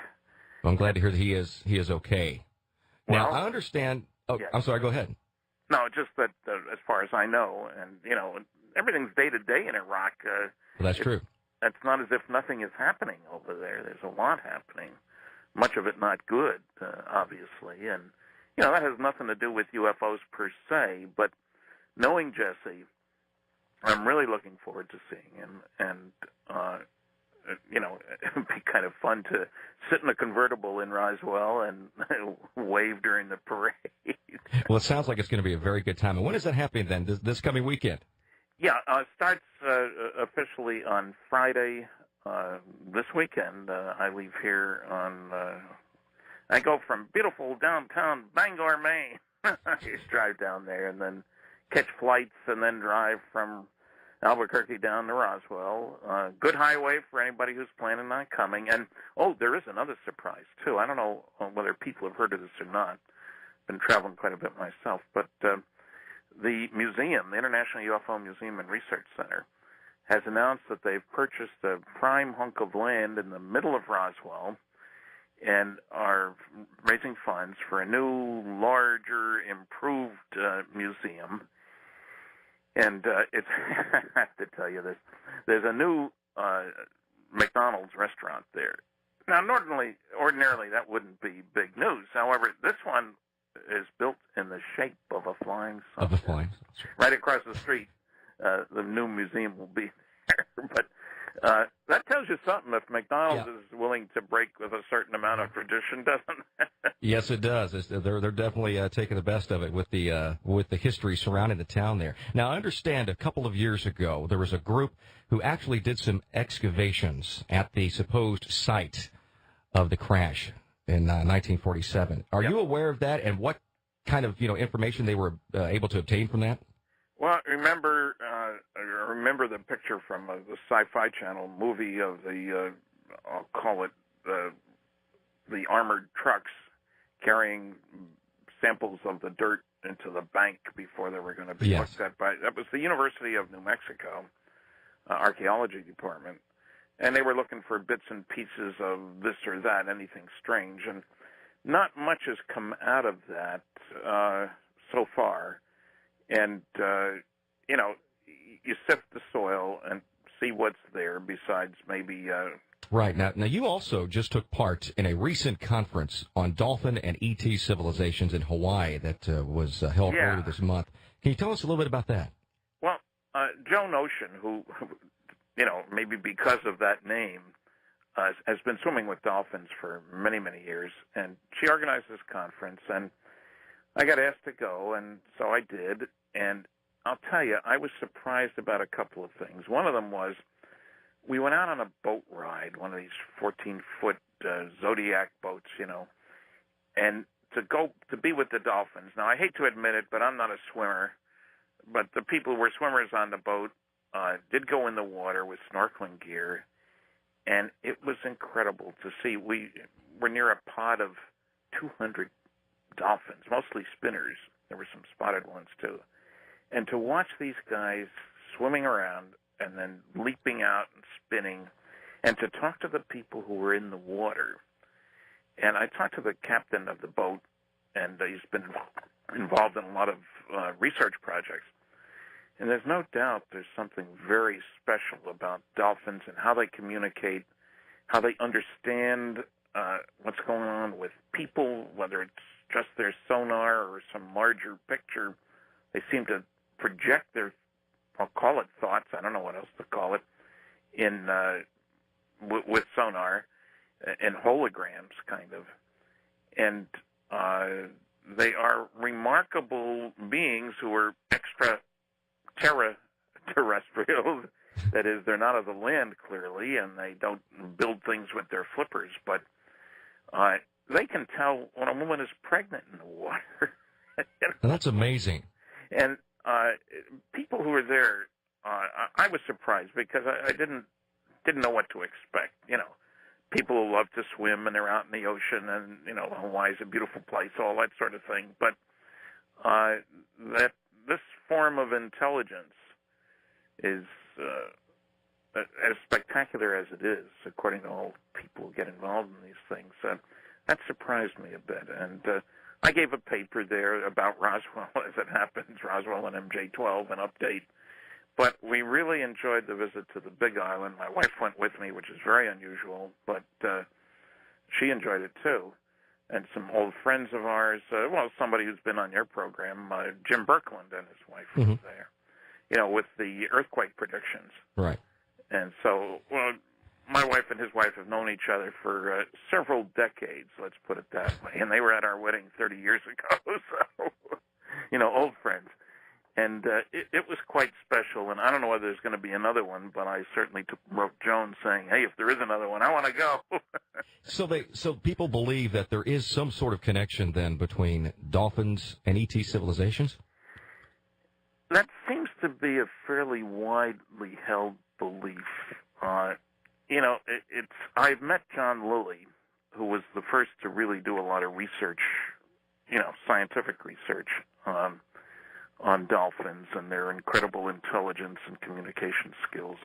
Well, I'm glad to hear that he is okay. Now, I understand. Oh, yeah. I'm sorry. Go ahead. No, just that as far as I know, and everything's day to day in Iraq. Well, that's true. It's not as if nothing is happening over there. There's a lot happening. Much of it not good, obviously, and that has nothing to do with UFOs per se. But knowing Jesse, I'm really looking forward to seeing him, and it'd be kind of fun to sit in a convertible in Roswell and wave during the parade. Well, it sounds like it's going to be a very good time. And when is that happening then? This coming weekend? Yeah, it starts officially on Friday this weekend. I leave here on, I go from beautiful downtown Bangor, Maine. Just drive down there and then catch flights and then drive from Albuquerque down to Roswell. Good highway for anybody who's planning on coming. And, there is another surprise, too. I don't know whether people have heard of this or not. Been traveling quite a bit myself. But the museum, the International UFO Museum and Research Center, has announced that they've purchased a prime hunk of land in the middle of Roswell and are raising funds for a new, larger, improved museum. And it's, I have to tell you this, there's a new McDonald's restaurant there. Now, ordinarily that wouldn't be big news. However, this one is built in the shape of a flying saucer. Of a flying saucer. Right across the street, the new museum will be there. But that tells you something. If McDonald's is willing to break with a certain amount of tradition, doesn't it? Yes, it does. They're definitely taking the best of it with the history surrounding the town there. Now, I understand a couple of years ago there was a group who actually did some excavations at the supposed site of the crash in 1947. Are you aware of that, and what kind of information they were able to obtain from that? Well, I remember the picture from the Sci-Fi Channel movie of the, I'll call it the armored trucks carrying samples of the dirt into the bank before they were going to be looked at by. That was the University of New Mexico archaeology department, and they were looking for bits and pieces of this or that, anything strange, and not much has come out of that so far. And you sift the soil and see what's there besides maybe. Right. Now, you also just took part in a recent conference on dolphin and ET civilizations in Hawaii that was held earlier this month. Can you tell us a little bit about that? Well, Joan Ocean, who, maybe because of that name, has been swimming with dolphins for many, many years, and she organized this conference, and I got asked to go, and so I did, and I'll tell you, I was surprised about a couple of things. One of them was we went out on a boat ride, one of these 14-foot Zodiac boats, and to be with the dolphins. Now, I hate to admit it, but I'm not a swimmer, but the people who were swimmers on the boat did go in the water with snorkeling gear, and it was incredible to see. We're near a pod of 200 dolphins, mostly spinners. There were some spotted ones, too. And to watch these guys swimming around and then leaping out and spinning, and to talk to the people who were in the water. And I talked to the captain of the boat, and he's been involved in a lot of research projects. And there's no doubt there's something very special about dolphins and how they communicate, how they understand what's going on with people, whether it's just their sonar or some larger picture. They seem to project their, I'll call it thoughts, I don't know what else to call it, in with sonar, in holograms, kind of. And they are remarkable beings who are extraterrestrial. That is, they're not of the land, clearly, and they don't build things with their flippers, but they can tell when a woman is pregnant in the water. That's amazing. And people who were there, I was surprised because I didn't know what to expect. People who love to swim and they're out in the ocean, and Hawaii's a beautiful place, all that sort of thing. But that this form of intelligence is as spectacular as it is, according to all people who get involved in these things. That surprised me a bit, and I gave a paper there about Roswell, as it happens, Roswell and MJ-12, an update. But we really enjoyed the visit to the Big Island. My wife went with me, which is very unusual, but she enjoyed it too. And some old friends of ours, somebody who's been on your program, Jim Birkeland and his wife was there, with the earthquake predictions. Right. And so, my wife and his wife have known each other for several decades, let's put it that way. And they were at our wedding 30 years ago, so, old friends. And it was quite special, and I don't know whether there's going to be another one, but I certainly wrote Joan saying, hey, if there is another one, I want to go. So people believe that there is some sort of connection, then, between dolphins and ET civilizations? That seems to be a fairly widely held belief. I've met John Lilly, who was the first to really do a lot of research, scientific research on dolphins and their incredible intelligence and communication skills.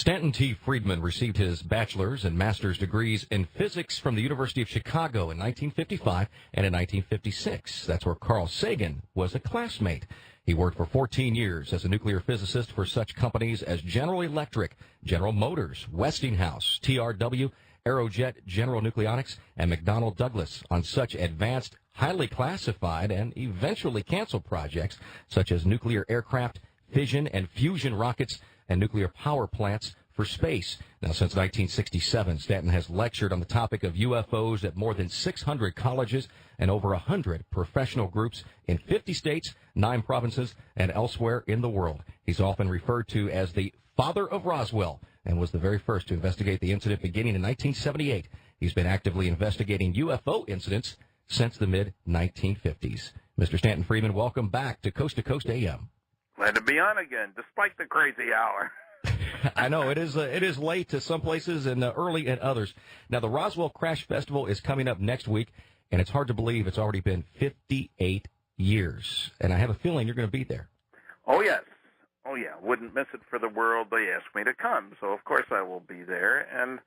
Stanton T. Friedman received his bachelor's and master's degrees in physics from the University of Chicago in 1955 and in 1956. That's where Carl Sagan was a classmate. He worked for 14 years as a nuclear physicist for such companies as General Electric, General Motors, Westinghouse, TRW, Aerojet, General Nucleonics, and McDonnell Douglas on such advanced, highly classified, and eventually canceled projects such as nuclear aircraft, fission and fusion rockets, and nuclear power plants for space. Now, since 1967, Stanton has lectured on the topic of UFOs at more than 600 colleges and over 100 professional groups in 50 states, 9 provinces, and elsewhere in the world. He's often referred to as the father of Roswell and was the very first to investigate the incident beginning in 1978. He's been actively investigating UFO incidents since the mid-1950s. Mr. Stanton Friedman, welcome back to Coast AM. Glad to be on again, despite the crazy hour. I know, it is late to some places and early at others. Now, the Roswell Crash Festival is coming up next week, and it's hard to believe it's already been 58 years. And I have a feeling you're going to be there. Oh, yes. Oh, yeah. Wouldn't miss it for the world. They asked me to come, so of course I will be there. And,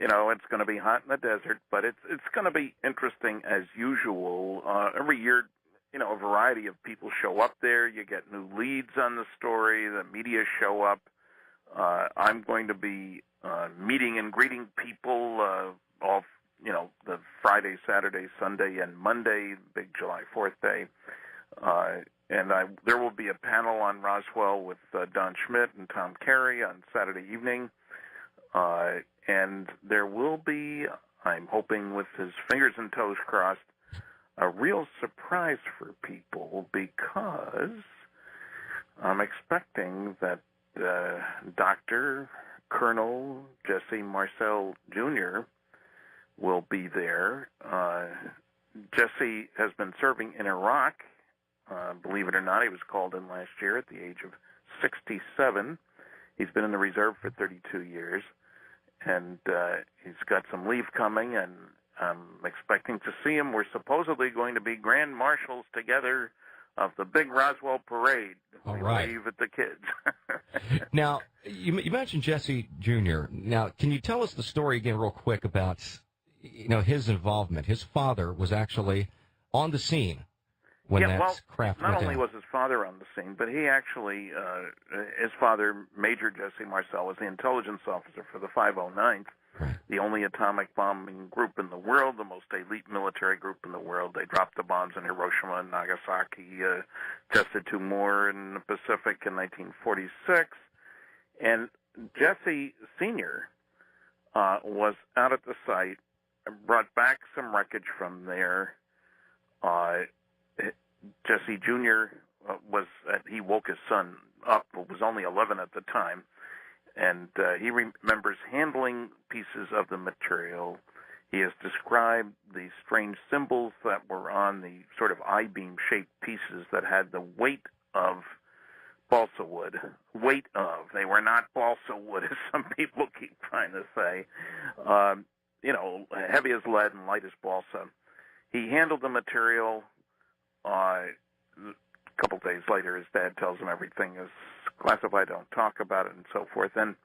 you know, it's going to be hot in the desert, but it's going to be interesting as usual. Every year, you know, a variety of people show up there. You get new leads on the story. The media show up. I'm going to be meeting and greeting people all, you know, the Friday, Saturday, Sunday, and Monday, big July 4th day. And there will be a panel on Roswell with Don Schmidt and Tom Carey on Saturday evening. And there will be, I'm hoping with his fingers and toes crossed, a real surprise for people, because I'm expecting that Dr. Colonel Jesse Marcel Jr. will be there. Jesse has been serving in Iraq. Believe it or not, he was called in last year at the age of 67. He's been in the reserve for 32 years, and he's got some leave coming, and I'm expecting to see him. We're supposedly going to be grand marshals together of the big Roswell parade. All right. Leave at the kids. Now, you mentioned Jesse Jr. Now, can you tell us the story again real quick about, you know, his involvement? His father was actually on the scene when craft went not only down. was his father on the scene, but he actually, his father, Major Jesse Marcel, was the intelligence officer for the 509th, right, the only atomic bombing group in the world, the most elite military group in the world. They dropped the bombs in Hiroshima and Nagasaki, tested 2 more in the Pacific in 1946. And Jesse Sr. Was out at the site, brought back some wreckage from there. Jesse Jr. He woke his son up, who was only 11 at the time, and he remembers handling pieces of the material. He has described the strange symbols that were on the sort of I-beam-shaped pieces that had the weight of balsa wood. Weight of. They were not balsa wood, as some people keep trying to say. You know, heavy as lead and light as balsa. He handled the material. A couple days later, his dad tells him everything is classified, don't talk about it, and so forth. And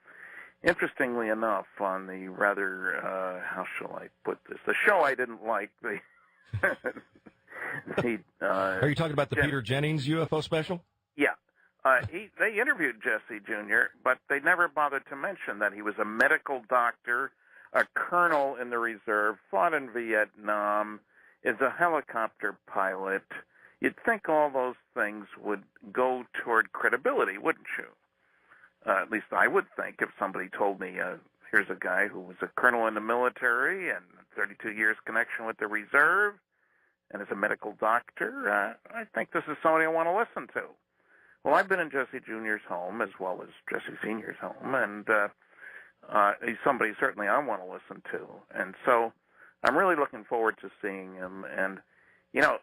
interestingly enough, on the rather, how shall I put this, the show I didn't like, Are you talking about the Peter Jennings UFO special? Yeah. They interviewed Jesse Jr., but they never bothered to mention that he was a medical doctor, a colonel in the reserve, fought in Vietnam, is a helicopter pilot. You'd think all those things would go toward credibility, wouldn't you? At least I would think if somebody told me, here's a guy who was a colonel in the military and 32 years connection with the reserve and is a medical doctor, I think this is somebody I want to listen to. Well, I've been in Jesse Jr.'s home as well as Jesse Sr.'s home, and he's somebody certainly I want to listen to. And so I'm really looking forward to seeing him. And, you know,